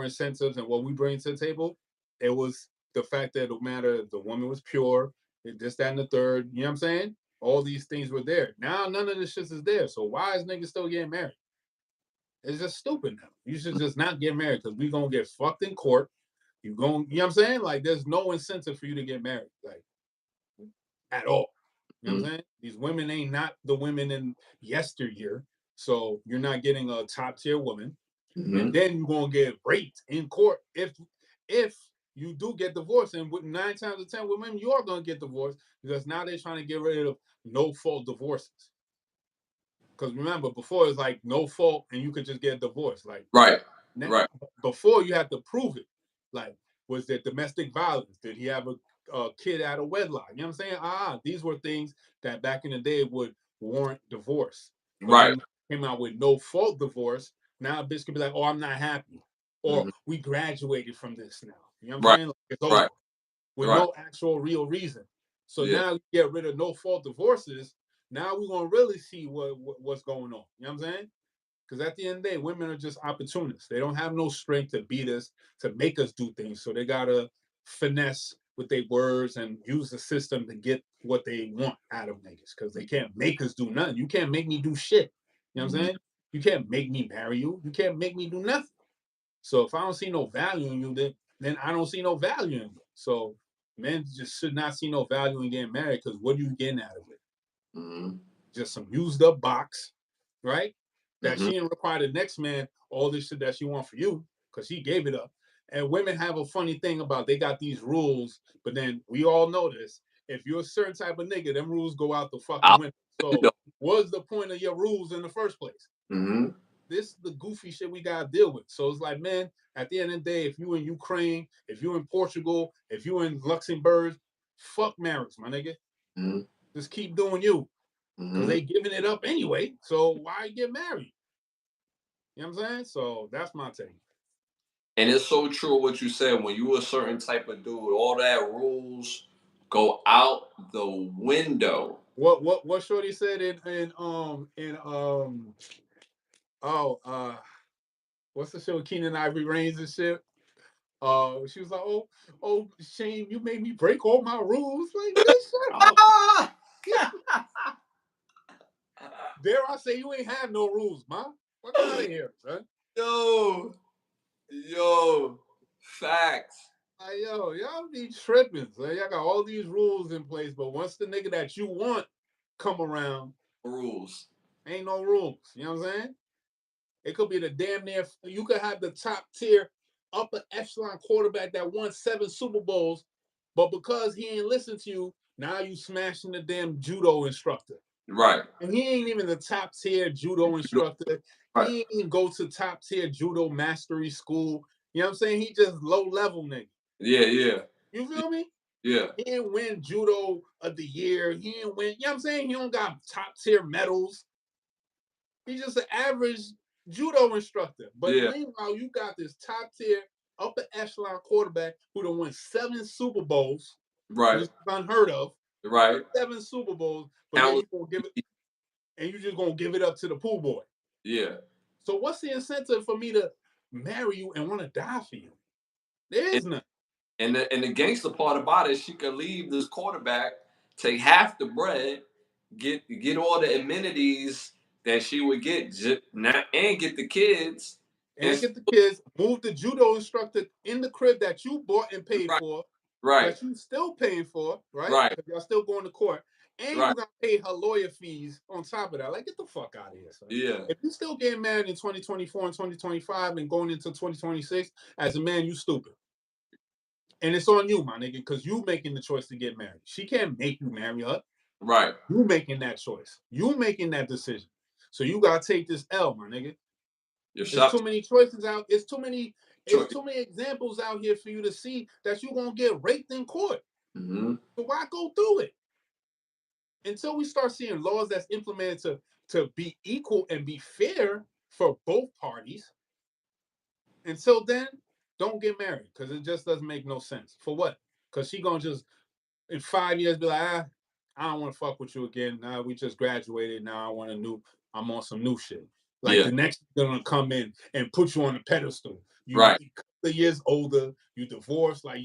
incentives and what we bring to the table, it was the fact that no matter the woman was pure, this, that, and the third, you know what I'm saying? All these things were there. Now none of this shit is there. So why is niggas still getting married? It's just stupid now. You should just not get married because we gonna get fucked in court. You know what I'm saying? Like there's no incentive for you to get married, like at all. You know what I'm saying? These women ain't not the women in yesteryear. So you're not getting a top tier woman. And then you're gonna get raped in court if you do get divorced. And with 9 times out of 10 women, you are gonna get divorced because now they're trying to get rid of no fault divorces. Because remember, before it's like no fault and you could just get divorced. Like now, before you have to prove it. Like, was there domestic violence? Did he have a kid out of wedlock? You know what I'm saying? These were things that back in the day would warrant divorce. But then came out with no fault divorce. Now a bitch could be like, oh, I'm not happy. Or we graduated from this now. You know what I'm saying? Like, it's over. With no actual real reason. So now you get rid of no fault divorces. Now we're gonna really see what's going on. You know what I'm saying? Because at the end of the day, women are just opportunists. They don't have no strength to beat us, to make us do things. So they gotta finesse with their words and use the system to get what they want out of niggas. Because they can't make us do nothing. You can't make me do shit. You know what I'm saying? You can't make me marry you. You can't make me do nothing. So if I don't see no value in you, then I don't see no value in you. So men just should not see no value in getting married because what are you getting out of it? Just some used up box, right? That she didn't require the next man all this shit that she want for you because she gave it up. And women have a funny thing about they got these rules, but then we all know this. If you're a certain type of nigga, them rules go out the fucking window. So what's the point of your rules in the first place? This is the goofy shit we gotta deal with. So it's like, man, at the end of the day, if you in Ukraine, if you in Portugal, if you in Luxembourg, fuck marriage, my nigga. Just keep doing you. Because they giving it up anyway. So why get married? You know what I'm saying? So that's my take. And it's so true what you said. When you a certain type of dude, all that rules go out the window. What Shorty said what's the show? Keenan Ivory Reigns and shit. She was like, oh, Shane, you made me break all my rules. Like, bitch, shut up. Dare I say you ain't have no rules, man? Fuck out of here, son. Yo, facts. Like, yo, y'all be tripping. So y'all got all these rules in place, but once the nigga that you want come around, rules. Ain't no rules. You know what I'm saying? It could be the damn near, you could have the top tier, upper echelon quarterback that won 7 Super Bowls, but because he ain't listen to you, now you smashing the damn judo instructor. Right. And he ain't even the top tier judo instructor. Right. He ain't even go to top tier judo mastery school. You know what I'm saying? He just low level nigga. Yeah. You feel me? Yeah. He didn't win judo of the year. He didn't win, you know what I'm saying? He don't got top tier medals. He's just an average judo instructor. But meanwhile, you got this top tier, upper echelon quarterback who done won 7 Super Bowls. Right. Which is unheard of. Right. 7 Super Bowls, but then you gonna give it, and you just gonna give it up to the pool boy. Yeah. So what's the incentive for me to marry you and want to die for you? There is none. And the gangster part about it, she could leave this quarterback, take half the bread, get all the amenities that she would get, and get the kids. And get the kids, move the judo instructor in the crib that you bought and paid for. Right. That you still paying for, right? Right. Because y'all still going to court. And you got to pay her lawyer fees on top of that. Like, get the fuck out of here, son. Yeah. If you still getting married in 2024 and 2025 and going into 2026, as a man, you stupid. And it's on you, my nigga, because you making the choice to get married. She can't make you marry her. Right. You making that choice. You making that decision. So you got to take this L, my nigga. There's too many choices out. It's too many examples out here for you to see that you're going to get raped in court. So why go through it? Until we start seeing laws that's implemented to be equal and be fair for both parties. Until then, don't get married because it just doesn't make no sense. For what? Because she gonna just in 5 years be like, I don't want to fuck with you again. Now we just graduated. Now I want a new. I'm on some new shit. Like the next gonna come in and put you on a pedestal. You Right. a couple of years older. You divorced. Like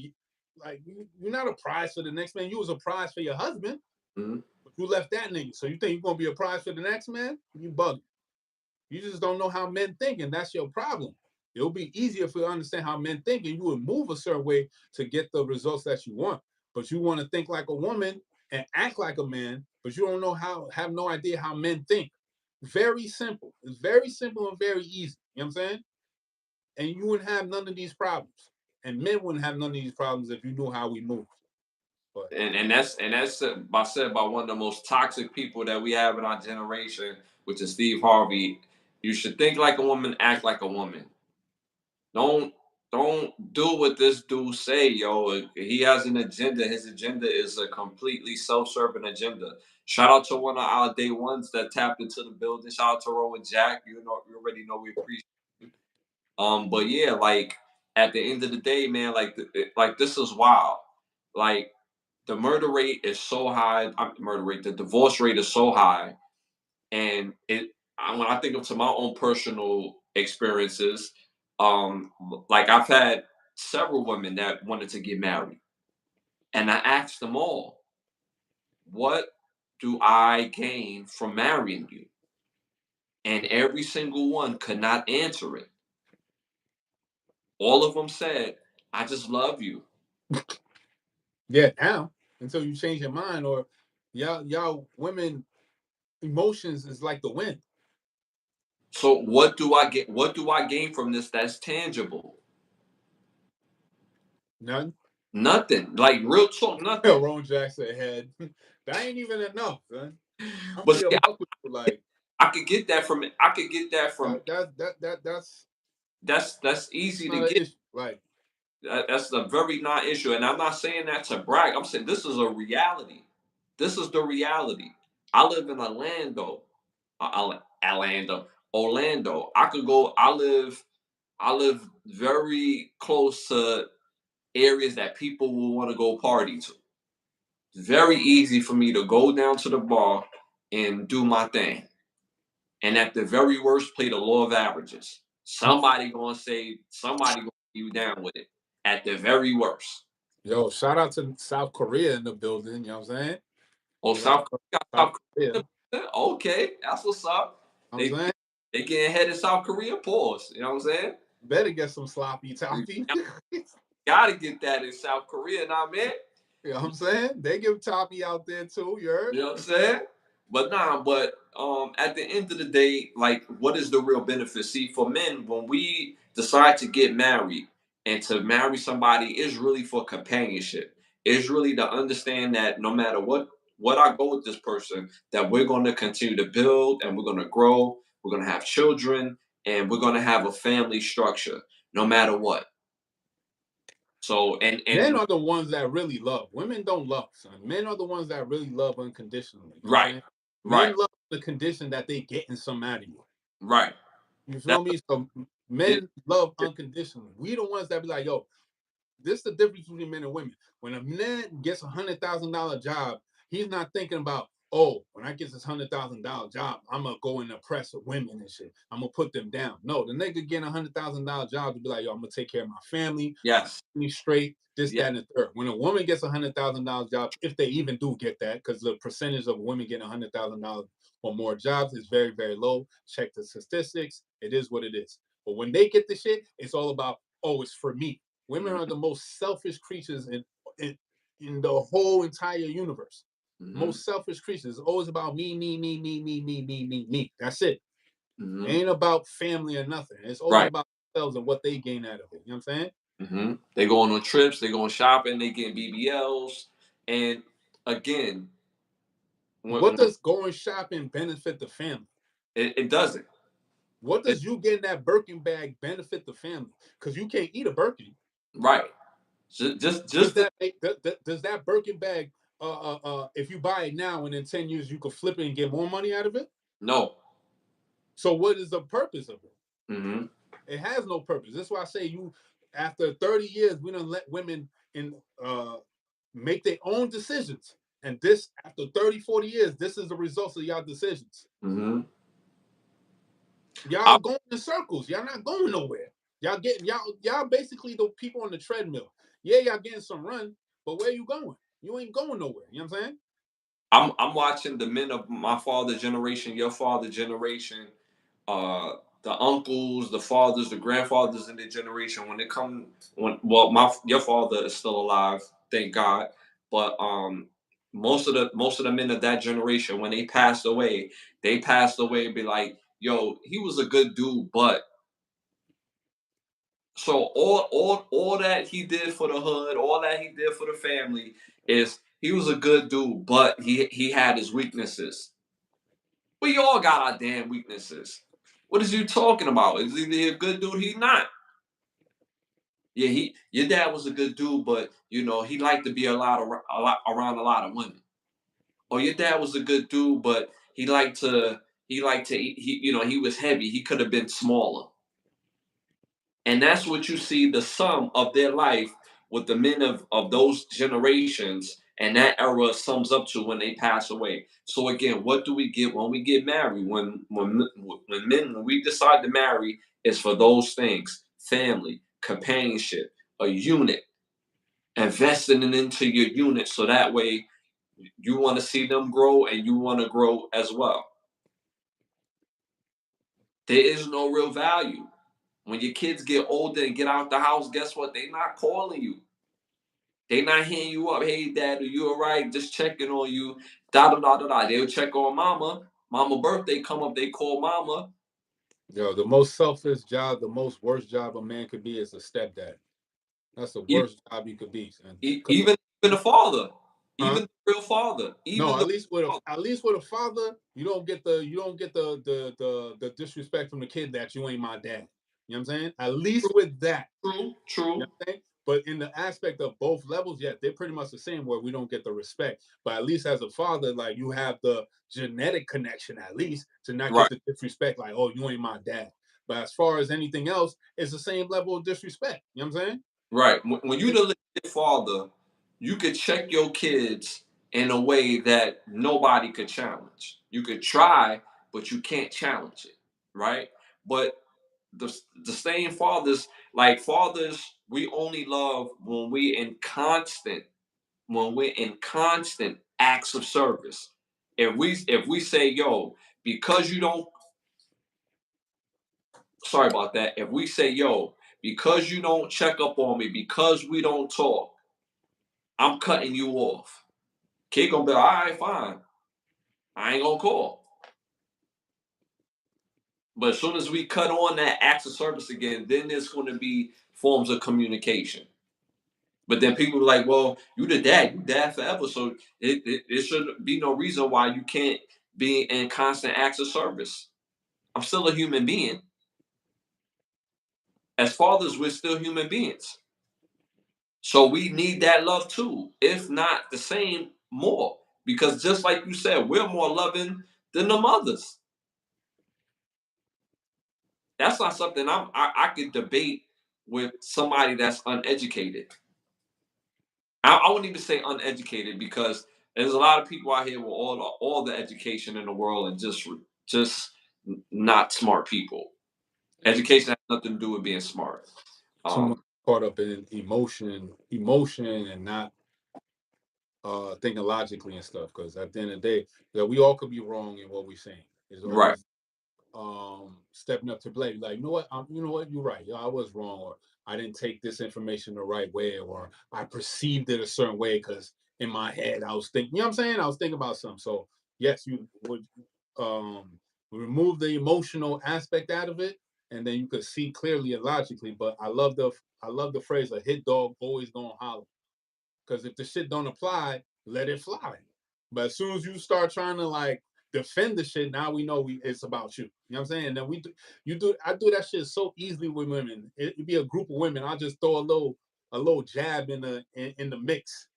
you're not a prize for the next man. You was a prize for your husband, but you left that nigga. So you think you're gonna be a prize for the next man? You bugging. You just don't know how men think, and that's your problem. It'll be easier if you understand how men think, and you would move a certain way to get the results that you want. But you want to think like a woman and act like a man, but you don't know have no idea how men think. Very simple. It's very simple and very easy. You know what I'm saying? And you wouldn't have none of these problems. And men wouldn't have none of these problems if you knew how we move. But and that's said by one of the most toxic people that we have in our generation, which is Steve Harvey. You should think like a woman, act like a woman. Don't do what this dude say, yo. He has an agenda. His agenda is a completely self-serving agenda. Shout out to one of our day ones that tapped into the building. Shout out to Rowan Jack. You already know we appreciate you. But yeah, like at the end of the day, man, like this is wild. Like the murder rate is so high. The divorce rate is so high, and when I think of to my own personal experiences, like I've had several women that wanted to get married, and I asked them all, "What do I gain from marrying you?" And every single one could not answer it. All of them said, "I just love you." Yeah, now until you change your mind, or y'all women emotions is like the wind. So what do I get? What do I gain from this that's tangible? None. Nothing. Like real talk, nothing. Ron Jackson head. That ain't even enough, man. I'm But be a see, buck with you, like I could get that from. I could get that from. That's easy to not an get. issue. Like That's a very non-issue, and I'm not saying that to brag. I'm saying this is a reality. This is the reality. I live in Orlando. I could go. I live very close to areas that people will want to go party to. It's very easy for me to go down to the bar and do my thing. And at the very worst, play the law of averages. Somebody gonna be down with it. At the very worst. yo, shout out to South Korea in the building. You know what I'm saying? Oh, South South Korea. Korea. Okay, that's what's up. You know what I'm saying? They getting ahead of South Korea. Pause. You know what I'm saying? Better get some sloppy toppy. Gotta get that in South Korea, now, man. You know what I'm saying? They give toppy out there too. You heard? You know what I'm saying? But at the end of the day, like, what is the real benefit? See, for men, when we decide to get married and to marry somebody, is really for companionship. It's really to understand that no matter what I go with this person, that we're going to continue to build and we're going to grow. We're going to have children and we're going to have a family structure, no matter what. So men are the ones that really love. Women don't love, son. Men are the ones that really love unconditionally. You know right, Men love the condition that they getting some out of you. Right. You feel me? So men love unconditionally. We the ones that be like, yo, this is the difference between men and women. When a man gets $100,000 job, he's not thinking about, oh, when I get this $100,000 job, I'm gonna go and oppress women and shit. I'm gonna put them down. No, the nigga getting $100,000 job to be like, yo, I'm gonna take care of my family. Yes. Me straight. This, that, and the third. When a woman gets $100,000 job, if they even do get that, because the percentage of women getting $100,000 or more jobs is very, very low. Check the statistics. It is what it is. But when they get the shit, it's all about, oh, it's for me. Women are the most selfish creatures in the whole entire universe. Most selfish creatures. It's always about me, me, me, me, me, me, me, me, me. That's it. It ain't about family or nothing. It's always about themselves and what they gain out of it. You know what I'm saying? They going on trips, they going shopping, they getting BBLs. And again, what does going shopping benefit the family? It doesn't. What does you getting that Birkin bag benefit the family? Because you can't eat a Birkin. Right. Just does that Birkin bag, if you buy it now and in 10 years you could flip it and get more money out of it? No. So what is the purpose of it? It has no purpose. That's why I say after 30 years, we don't let women make their own decisions. And this, after 30, 40 years, this is the results of y'all decisions. Mm-hmm. Y'all going in circles. Y'all not going nowhere. Y'all basically the people on the treadmill. Yeah, y'all getting some run, but where you going? You ain't going nowhere. You know what I'm saying? I'm watching the men of my father's generation, your father's generation, the uncles, the fathers, the grandfathers in their generation. Your father is still alive, thank God. But most of the men of that generation, when they passed away and be like, yo, he was a good dude, but so all that he did for the hood, all that he did for the family is he was a good dude, but he had his weaknesses. We all got our damn weaknesses. What is you talking about? Is he a good dude? He's not. Yeah, your dad was a good dude, but you know he liked to be around a lot of women. Or your dad was a good dude, but he liked to eat. He was heavy. He could have been smaller. And that's what you see the sum of their life with the men of those generations and that era sums up to when they pass away. So again, what do we get when we get married? When we decide to marry, it's for those things: family, companionship, a unit, investing into your unit so that way you want to see them grow and you want to grow as well. There is no real value. When your kids get older and get out the house, guess what? They're not calling you. They not hitting you up. Hey, dad, are you all right? Just checking on you. Da da da da da. They'll check on mama. Mama birthday come up. They call mama. Yo, the most selfish job, the most worst job a man could be is a stepdad. That's the worst job you could be. Even the father, Huh? even the real father, No, even at least with a father, you don't get the disrespect from the kid that you ain't my dad. You know what I'm saying? At least with that. true, You know true. what I'm saying? But in the aspect of both levels, yeah, they're pretty much the same where we don't get the respect. But at least as a father, like you have the genetic connection at least to not Right, get the disrespect, like, oh, you ain't my dad. But as far as anything else, it's the same level of disrespect. You know what I'm saying? right. When you the legit father, you could check your kids in a way that nobody could challenge. You could try, but you can't challenge it, right? But the same fathers, like fathers, we only love when we're in constant acts of service. If we say, yo, because you don't, sorry about that. If we say, yo, because you don't check up on me, because we don't talk, I'm cutting you off. Kid gonna be like, all right, fine. I ain't gonna call. But as soon as we cut on that acts of service again, then there's going to be forms of communication. But then people are like, well, you dad forever. So it should be no reason why you can't be in constant acts of service. I'm still a human being. As fathers, we're still human beings. So we need that love too, if not the same, more. Because just like you said, we're more loving than the mothers. That's not something I could debate with somebody that's uneducated. I wouldn't even say uneducated because there's a lot of people out here with all the education in the world and just not smart people. Education has nothing to do with being smart. Too much caught up in emotion and not thinking logically and stuff. Because at the end of the day, yeah, we all could be wrong in what we're saying. It's Right. always stepping up to blame. Like, you know what, you're right. I was wrong, or I didn't take this information the right way, or I perceived it a certain way because in my head I was thinking. You know what I'm saying? I was thinking about something. So yes, you would remove the emotional aspect out of it, and then you could see clearly and logically. But I love the phrase, "A hit dog always gonna holler." Because if the shit don't apply, let it fly. But as soon as you start trying to like defend the shit, now we know it's about you. You know what I'm saying? And then I do that shit so easily with women. It'd be a group of women. I'll just throw a little jab in the mix,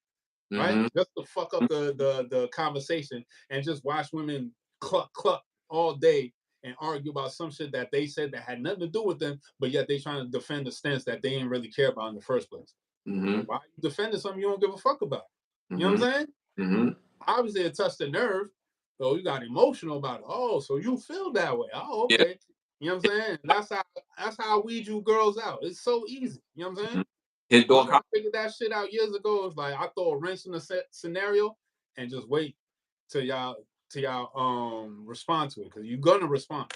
right? Mm-hmm. Just to fuck up the conversation and just watch women cluck all day and argue about some shit that they said that had nothing to do with them, but yet they trying to defend the stance that they didn't really care about in the first place. Mm-hmm. Why are you defending something you don't give a fuck about? You know what I'm saying? Mm-hmm. Obviously, it touched the nerve. So you got emotional about it. Oh, so you feel that way. Oh, okay. Yeah. You know what I'm saying? That's how I weed you girls out. It's so easy. You know what I'm saying? Hit dog. I figured that shit out years ago. It's like I throw a wrench in the scenario and just wait till y'all respond to it, because you're gonna respond.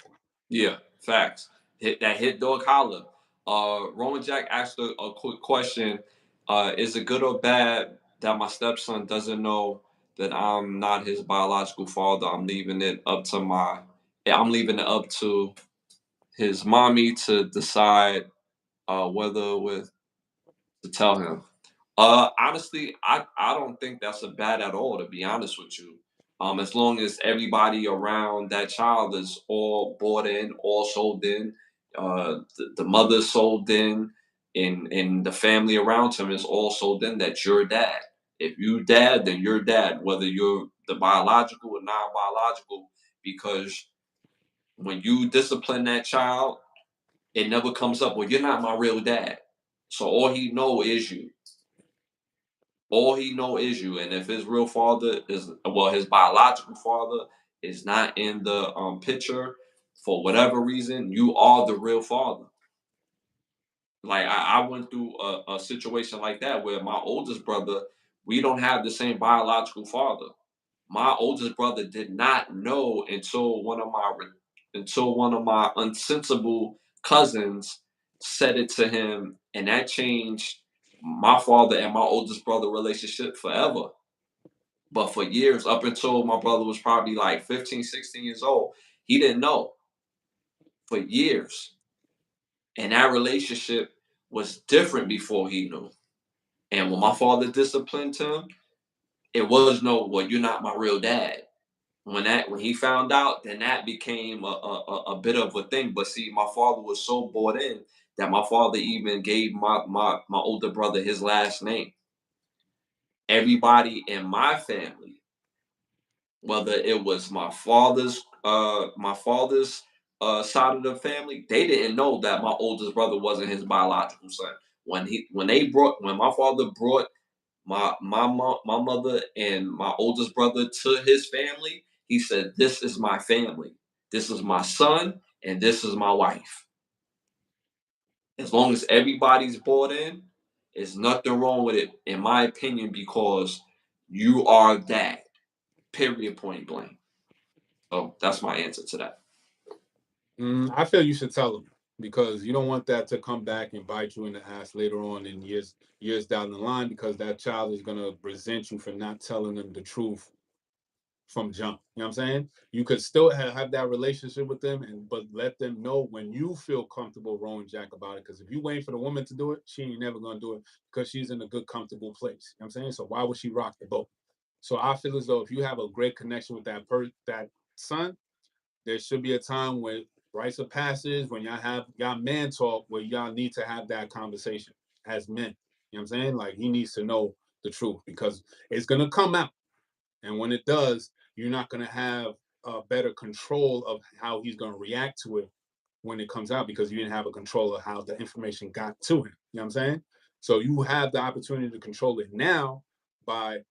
Yeah, facts. Hit dog holler. Roman Jack asked a quick question. Is it good or bad that my stepson doesn't know that I'm not his biological father? I'm leaving it up to his mommy to decide whether to tell him. Honestly, I don't think that's a bad at all, to be honest with you. As long as everybody around that child is all bought in, all sold in, the mother sold in, and the family around him is all sold in that you're dad. If you dad, then you're dad, whether you're the biological or non-biological, because when you discipline that child, it never comes up, well, you're not my real dad. So all he know is you. All he know is you. And if his real father his biological father is not in the picture for whatever reason, you are the real father. Like I went through a situation like that where my oldest brother, we don't have the same biological father. My oldest brother did not know until one of my unsensible cousins said it to him, and that changed my father and my oldest brother relationship forever. But for years, up until my brother was probably like 15, 16 years old, he didn't know for years. And that relationship was different before he knew. And when my father disciplined him, it was no, well, you're not my real dad. When he found out, then that became a bit of a thing. But see, my father was so bought in that my father even gave my older brother his last name. Everybody in my family, whether it was my father's side of the family, they didn't know that my oldest brother wasn't his biological son. When my father brought my mother and my oldest brother to his family, he said, "This is my family. This is my son, and this is my wife." As long as everybody's bought in, there's nothing wrong with it, in my opinion, because you are that. Period. Point blank. So that's my answer to that. I feel you should tell them, because you don't want that to come back and bite you in the ass later on in years down the line, because that child is gonna resent you for not telling them the truth from jump. You know what I'm saying? You could still have that relationship with them, but let them know when you feel comfortable rolling jack about it. Because if you wait for the woman to do it, she ain't never gonna do it, because she's in a good, comfortable place. You know what I'm saying? So why would she rock the boat? So I feel as though if you have a great connection with that son, there should be a time when rites of passage, when y'all man talk, where y'all need to have that conversation as men. You know what I'm saying? Like, he needs to know the truth, because it's gonna come out. And when it does, you're not going to have a better control of how he's going to react to it when it comes out, because you didn't have a control of how the information got to him. You know what I'm saying? So you have the opportunity to control it now by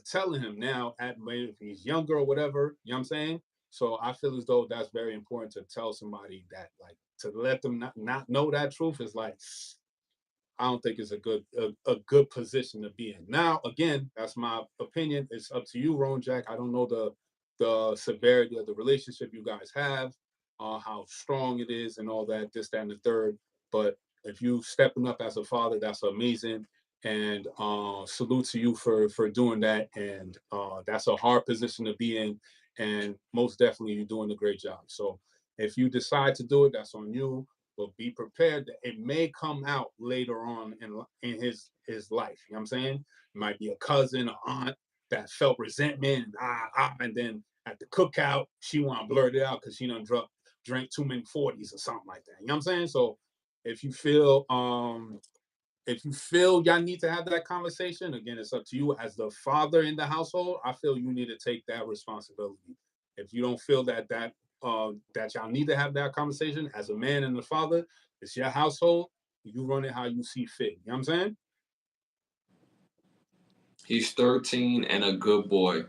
telling him now, if he's younger or whatever. You know what I'm saying? So I feel as though that's very important to tell somebody that, like, to let them not know that truth is like, I don't think it's a good position to be in. Now, again, that's my opinion. It's up to you, Ron Jack. I don't know the severity of the relationship you guys have, how strong it is, and all that, this, that, and the third. But if you stepping up as a father, that's amazing. And salute to you for doing that. And that's a hard position to be in. And most definitely, you're doing a great job. So if you decide to do it, that's on you, but be prepared that it may come out later on in his life. You know what I'm saying? It might be a cousin or aunt that felt resentment, and then at the cookout, she want to blurt it out because she done drank too many 40s or something like that. You know what I'm saying? So if you feel y'all need to have that conversation, again, it's up to you as the father in the household. I feel you need to take that responsibility. If you don't feel that that y'all need to have that conversation as a man and a father. It's your household. You run it how you see fit. You know what I'm saying? He's 13 and a good boy.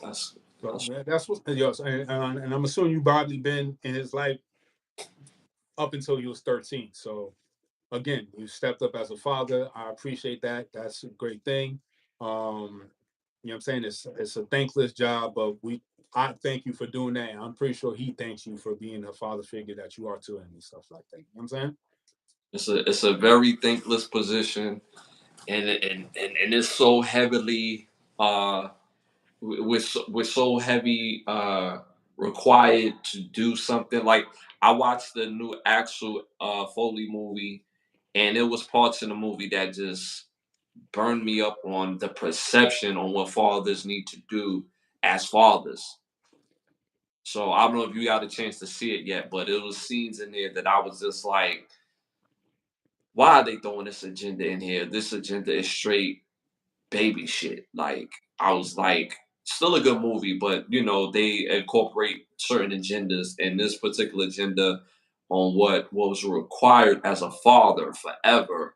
That's what and I'm assuming you probably been in his life up until he was 13. So again, you stepped up as a father. I appreciate that. That's a great thing. You know what I'm saying? It's a thankless job, but I thank you for doing that. And I'm pretty sure he thanks you for being the father figure that you are to him and stuff like that. You know what I'm saying? it's a very thankless position, and it's so heavily we're so heavy required to do something. Like, I watched the new Axel Foley movie, and it was parts in the movie that just burned me up on the perception on what fathers need to do as fathers. So I don't know if you got a chance to see it yet, but it was scenes in there that I was just like, why are they throwing this agenda in here? This agenda is straight baby shit. Like, I was like, still a good movie, but they incorporate certain agendas, and this particular agenda on what was required as a father forever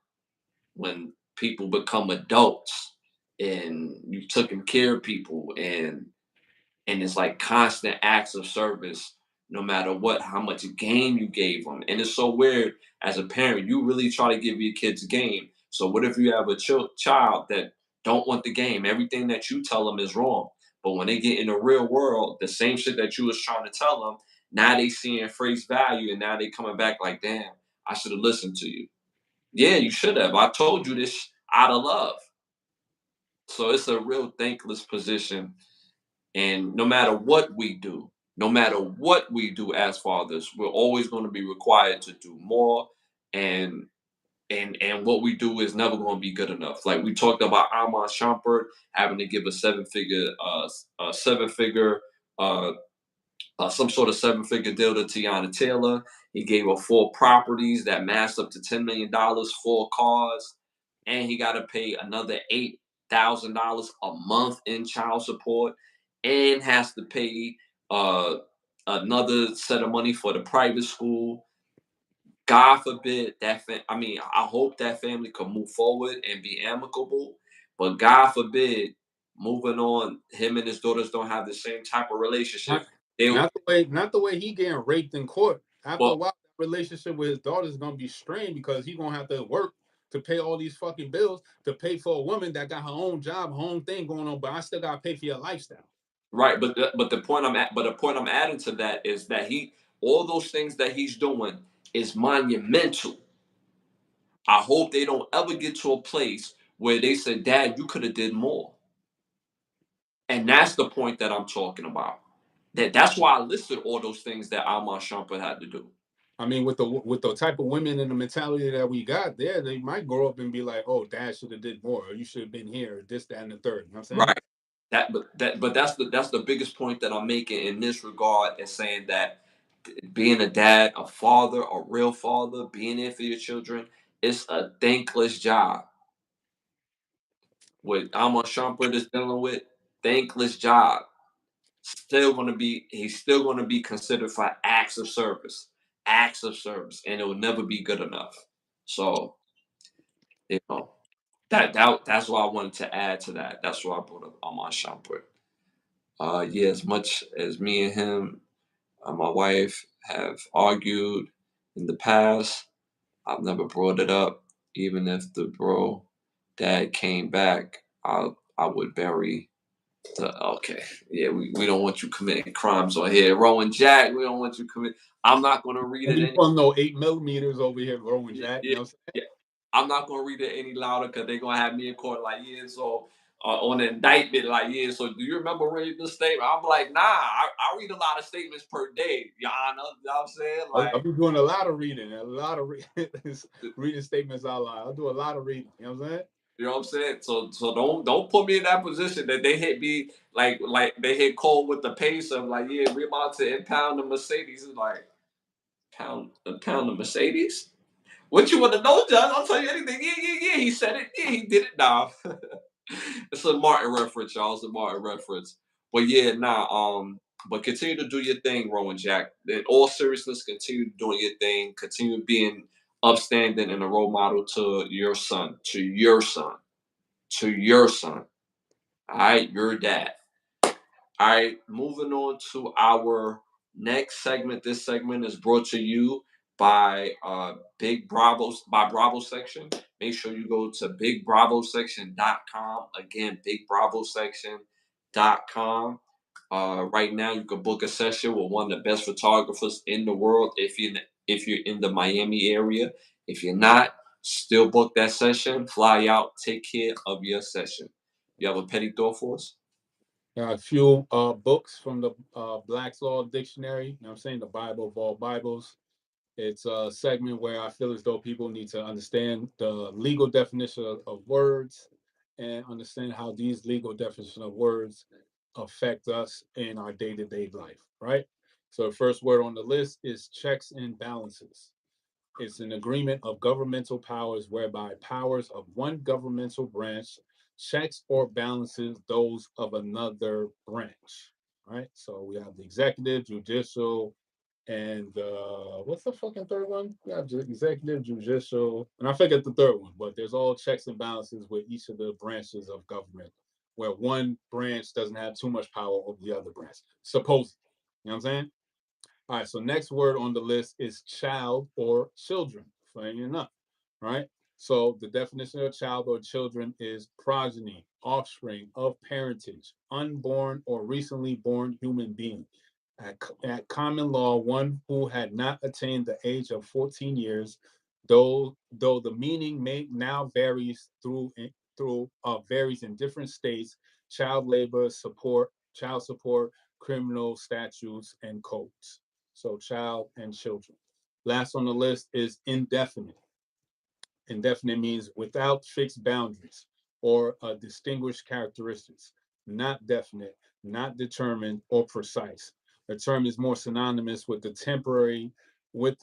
when people become adults and you've taken care of people, and it's like constant acts of service no matter what, how much game you gave them. And it's so weird, as a parent, you really try to give your kids game. So what if you have a child that don't want the game? Everything that you tell them is wrong, but when they get in the real world, the same shit that you was trying to tell them, now they seeing face value, and now they coming back like, damn, I should have listened to you. Yeah, you should have. I told you this out of love. So it's a real thankless position. And no matter what we do, no matter what we do as fathers, we're always going to be required to do more. And and what we do is never going to be good enough. Like we talked about Armand Shumpert having to give a seven figure some sort of seven-figure deal to Tiana Taylor. He gave her 4 properties that massed up to $10 million, 4 cars, and he got to pay another $8,000 a month in child support, and has to pay uh, another set of money for the private school. God forbid I mean, I hope that family can move forward and be amicable, but God forbid, moving on, him and his daughters don't have the same type of relationship. Not the way he getting raped in court. After a Well, while, the relationship with his daughter is gonna be strained because he's gonna have to work to pay all these fucking bills, to pay for a woman that got her own job, her own thing going on, but I still gotta pay for your lifestyle. right, but the point I'm adding to that is that all those things that he's doing is monumental. I hope they don't ever get to a place where they say, "Dad, you could have did more." And that's the point that I'm talking about. That's why I listed all those things that Alma Shumpert had to do. I mean, with the type of women and the mentality that we got there, they might grow up and be like, "Oh, Dad should have did more, or you should have been here, or this, that, and the third." You know what I'm saying? Right. But that's the biggest point that I'm making in this regard, is saying that being a dad, a father, a real father, being there for your children, it's a thankless job. What Alma Shumpert is dealing with, thankless job. He's still gonna be considered for acts of service, and it will never be good enough. So, you know, that's why I wanted to add to that. That's why I brought up Alma Shumpert. Yeah, as much as me and him, my wife, have argued in the past, I've never brought it up. Even if the bro dad came back, I would bury the okay. Yeah, we don't want you committing crimes on here. Rowan Jack, we don't want you commit. I'm not gonna read it any. No 8mm over here, Rowan Jack. Yeah, You know what I'm yeah. I'm not gonna read it any louder because they're gonna have me in court like, yeah, so on the indictment, like, yeah, so do you remember reading the statement? I'm like, nah, I read a lot of statements per day, Your Honor. You know what I'm saying? saying? I'll Like, be doing a lot of reading, reading statements out loud. I'll do a lot of reading. You know what I'm saying? you know what I'm saying? So don't put me in that position that they hit me like they hit Cole with the pace of like, yeah, we're about to impound the Mercedes. It's like, impound the Mercedes? What you want to know, John? I'll tell you anything. Yeah. He said it. Yeah, he did it. Nah. It's a Martin reference, y'all. It's a Martin reference. But yeah, nah. But continue to do your thing, Rowan Jack. In all seriousness, continue doing your thing. Continue being upstanding and a role model to your son, to your son, to your son. All right, your dad. All right, moving on to our next segment. This segment is brought to you by Big Bravos by Bravo Section. Make sure you go to bigbravosection.com. Again, bigbravosection.com. Right now, you can book a session with one of the best photographers in the world. If you're in the Miami area, if you're not, still book that session. Fly out, take care of your session. You have a petty thought for us? A few books from the Black's Law Dictionary. You know what I'm saying? The Bible of all Bibles. It's a segment where I feel as though people need to understand the legal definition of words and understand how these legal definitions of words affect us in our day-to-day life, right? So the first word on the list is checks and balances. It's an agreement of governmental powers whereby powers of one governmental branch checks or balances those of another branch. Right. So we have the executive, judicial, and what's the fucking third one? We have executive, judicial, and I forget the third one, but there's all checks and balances with each of the branches of government, where one branch doesn't have too much power over the other branch, supposedly. You know what I'm saying? All right, so next word on the list is child or children, funny enough, right? So the definition of child or children is progeny, offspring of parentage, unborn or recently born human being. At common law, one who had not attained the age of 14 years, though the meaning may now varies in different states, child labor, child support, criminal statutes, and codes. So child and children. Last on the list is indefinite. Indefinite means without fixed boundaries or distinguished characteristics, not definite, not determined or precise. The term is more synonymous with the temporary, with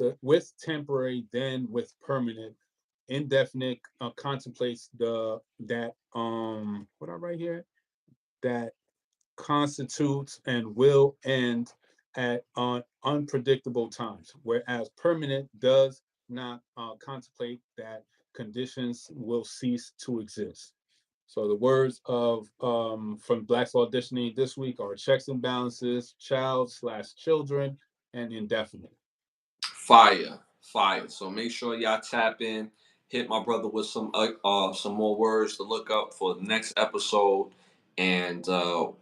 temporary than with permanent. Indefinite contemplates what I write here, that constitutes and will end at unpredictable times, whereas permanent does not contemplate that conditions will cease to exist. So the words of from Black's Law Dictionary this week are checks and balances, child/children, and indefinite. Fire, fire. So make sure y'all tap in. Hit my brother with some more words to look up for the next episode. And well,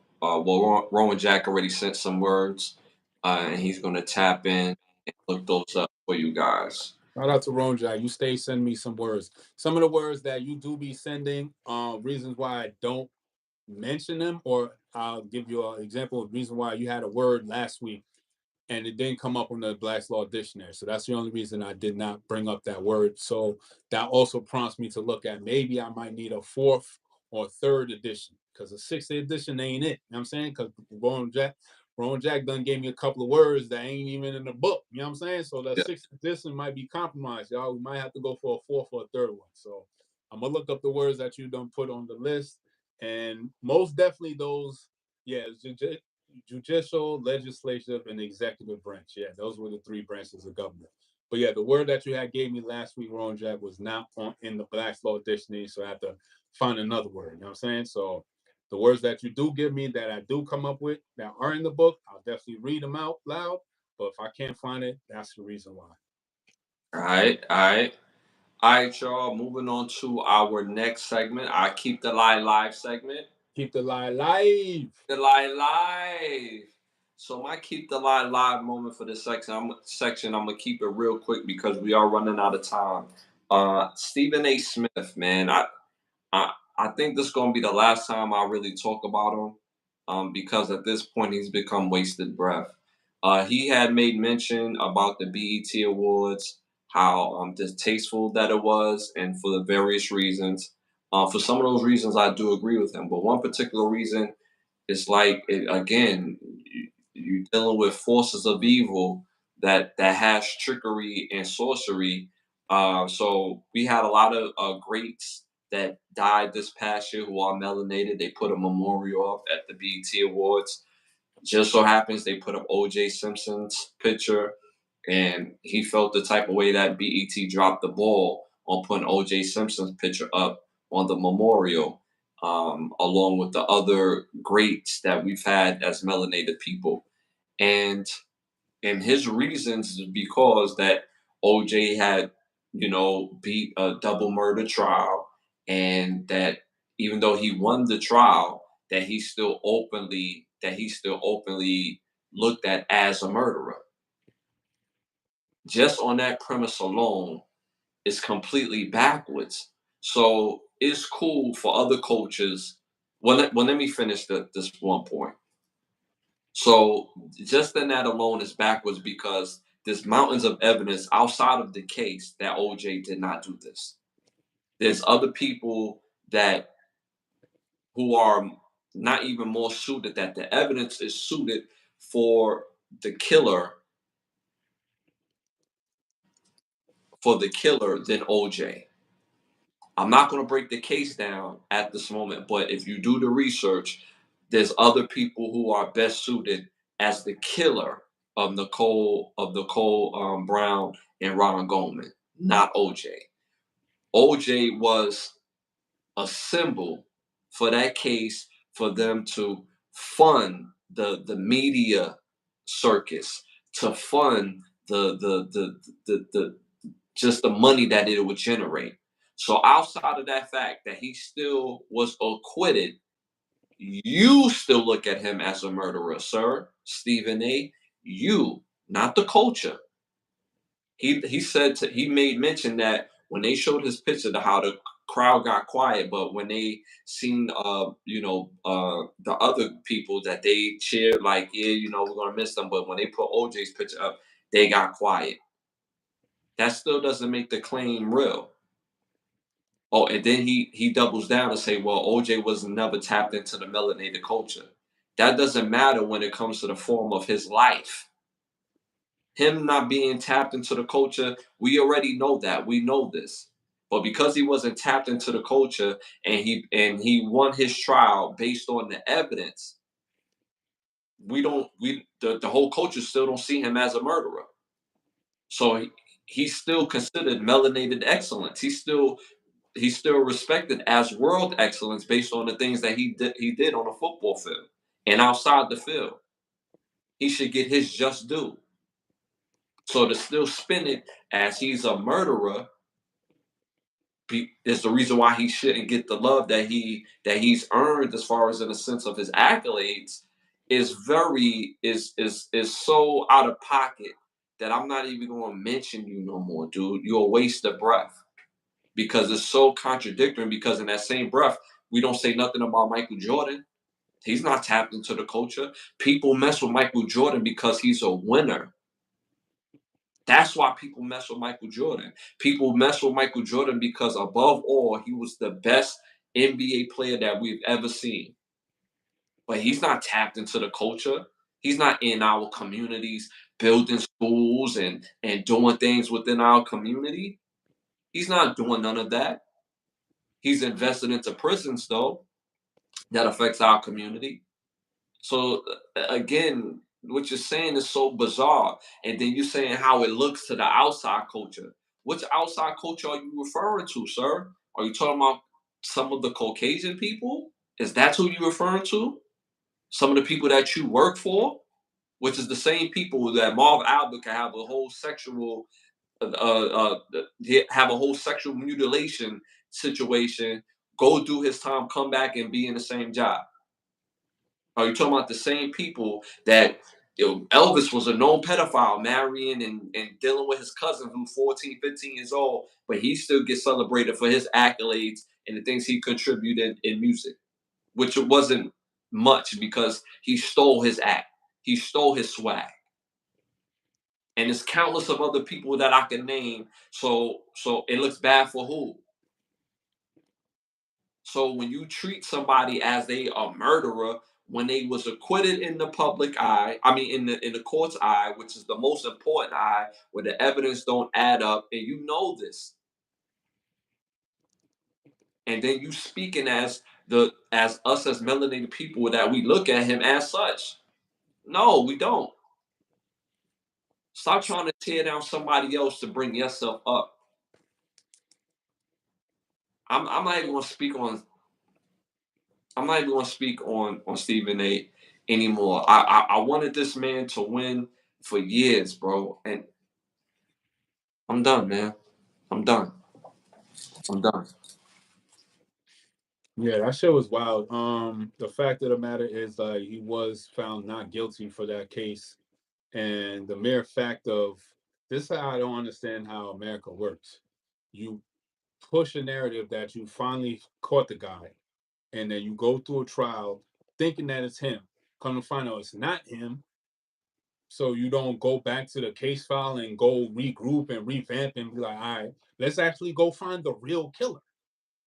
Rowan Jack already sent some words, and he's gonna tap in and look those up for you guys. Shout out to Ron Jack. You stay sending me some words. Some of the words that you do be sending, reasons why I don't mention them, or I'll give you an example of reason why you had a word last week and it didn't come up on the Black's Law Dictionary. So that's the only reason I did not bring up that word. So that also prompts me to look at maybe I might need a fourth or third edition, because a sixth edition ain't it. You know what I'm saying? Because Ron Jack done gave me a couple of words that ain't even in the book. You know what I'm saying? So that sixth edition might be compromised, y'all. We might have to go for a fourth or a third one. So I'm gonna look up the words that you done put on the list. And most definitely those, yeah, judicial, legislative, and executive branch. Yeah, those were the three branches of government. But yeah, the word that you had gave me last week, Ron Jack, was not in the Black's Law Dictionary, so I have to find another word. You know what I'm saying? So the words that you do give me that I do come up with that are in the book, I'll definitely read them out loud. But if I can't find it, that's the reason why. All right, all right. All right, y'all. Moving on to our next segment, our Keep the Lie Live segment. Keep the lie live. The Lie Live. So my Keep the Lie Live moment for this section, I'm gonna keep it real quick because we are running out of time. Stephen A. Smith, man, I think this is gonna be the last time I really talk about him, because at this point he's become wasted breath. He had made mention about the BET Awards, how distasteful that it was, and for the various reasons. For some of those reasons, I do agree with him, but one particular reason is like again, you're dealing with forces of evil that has trickery and sorcery. So we had a lot of greats that died this past year who are melanated. They put a memorial up at the BET Awards. Just so happens they put up O.J. Simpson's picture, and he felt the type of way that BET dropped the ball on putting O.J. Simpson's picture up on the memorial, along with the other greats that we've had as melanated people. And his reasons is because that OJ had, beat a double murder trial, and that even though he won the trial, that he still openly looked at as a murderer. Just on that premise alone is completely backwards. So it's cool for other cultures. Let me finish this one point. So just in that alone is backwards because there's mountains of evidence outside of the case that OJ did not do this. There's other people that who are not even more suited, that the evidence is suited for the killer than OJ. I'm not going to break the case down at this moment, but if you do the research, there's other people who are best suited as the killer of Nicole Brown and Ronald Goldman, not OJ. OJ was a symbol for that case, for them to fund the media circus, to fund the just the money that it would generate. So outside of that fact that he still was acquitted, you still look at him as a murderer, sir, Stephen A. You, not the culture. He made mention that when they showed his picture, to how the crowd got quiet, but when they seen the other people that they cheered, like, yeah, we're gonna miss them, but when they put OJ's picture up, they got quiet. That still doesn't make the claim real. Oh, and then he doubles down and say, well, OJ was never tapped into the melanated culture. That doesn't matter when it comes to the form of his life. Him not being tapped into the culture, we already know that. We know this. But because he wasn't tapped into the culture, and he won his trial based on the evidence, the whole culture still don't see him as a murderer. So he's still considered melanated excellence. He's still respected as world excellence based on the things that he did on a football field and outside the field. He should get his just due. So to still spin it as he's a murderer is the reason why he shouldn't get the love that he's earned, as far as in the sense of his accolades, is so out of pocket that I'm not even going to mention you no more, dude. You're a waste of breath, because it's so contradictory. Because in that same breath, we don't say nothing about Michael Jordan. He's not tapped into the culture. People mess with Michael Jordan because he's a winner. That's why people mess with Michael Jordan. People mess with Michael Jordan because, above all, he was the best NBA player that we've ever seen. But he's not tapped into the culture. He's not in our communities, building schools and doing things within our community. He's not doing none of that. He's invested into prisons, though. That affects our community. So again, what you're saying is so bizarre. And then you're saying how it looks to the outside culture. Which outside culture are you referring to, sir? Are you talking about some of the Caucasian people? Is that who you're referring to? Some of the people that you work for? Which is the same people that Marv Albert can have a whole sexual have a whole sexual mutilation situation, go do his time, come back and be in the same job. Are you talking about the same people that, Elvis was a known pedophile, marrying and dealing with his cousin who's 14, 15 years old, but he still gets celebrated for his accolades and the things he contributed in music, which it wasn't much because he stole his act. He stole his swag. And there's countless of other people that I can name. So it looks bad for who? So when you treat somebody as they a murderer when they was acquitted in the public eye, I mean in the court's eye, which is the most important eye, where the evidence don't add up, and you know this, and then you speaking as us as melanated people, that we look at him as such. No, we don't. Stop trying to tear down somebody else to bring yourself up. I'm not even gonna speak on. I'm not even gonna speak on Stephen A. anymore. I wanted this man to win for years, bro, and I'm done, man. I'm done. I'm done. Yeah, that shit was wild. The fact of the matter is, he was found not guilty for that case, and the mere fact of this, is how I don't understand how America works. You push a narrative that you finally caught the guy, and then you go through a trial thinking that it's him. Come to find out it's not him. So you don't go back to the case file and go regroup and revamp and be like, all right, let's actually go find the real killer.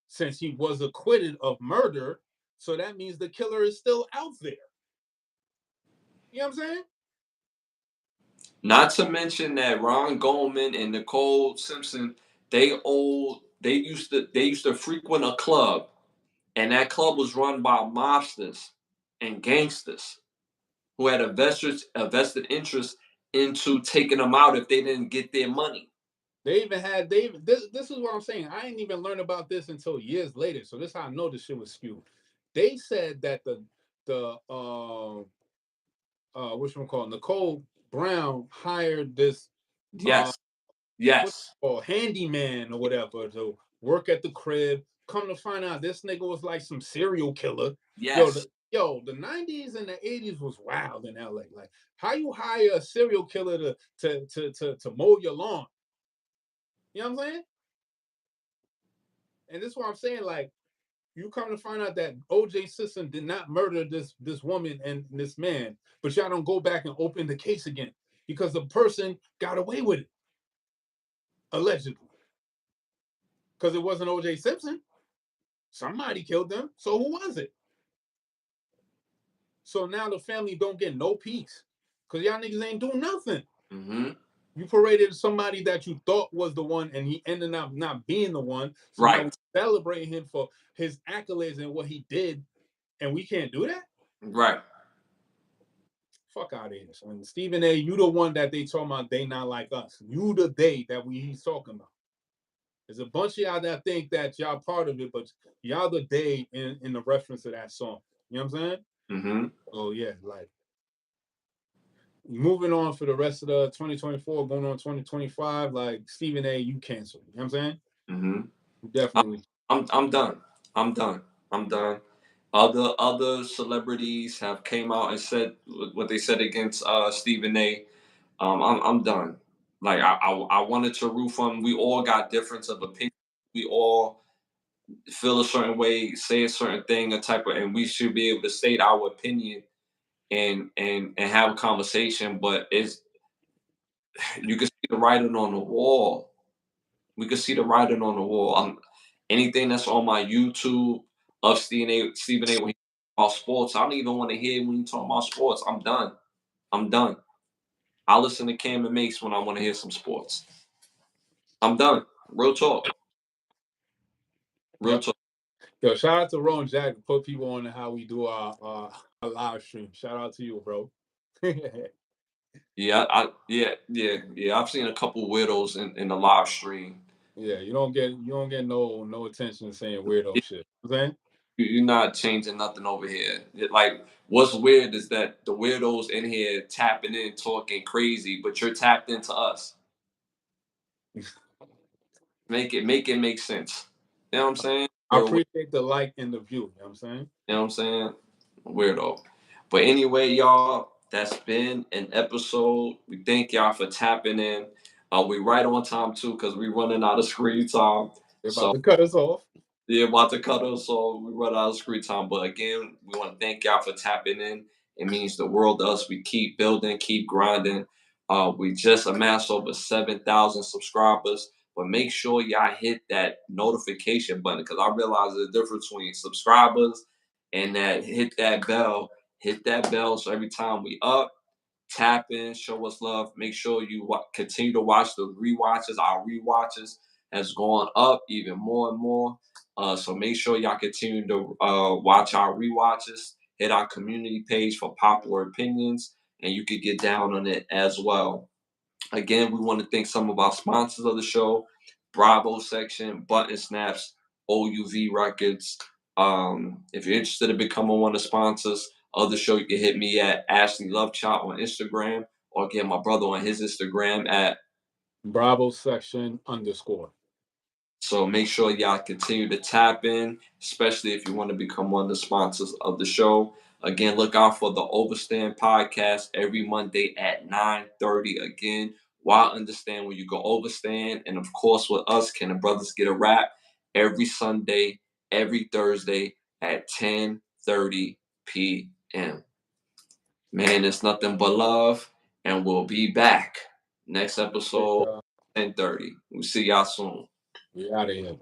Since he was acquitted of murder, so that means the killer is still out there. You know what I'm saying? Not to mention that Ron Goldman and Nicole Simpson, they used to frequent a club, and that club was run by mobsters and gangsters who had a vested interest into taking them out if they didn't get their money. They even had this is what I'm saying. I didn't even learn about this until years later. So this is how I know this shit was skewed. They said that the whatchamacallit, Nicole Brown hired this Yes, what's yes, called handyman or whatever to work at the crib. Come to find out, this nigga was like some serial killer. yes. The 90s and the 80s was wild in LA. Like, how you hire a serial killer to mow your lawn? You know what I'm saying? And this is what I'm saying. Like, you come to find out that OJ Simpson did not murder this woman and this man, but y'all don't go back and open the case again because the person got away with it, allegedly. Because it wasn't OJ Simpson. Somebody killed them. So who was it? So now the family don't get no peace because y'all niggas ain't doing nothing. Mm-hmm. You paraded somebody that you thought was the one, and he ended up not being the one. So now Right, we celebrate him for his accolades and what he did, and we can't do that? right. Fuck out of here. So Stephen A., you the one that they talking about they not like us. You the they that he's talking about. There's a bunch of y'all that think that y'all part of it, but y'all the they in the reference to that song. You know what I'm saying? Mm-hmm. Oh yeah, like moving on for the rest of the 2024, going on 2025, like Stephen A., you canceled. You know what I'm saying? Mm-hmm. Definitely. I'm done. I'm done. I'm done. Other celebrities have came out and said what they said against Stephen A. I'm done. Like I wanted to root for him. We all got difference of opinion. We all feel a certain way, say a certain thing, a type of, and we should be able to state our opinion and have a conversation. But it's you can see the writing on the wall. We can see the writing on the wall. Anything that's on my YouTube of Stephen A. when he talk about sports, I don't even want to hear when you talk about sports. I'm done. I'm done. I listen to Cam and Mace when I want to hear some sports. I'm done. Real talk. Real Yep. talk. Yo, shout out to Ron Jack to put people on how we do our live stream. Shout out to you, bro. Yeah, yeah. I've seen a couple weirdos in the live stream. Yeah, you don't get no attention saying weirdo shit. You know what I'm saying? You're not changing nothing over here. Like, what's weird is that the weirdos in here tapping in, talking crazy, but you're tapped into us. Make it make sense. You know what I'm saying? I appreciate the like and the view. You know what I'm saying? You know what I'm saying? Weirdo. But anyway, y'all, that's been an episode. We thank y'all for tapping in. We right on time too, because we running out of screen time. They're about So to cut us off. yeah, about to cut us, so we run out of screen time. But again, we want to thank y'all for tapping in. It means the world to us. We keep building, keep grinding. We just amassed over 7,000 subscribers. But make sure y'all hit that notification button because I realize there's a difference between subscribers and that hit that bell. Hit that bell so every time we up, tap in, show us love. Make sure you continue to watch the rewatches. Our rewatches has gone up even more and more. So make sure y'all continue to watch our rewatches. Hit our community page for popular opinions. and you could get down on it as well. Again, we want to thank some of our sponsors of the show: Bravo Section, Button Snaps, OUV Records. If you're interested in becoming one of the sponsors of the show, you can hit me at Ashley Lovechild on Instagram, or get my brother on his Instagram at Bravo Section _ So make sure y'all continue to tap in, especially if you want to become one of the sponsors of the show. Again, look out for the Overstand podcast every Monday at 9:30. Again, why understand when you go overstand? And of course, with us, Can the Brothers Get a Rap? Every Sunday, every Thursday at 10:30 p.m. Man, it's nothing but love, and we'll be back next episode 10:30. We'll see y'all soon. We out of here.